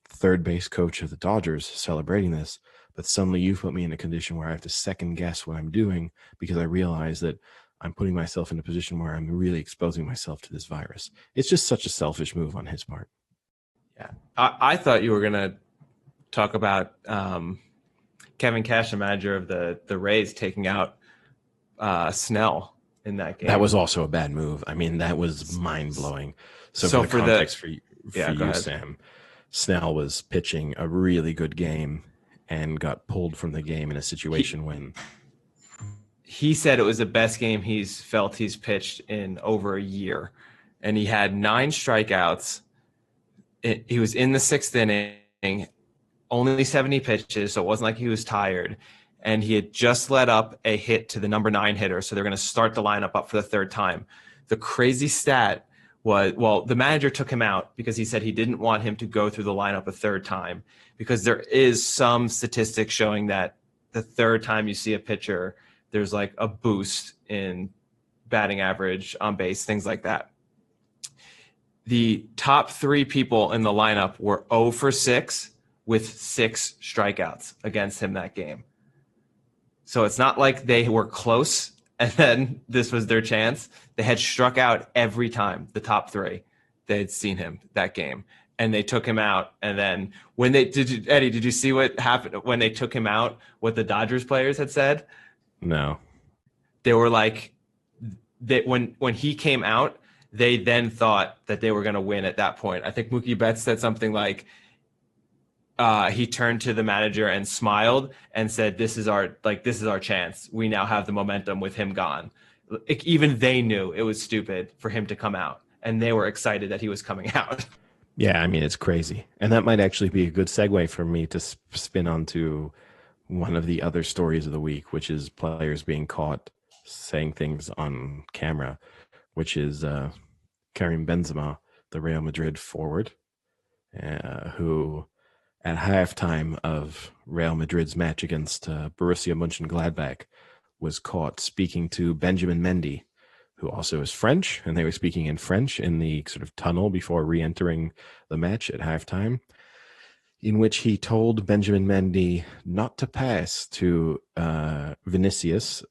third base coach of the Dodgers celebrating this. But suddenly you put me in a condition where I have to second guess what I'm doing because I realize that I'm putting myself in a position where I'm really exposing myself to this virus. It's just such a selfish move on his part. Yeah. I thought you were going to talk about Kevin Cash, the manager of the Rays, taking out Snell in that game. That was also a bad move. I mean, that was mind-blowing. So for the context for you, Sam, Snell was pitching a really good game and got pulled from the game in a situation when he said it was the best game he's pitched in over a year. And he had 9 strikeouts. He was in the 6th inning, only 70 pitches, so it wasn't like he was tired. And he had just let up a hit to the number 9 hitter, so they're going to start the lineup up for the 3rd time. The crazy stat was, the manager took him out because he said he didn't want him to go through the lineup a 3rd time, because there is some statistics showing that the 3rd time you see a pitcher, there's like a boost in batting average, on base, things like that. The top 3 people in the lineup were 0 for 6 with 6 strikeouts against him that game. So it's not like they were close and then this was their chance. They had struck out every time, the top three. They had seen him that game. And they took him out. And then Eddie, did you see what happened when they took him out, what the Dodgers players had said? No. They were like, when he came out, they then thought that they were going to win at that point. I think Mookie Betts said something like, he turned to the manager and smiled and said, this is our chance. We now have the momentum with him gone. Even they knew it was stupid for him to come out, and they were excited that he was coming out. Yeah, I mean, it's crazy. And that might actually be a good segue for me to spin onto one of the other stories of the week, which is players being caught saying things on camera, which is Karim Benzema, the Real Madrid forward, who at halftime of Real Madrid's match against Borussia Mönchengladbach was caught speaking to Benjamin Mendy, who also is French, and they were speaking in French in the sort of tunnel before re-entering the match at halftime, in which he told Benjamin Mendy not to pass to Vinicius,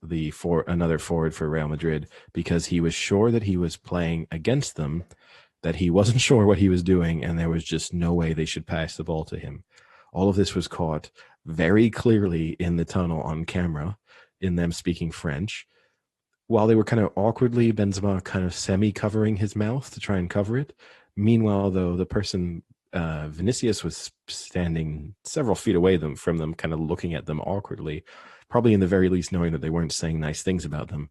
another forward for Real Madrid, because he was sure that he was playing against them, that he wasn't sure what he was doing, and there was just no way they should pass the ball to him. All of this was caught very clearly in the tunnel on camera, in them speaking French. While they were kind of awkwardly, Benzema kind of semi-covering his mouth to try and cover it. Meanwhile, though, the person, Vinicius, was standing several feet away from them, kind of looking at them awkwardly, probably in the very least knowing that they weren't saying nice things about them.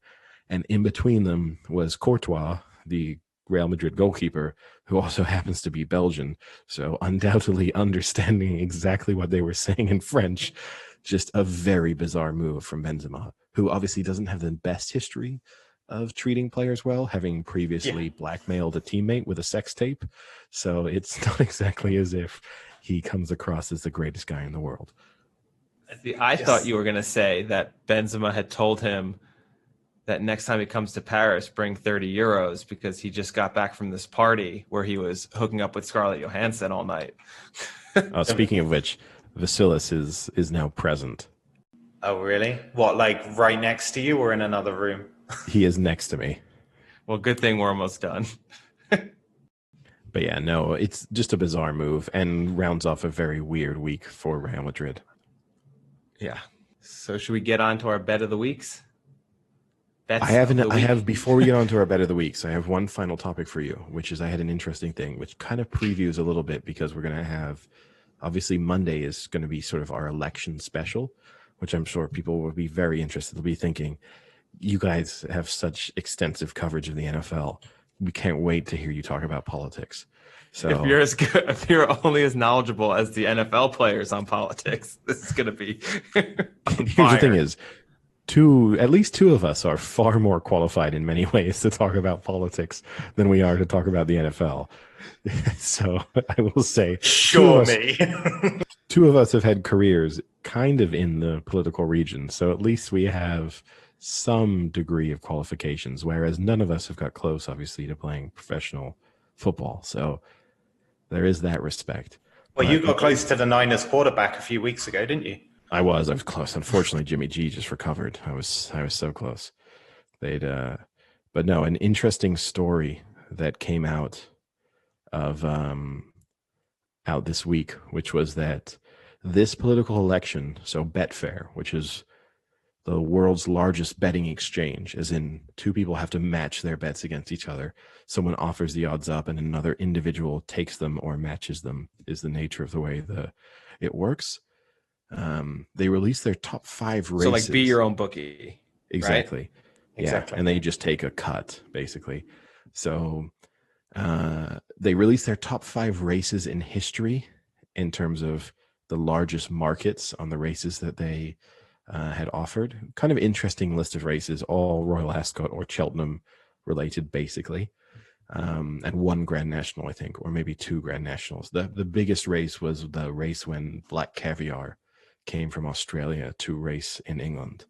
And in between them was Courtois, the Real Madrid goalkeeper, who also happens to be Belgian. So undoubtedly understanding exactly what they were saying in French. Just a very bizarre move from Benzema, who obviously doesn't have the best history of treating players well, having previously blackmailed a teammate with a sex tape. So it's not exactly as if he comes across as the greatest guy in the world. See, I thought you were going to say that Benzema had told him that next time he comes to Paris, bring 30 euros because he just got back from this party where he was hooking up with Scarlett Johansson all night. Speaking of which, Vasilis is now present. Oh, really? What, like right next to you or in another room? He is next to me. Well, good thing we're almost done. But yeah, no, it's just a bizarre move and rounds off a very weird week for Real Madrid. Yeah. So should we get on to our bet of the weeks? Before we get on to our bet of the weeks, I have one final topic for you, which is I had an interesting thing, which kind of previews a little bit because we're going to have, obviously Monday is going to be sort of our election special, which I'm sure people will be very interested. They'll be thinking, you guys have such extensive coverage of the NFL. We can't wait to hear you talk about politics. So if you're only as knowledgeable as the NFL players on politics, this is going to be on here's fire. The thing is, at least two of us are far more qualified in many ways to talk about politics than we are to talk about the NFL. So I will say, Sure, two of us have had careers kind of in the political region. So at least we have some degree of qualifications, whereas none of us have got close, obviously, to playing professional football. So there is that respect. Well, you got close to the Niners quarterback a few weeks ago, didn't you? I was close. Unfortunately, Jimmy G just recovered. I was so close. But no, an interesting story that came out this week, which was that this political election, so Betfair, which is the world's largest betting exchange, as in two people have to match their bets against each other. Someone offers the odds up and another individual takes them or matches them, is the nature of the way it works. They release their top 5 races. So like be your own bookie. Exactly. Right? Yeah. Exactly. And they just take a cut, basically. So they released their top 5 races in history in terms of the largest markets on the races that they had offered. Kind of interesting list of races, all Royal Ascot or Cheltenham related, basically. And one Grand National, I think, or maybe 2 Grand Nationals. The biggest race was the race when Black Caviar came from Australia to race in England.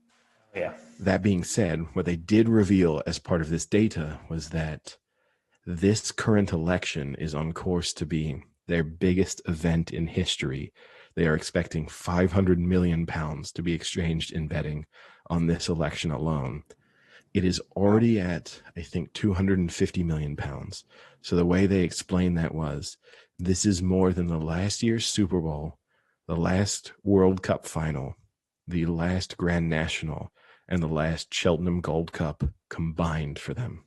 Yeah. That being said, what they did reveal as part of this data was that this current election is on course to be their biggest event in history. They are expecting 500 million pounds to be exchanged in betting on this election alone. It is already at, I think, 250 million pounds. So the way they explained that was, this is more than the last year's Super Bowl, the last World Cup final, the last Grand National, and the last Cheltenham Gold Cup combined for them.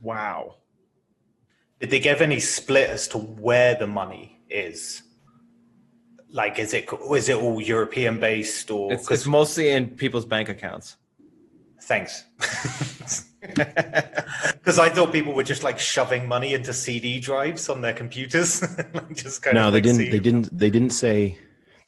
Wow. Did they give any split as to where the money is? Like, is it all European based, or it's mostly in people's bank accounts? Thanks. Because I thought people were just like shoving money into CD drives on their computers. Just kind no, of they like didn't. They didn't say.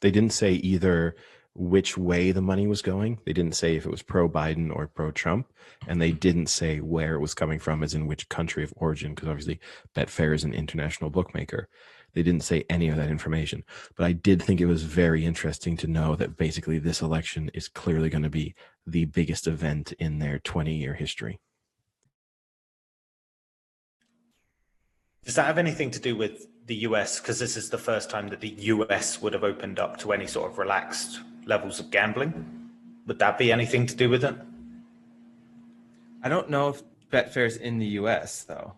They didn't say either which way the money was going. They didn't say if it was pro Biden or pro Trump, and they didn't say where it was coming from, as in which country of origin. Because obviously, Betfair is an international bookmaker. They didn't say any of that information. But I did think it was very interesting to know that basically this election is clearly going to be the biggest event in their 20-year history. Does that have anything to do with the US? Because this is the first time that the US would have opened up to any sort of relaxed levels of gambling. Would that be anything to do with it? I don't know if Betfair's in the US, though.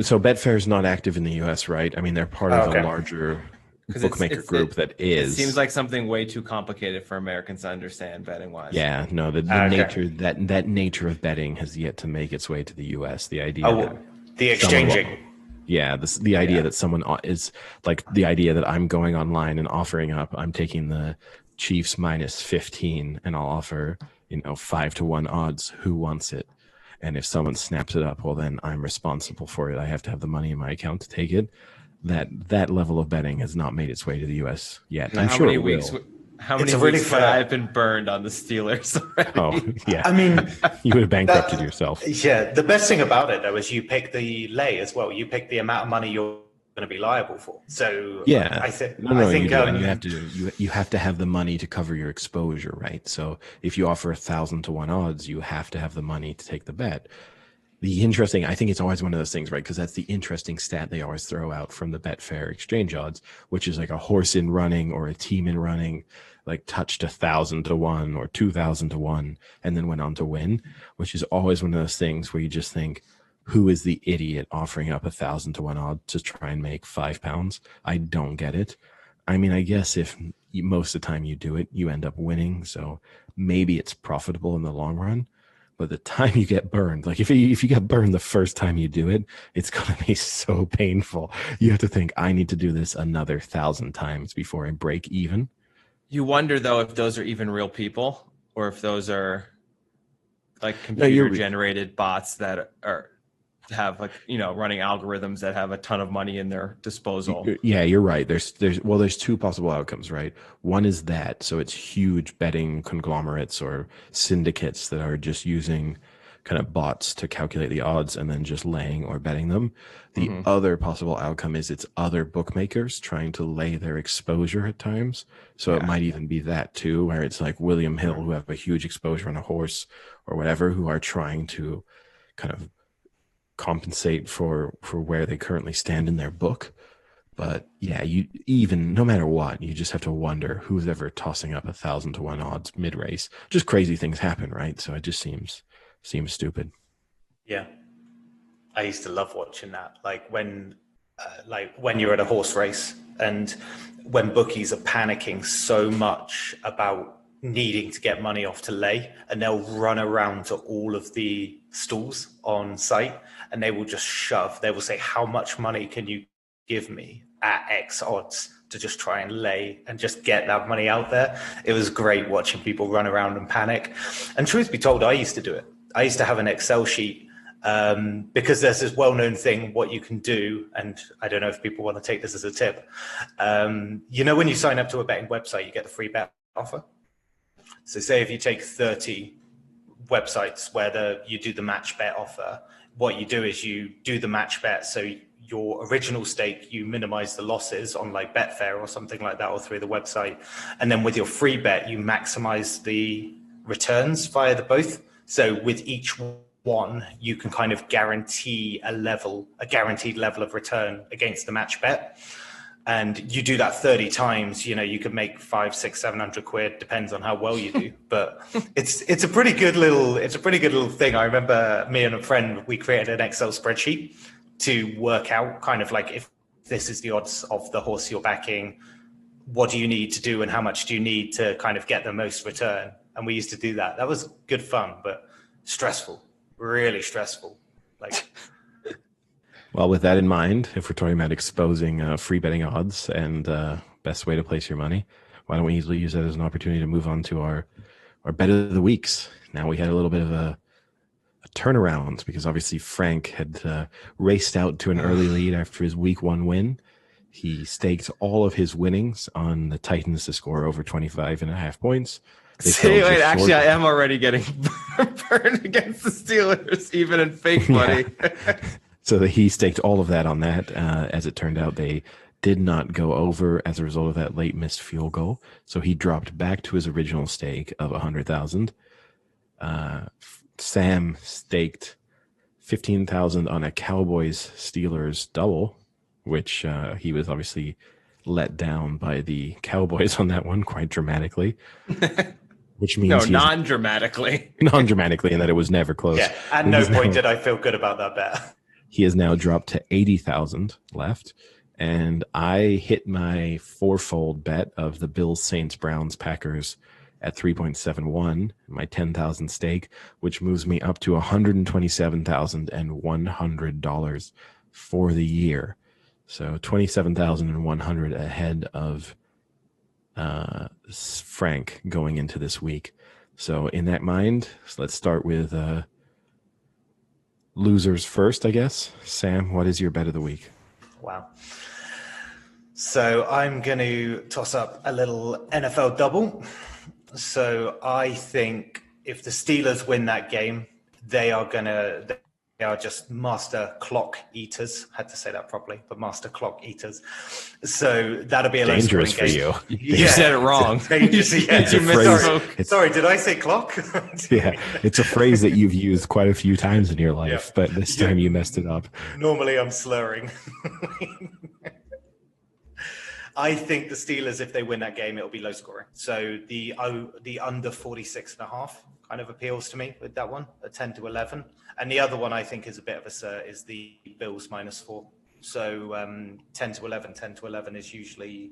So Betfair is not active in the US, right? I mean, they're part of a larger bookmaker group that is. It seems like something way too complicated for Americans to understand betting wise. Yeah, no, the nature that nature of betting has yet to make its way to the US. The idea the exchanging. The idea that someone is like the idea that I'm going online and offering up, I'm taking the Chiefs minus 15 and I'll offer, 5-1 odds. Who wants it? And if someone snaps it up, well, then I'm responsible for it. I have to have the money in my account to take it. That level of betting has not made its way to the U.S. yet. I'm sure it will. How many weeks would I have been burned on the Steelers already? Oh, yeah. I mean, you would have bankrupted yourself. Yeah. The best thing about it, though, is you pick the lay as well. You pick the amount of money you're going to be liable for. So yeah, I think you have to have the money to cover your exposure, right? So if you offer 1,000-1 odds, you have to have the money to take the bet. I think it's always one of those things, right? Because that's the interesting stat they always throw out from the Betfair exchange odds, which is like a horse in running or a team in running, like touched 1,000-1 or 2,000-1, and then went on to win, which is always one of those things where you just think, who is the idiot offering up 1,000-1 odd to try and make £5? I don't get it. I mean, I guess if most of the time you do it, you end up winning. So maybe it's profitable in the long run. But the time you get burned, like if you get burned the first time you do it, it's going to be so painful. You have to think, I need to do this another 1,000 times before I break even. You wonder, though, if those are even real people or if those are like computer-generated bots that have running algorithms that have a ton of money in their disposal. Yeah, you're right. There's two possible outcomes, right? One is that, so it's huge betting conglomerates or syndicates that are just using kind of bots to calculate the odds and then just laying or betting them. The other possible outcome is it's other bookmakers trying to lay their exposure at times. So it might even be that too, where it's like William Hill, who have a huge exposure on a horse or whatever, who are trying to kind of compensate for where they currently stand in their book. But yeah, no matter what, you just have to wonder who's ever tossing up 1,000-1 odds mid-race. Just crazy things happen, right? So it just seems stupid. Yeah, I used to love watching that. Like when you're at a horse race and when bookies are panicking so much about needing to get money off to lay, and they'll run around to all of the stalls on site and they will just shove. They will say, how much money can you give me at X odds to just try and lay and just get that money out there? It was great watching people run around and panic. And truth be told, I used to do it. I used to have an Excel sheet because there's this well-known thing, what you can do, and I don't know if people want to take this as a tip. When you sign up to a betting website, you get the free bet offer. So say if you take 30 websites where you do the match bet offer, what you do is you do the match bet. So your original stake, you minimize the losses on like Betfair or something like that, or through the website. And then with your free bet, you maximize the returns via the both. So with each one, you can kind of guarantee a guaranteed level of return against the match bet. and you do that 30 times, you could make 500, 600, 700 quid, depends on how well you do. But it's a pretty good little thing. I remember me and a friend, we created an Excel spreadsheet to work out kind of like, if this is the odds of the horse you're backing, what do you need to do and how much do you need to kind of get the most return? And we used to do that. That was good fun, but stressful, really stressful. Well, with that in mind, if we're talking about exposing free betting odds and best way to place your money, why don't we easily use that as an opportunity to move on to our bet of the weeks? Now we had a little bit of a turnaround because obviously Frank had raced out to an early lead after his week 1 win. He staked all of his winnings on the Titans to score over 25.5 points. Actually, I am already getting burned against the Steelers, even in fake money. Yeah. So he staked all of that on that. As it turned out, they did not go over as a result of that late missed field goal. So he dropped back to his original stake of 100,000. Sam staked 15,000 on a Cowboys Steelers double, which he was obviously let down by the Cowboys on that one quite dramatically. Which means non-dramatically. Non-dramatically, in that it was never close. Yeah, at no point did I feel good about that bet. He has now dropped to 80,000 left. And I hit my 4-fold bet of the Bills, Saints, Browns, Packers at 3.71, my 10,000 stake, which moves me up to $127,100 for the year. So 27,100 ahead of Frank going into this week. So in that mind, let's start with losers first, I guess. Sam, what is your bet of the week? Wow. So I'm going to toss up a little NFL double. So I think if the Steelers win that game, they are just master clock eaters. Had to say that properly, but master clock eaters. So that'll be a dangerous for you. You said it wrong. Sorry, did I say clock? Yeah, it's a phrase that you've used quite a few times in your life, but this time you messed it up. Normally I'm slurring. I think the Steelers, if they win that game, it'll be low scoring. So the under 46.5 kind of appeals to me with that one, a 10 to 11. And the other one I think is a bit of is the Bills -4. So 10 to 11 is usually,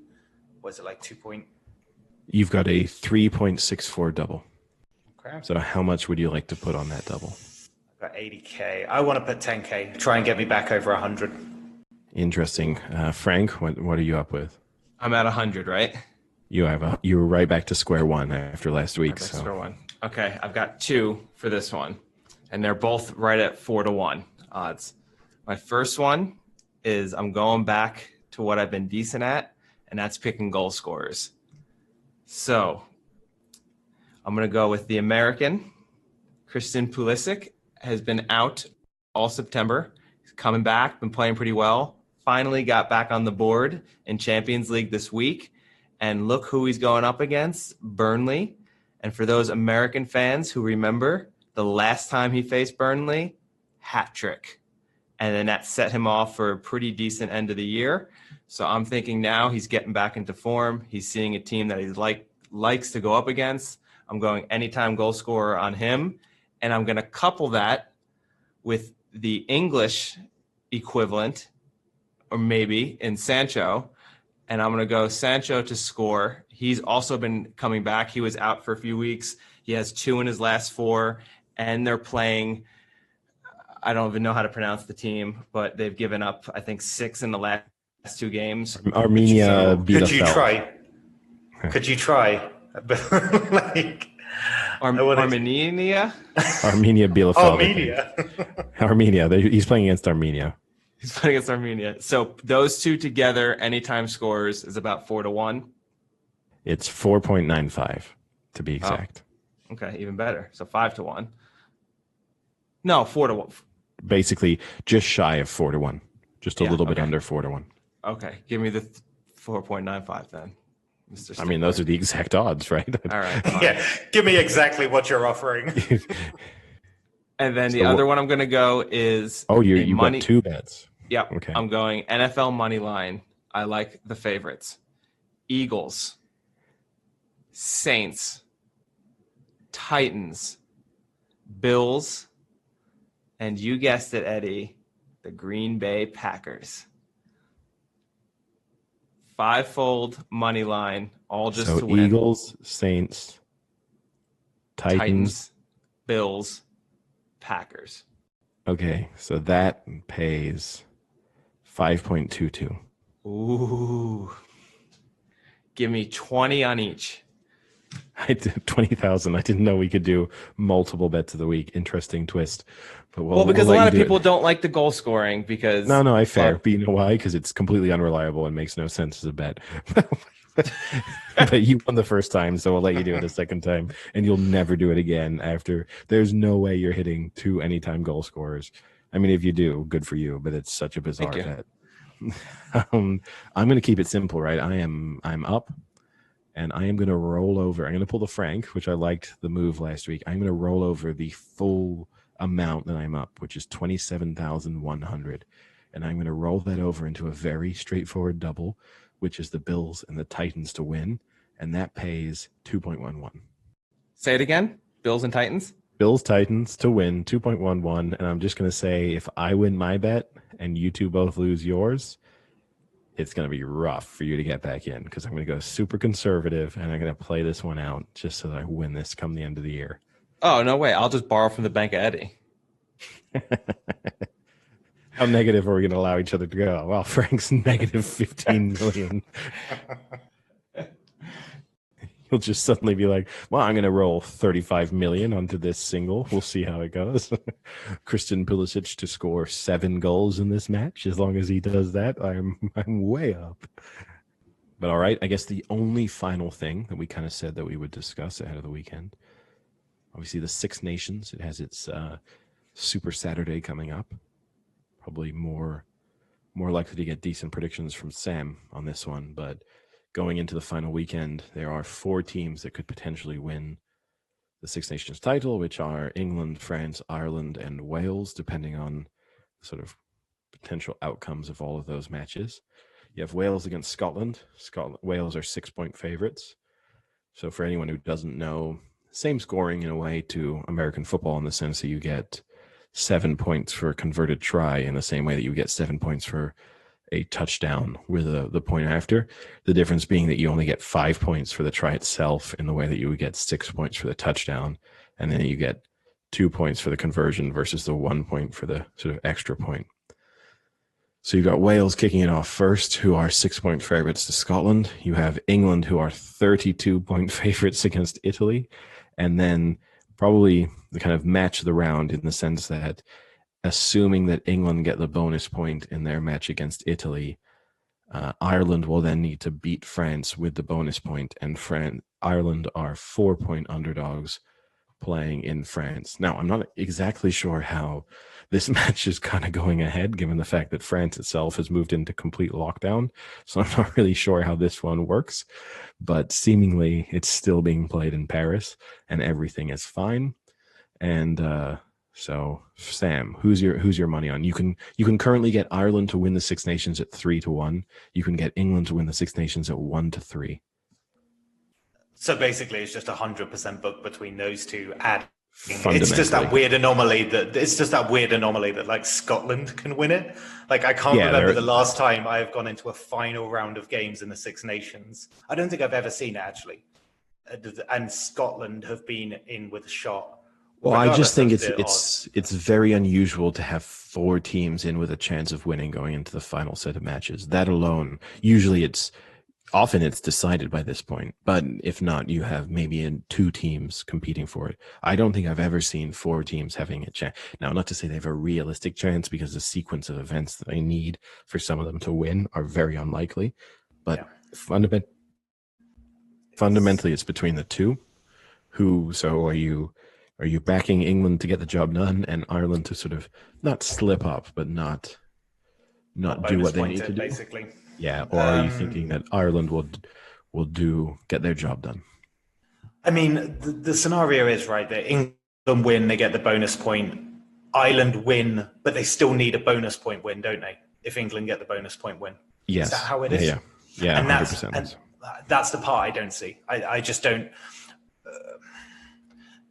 what is it, like 2 point? You've got a 3.64 double. Okay. So how much would you like to put on that double? I've got 80K. I want to put 10K. Try and get me back over 100. Interesting. Frank, what are you up with? I'm at 100, right? You were right back to square one after last week. Square one. Okay, I've got 2 for this one, and they're both right at 4-1 odds. My first one is I'm going back to what I've been decent at, and that's picking goal scorers. So I'm going to go with the American. Christian Pulisic has been out all September. He's coming back, been playing pretty well. Finally got back on the board in Champions League this week. And look who he's going up against, Burnley. And for those American fans who remember, the last time he faced Burnley, hat trick. And then that set him off for a pretty decent end of the year. So I'm thinking now he's getting back into form. He's seeing a team that he likes to go up against. I'm going anytime goal scorer on him. And I'm going to couple that with the English equivalent, or maybe in Sancho. And I'm going to go Sancho to score. He's also been coming back. He was out for a few weeks. He has 2 in his last 4. And they're playing, I don't even know how to pronounce the team, but they've given up, I think, 6 in the last 2 games. Armenia. Could you try? Could you try? Armenia? Armenia Bielefeld. Armenia. He's playing against Armenia. He's playing against Armenia. So those 2 together, anytime scores, is about 4-1. It's 4.95 to be exact. Oh, okay, even better. So 5-1. No, 4-1. Basically, just shy of 4-1. Just a little bit under 4-1. Okay, give me the 4.95 then, Mr. I mean, those are the exact odds, right? All right. Yeah, give me exactly what you're offering. And then the other one I'm going to go is you've got 2 bets. Yep. Okay. I'm going NFL money line I like the favorites. Eagles, Saints, Titans, Bills, and you guessed it, Eddie, the Green Bay Packers. Five-fold money line, all just to win. Eagles, Saints, Titans, Bills, Packers. Okay, so that pays 5.22. Ooh. Give me 20 on each. I did 20,000. I didn't know we could do multiple bets of the week. Interesting twist. But because a lot of people don't like the goal scoring because No, I fair. But you know why? Because it's completely unreliable and makes no sense as a bet. But you won the first time, so I'll let you do it a second time, and you'll never do it again after. There's no way you're hitting 2 anytime goal scorers. I mean, if you do, good for you, but it's such a bizarre bet. I'm going to keep it simple, right? I'm up, and I am going to roll over. I'm going to pull the Frank, which I liked the move last week. I'm going to roll over the full amount that I'm up, which is 27,100, and I'm going to roll that over into a very straightforward double, which is the Bills and the Titans to win, and that pays 2.11. Say it again. Bills and Titans? Bills, Titans to win, 2.11, and I'm just going to say if I win my bet and you two both lose yours, it's going to be rough for you to get back in because I'm going to go super conservative, and I'm going to play this one out just so that I win this come the end of the year. Oh, no way. I'll just borrow from the bank of Eddie. How negative are we going to allow each other to go? Well, Frank's negative 15 million. He'll just suddenly be like, well, I'm going to roll 35 million onto this single. We'll see how it goes. Christian Pulisic to score 7 goals in this match. As long as he does that, I'm way up. But all right, I guess the only final thing that we kind of said that we would discuss ahead of the weekend, obviously the Six Nations. It has its Super Saturday coming up. Probably more likely to get decent predictions from Sam on this one, but going into the final weekend, there are 4 teams that could potentially win the Six Nations title, which are England, France, Ireland, and Wales, depending on sort of potential outcomes of all of those matches. You have Wales against Scotland. Wales are 6-point favorites. So for anyone who doesn't know, same scoring in a way to American football in the sense that you get 7 points for a converted try in the same way that you get 7 points for a touchdown with the point after. The difference being that you only get 5 points for the try itself in the way that you would get 6 points for the touchdown. And then you get 2 points for the conversion versus the 1 point for the sort of extra point. So you've got Wales kicking it off first, who are 6-point favorites to Scotland. You have England, who are 32-point favorites against Italy. And then probably the kind of match of the round in the sense that assuming that England get the bonus point in their match against Italy, Ireland will then need to beat France with the bonus point, and Ireland are 4-point underdogs playing in France. Now, I'm not exactly sure how this match is kind of going ahead, given the fact that France itself has moved into complete lockdown. So I'm not really sure how this one works, but seemingly it's still being played in Paris and everything is fine. And so Sam, who's your money on? You can currently get Ireland to win the Six Nations at 3-1. You can get England to win the Six Nations at 1-3. So basically, it's just 100% booked between those two. It's just that weird anomaly that like Scotland can win it. Like I can't remember the last time I have gone into a final round of games in the Six Nations. I don't think I've ever seen it actually, and Scotland have been in with a shot. Well, I just think it's very unusual to have 4 teams in with a chance of winning going into the final set of matches. That alone, usually it's decided by this point, but if not, you have maybe 2 teams competing for it. I don't think I've ever seen 4 teams having a chance. Now, not to say they have a realistic chance, because the sequence of events that they need for some of them to win are very unlikely, but fundamentally it's between the 2. So are you backing England to get the job done and Ireland to sort of not slip up, but not do what they need to do? Basically. Yeah, or are you thinking that Ireland will get their job done? I mean, the scenario is right that England win, they get the bonus point. Ireland win, but they still need a bonus point win, don't they? If England get the bonus point win. Yes. Is that how it is? Yeah. And 100%. that's the part I don't see. I just don't.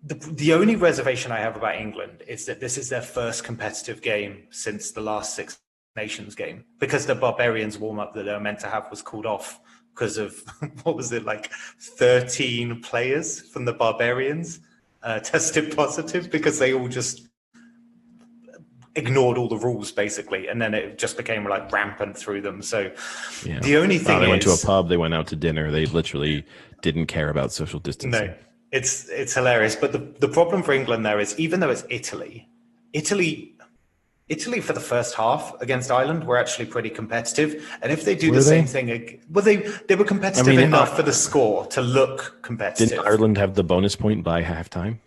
The only reservation I have about England is that this is their first competitive game since the last Six Nations game, because the Barbarians warm-up that they were meant to have was called off because of, what was it, like 13 players from the Barbarians tested positive because they all just ignored all the rules, basically, and then it just became like rampant through them. So the only thing they went to a pub, they went out to dinner, they literally didn't care about social distancing. No, it's hilarious. But the problem for England there is, even though it's Italy for the first half against Ireland were actually pretty competitive. And if they do same thing, well, they were competitive enough for the score to look competitive. Didn't Ireland have the bonus point by halftime?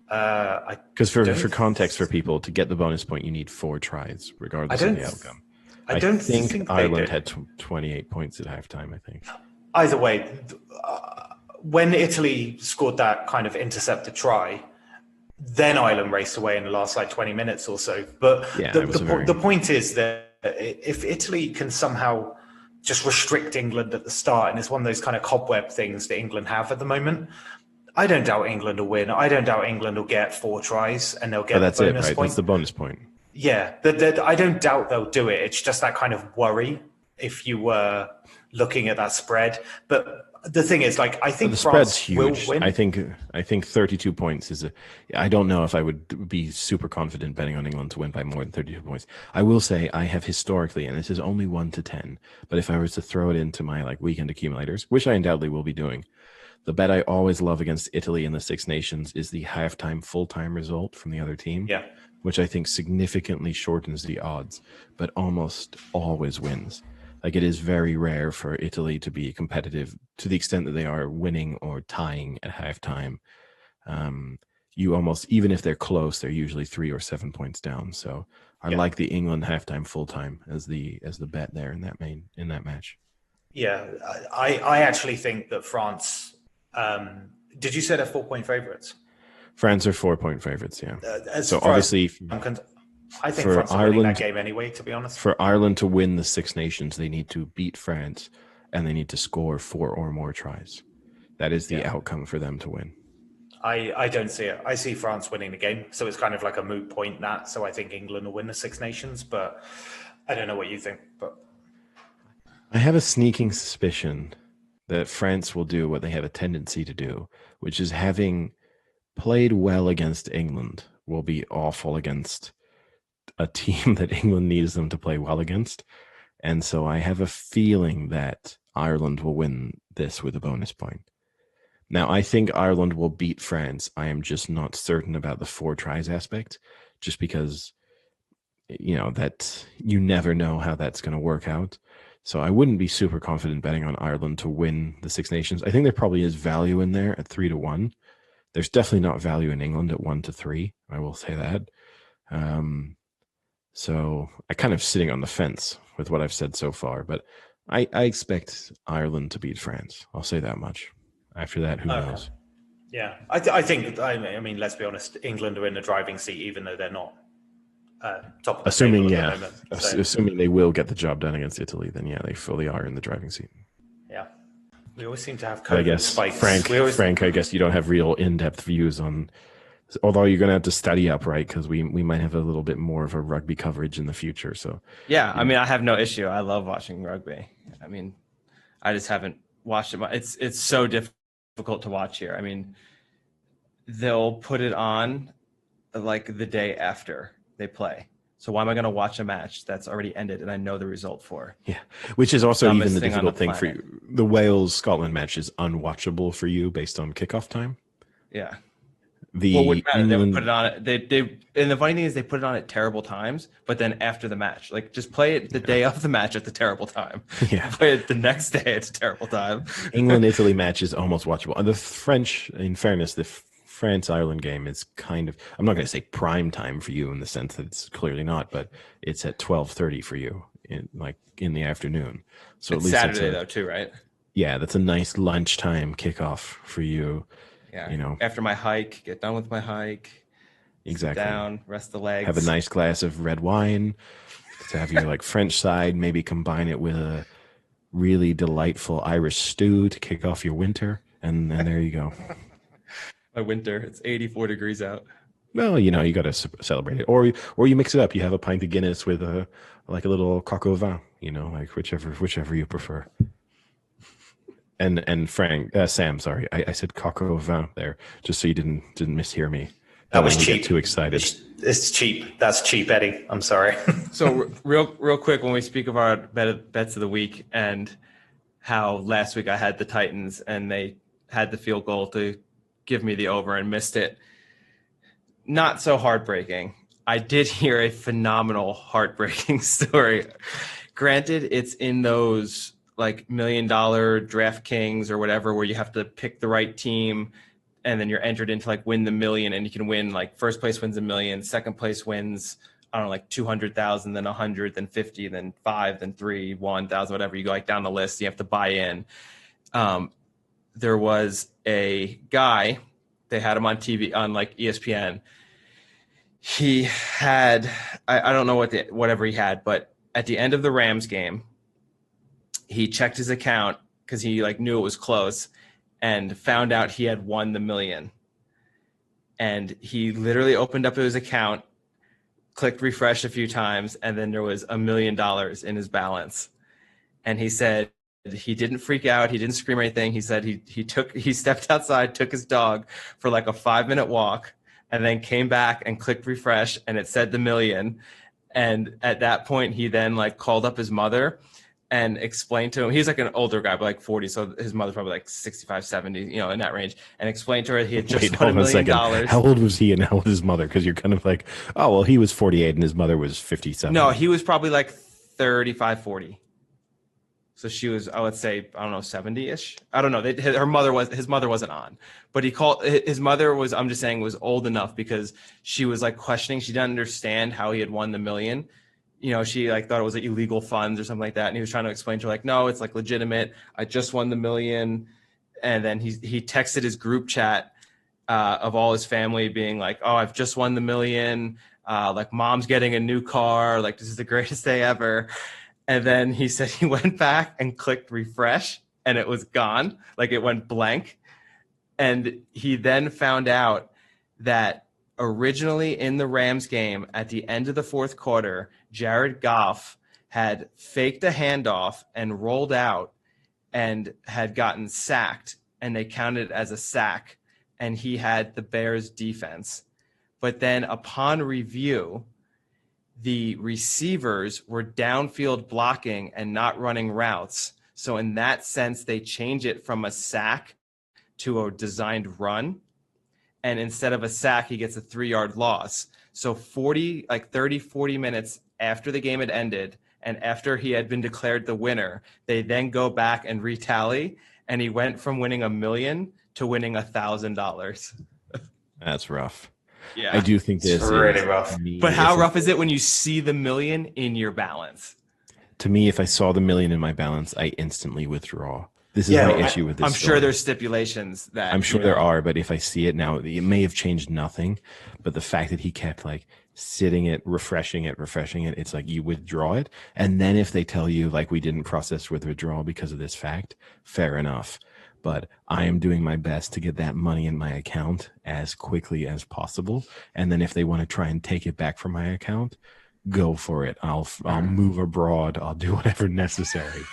Because for context for people, to get the bonus point, you need 4 tries, regardless of the outcome. I don't think Ireland had 28 points at halftime, I think. Either way, when Italy scored that kind of intercepted try, then Ireland raced away in the last 20 minutes or so. But the point is that if Italy can somehow just restrict England at the start, and it's one of those kind of cobweb things that England have at the moment, I don't doubt England will win. I don't doubt England will get 4 tries and they'll get the bonus point. That's the bonus point. Yeah, I don't doubt they'll do it. It's just that kind of worry if you were looking at that spread. But the thing is, I think the France spread's huge. will win. I think 32 points is I don't know if I would be super confident betting on England to win by more than 32 points. I will say I have historically, and this is only 1 to 10, but if I was to throw it into my weekend accumulators, which I undoubtedly will be doing, the bet I always love against Italy in the Six Nations is the halftime full-time result from the other team, which I think significantly shortens the odds, but almost always wins. It is very rare for Italy to be competitive to the extent that they are winning or tying at halftime. You almost, even if they're close, they're usually 3 or 7 points down. So I like the England halftime full-time as the bet there in that match. Yeah, I actually think that France. Did you say they're 4-point favorites? France are 4-point favorites, yeah. So obviously, I think France are winning that game anyway, to be honest. For Ireland to win the Six Nations, they need to beat France and they need to score 4 or more tries. That is the outcome for them to win. I don't see it. I see France winning the game. So it's kind of like a moot point that. So I think England will win the Six Nations, but I don't know what you think. But I have a sneaking suspicion that France will do what they have a tendency to do, which is, having played well against England, will be awful against a team that England needs them to play well against. And so I have a feeling that Ireland will win this with a bonus point. Now, I think Ireland will beat France. I am just not certain about the 4 tries aspect, just because, that you never know how that's going to work out. So I wouldn't be super confident betting on Ireland to win the Six Nations. I think there probably is value in there at 3 to 1. There's definitely not value in England at 1 to 3. I will say that. So I kind of sitting on the fence with what I've said so far, but I expect Ireland to beat France. I'll say that much. After that, who knows? Yeah, I think. I mean, let's be honest. England are in the driving seat, even though they're not top of the assuming table at the moment. Assuming they will get the job done against Italy, then they fully are in the driving seat. Yeah, we always seem to have COVID spikes. Frank, I guess you don't have real in-depth views on. Although you're going to have to study up, right? Because we might have a little bit more of a rugby coverage in the future. So I mean, I have no issue. I love watching rugby. I mean, I just haven't watched it. It's so difficult to watch here. I mean, they'll put it on the day after they play. So why am I going to watch a match that's already ended and I know the result for? Yeah, which is also even the difficult thing for you. The Wales-Scotland match is unwatchable for you based on kickoff time. Yeah. They would put it on. They and the funny thing is they put it on at terrible times, but then after the match, just play it the day of the match at the terrible time. Yeah, play it the next day at a terrible time. England-Italy match is almost watchable. The French, in fairness, the France-Ireland game is kind of, I'm not going to say prime time for you in the sense that it's clearly not, but it's at 12:30 for you in the afternoon. So it's at least Saturday though too, right? Yeah, that's a nice lunchtime kickoff for you. Yeah, after my hike, get done with my hike. Exactly. Sit down, rest the legs. Have a nice glass of red wine. to have your like French side, maybe combine it with a really delightful Irish stew to kick off your winter, and there you go. My winter, it's 84 degrees out. Well, you know, you got to celebrate it, or you mix it up. You have a pint of Guinness with a little coq au vin, you know, like whichever you prefer. And Frank, Sam, sorry, I said coq au vin there, just so you didn't mishear me. That was cheap. Get too excited. It's cheap. That's cheap, Eddie. I'm sorry. So real quick, when we speak of our bets of the week and how last week I had the Titans and they had the field goal to give me the over and missed it. Not so heartbreaking. I did hear a phenomenal heartbreaking story. Granted, it's in those like $1 million DraftKings or whatever, where you have to pick the right team and then you're entered into like win the million, and you can win like first place wins $1 million, second place wins, I don't know, like 200,000, then 100, then 50, then 5, then 3, 1,000, whatever. You go like down the list. You have to buy in. There was a guy, they had him on TV on like ESPN. He had, I don't know whatever he had, but at the end of the Rams game, he checked his account because he like knew it was close and found out he had won the million. And he literally opened up his account, clicked refresh a few times, and then there was $1 million in his balance. And he said he didn't freak out. He didn't scream or anything. He said he stepped outside, took his dog for like a 5-minute walk, and then came back and clicked refresh, and it said the million. And at that point, he then like called up his mother and explained to him, he's like an older guy, but like 40. So his mother's probably like 65, 70, you know, in that range, and explained to her he had just won $1 million. How old was he and how old was his mother? Because you're kind of like, oh, well, he was 48 and his mother was 57. No, he was probably like 35, 40. So she was, I would say, I don't know, 70-ish. I don't know. His mother wasn't on, but his mother was, I'm just saying, was old enough because she was like questioning. She didn't understand how he had won the million. You know, she like thought it was like illegal funds or something like that. And he was trying to explain to her like, no, it's like legitimate. I just won the million. And then he texted his group chat of all his family being like, oh, I've just won the million. Like mom's getting a new car. Like this is the greatest day ever. And then he said he went back and clicked refresh and it was gone. Like it went blank. And he then found out that originally in the Rams game at the end of the fourth quarter, Jared Goff had faked a handoff and rolled out and had gotten sacked, and they counted it as a sack, and he had the Bears defense. But then upon review, the receivers were downfield blocking and not running routes. So in that sense, they change it from a sack to a designed run. And instead of a sack, he gets a 3-yard loss. So 40 minutes after the game had ended and after he had been declared the winner, they then go back and retally. And he went from winning $1 million to winning $1,000. That's rough. Yeah, I do think this is really rough. But how rough is it when you see the million in your balance? To me, if I saw the million in my balance, I instantly withdraw. This is my issue with this. I'm sure there's stipulations that I'm sure there are, but if I see it now, it may have changed nothing. But the fact that he kept like sitting it, refreshing it, it's like you withdraw it. And then if they tell you like we didn't process with withdrawal because of this fact, fair enough. But I am doing my best to get that money in my account as quickly as possible. And then if they want to try and take it back from my account, go for it. I'll move abroad. I'll do whatever necessary.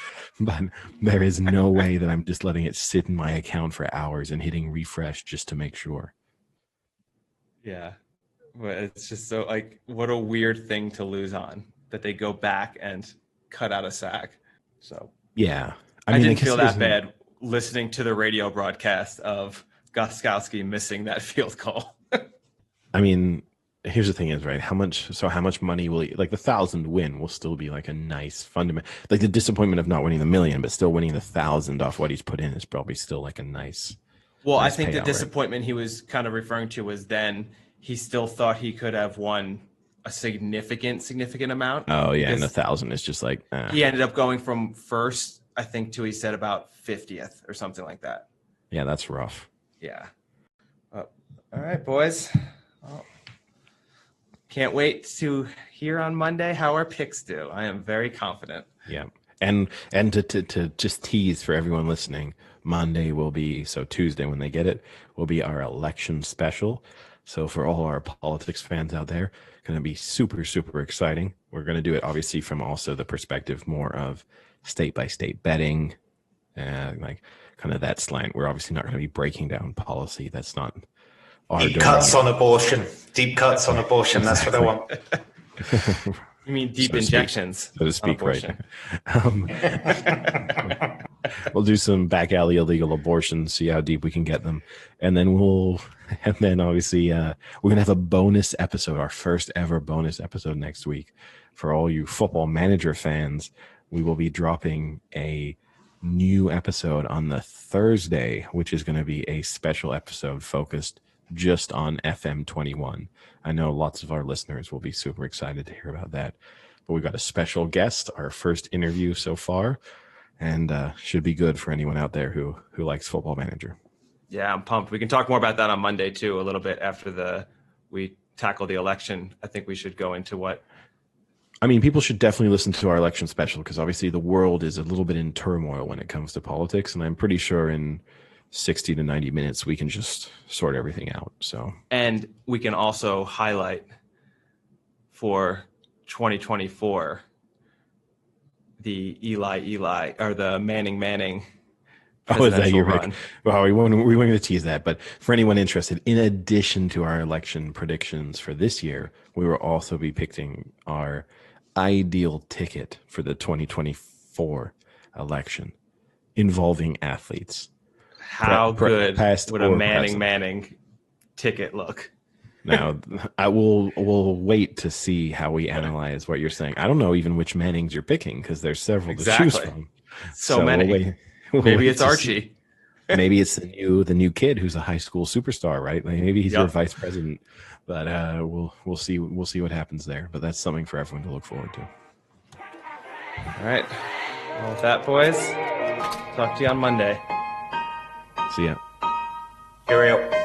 But there is no way that I'm just letting it sit in my account for hours and hitting refresh just to make sure. Yeah. But it's just so like, what a weird thing to lose on that they go back and cut out a sack. So yeah, I didn't feel that bad listening to the radio broadcast of Gostkowski missing that field goal. I mean, here's the thing is, right, how much money will like the 1,000 win will still be like a nice fundamental, like the disappointment of not winning the million but still winning the 1,000 off what he's put in is probably still like a nice I think the disappointment he was kind of referring to was then he still thought he could have won a significant amount. Oh yeah, and 1,000 is just like he ended up going from first, I think, to he said about 50th or something like that. Yeah, that's rough. Yeah. All right, boys. can't wait to hear on Monday how our picks do. I am very confident. Yeah. And to just tease for everyone listening, Monday will be, so Tuesday when they get it, will be our election special. So for all our politics fans out there, going to be super, super exciting. We're going to do it obviously from also the perspective more of state by state betting, like kind of that slant. We're obviously not going to be breaking down policy. That's not our deep cuts on abortion. Deep cuts on abortion. Exactly. That's what I want. You mean deep injections? So to speak, right? We'll do some back alley illegal abortions, see how deep we can get them, and then obviously we're gonna have a bonus episode, our first ever bonus episode next week for all you Football Manager fans. We will be dropping a new episode on the Thursday, which is going to be a special episode focused just on FM21. I know lots of our listeners will be super excited to hear about that. But we've got a special guest, our first interview so far, and should be good for anyone out there who likes Football Manager. Yeah, I'm pumped. We can talk more about that on Monday too, a little bit after we tackle the election. I think we should go into what. I mean, people should definitely listen to our election special because obviously the world is a little bit in turmoil when it comes to politics, and I'm pretty sure in 60 to 90 minutes we can just sort everything out. So, and we can also highlight for 2024 the Eli or the Manning. Oh, is that you, Rick? Well, we weren't going to tease that, but for anyone interested, in addition to our election predictions for this year, we will also be picking our ideal ticket for the 2024 election involving athletes. How good would a Manning ticket look? Now, we'll wait to see how we analyze what you're saying. I don't know even which Mannings you're picking because there's several to choose from. So many. Maybe it's Archie. Maybe it's the new kid who's a high school superstar, right? Like maybe he's your vice president. But we'll see what happens there. But that's something for everyone to look forward to. All right. Well, with that, boys, talk to you on Monday. See ya. Cheerio.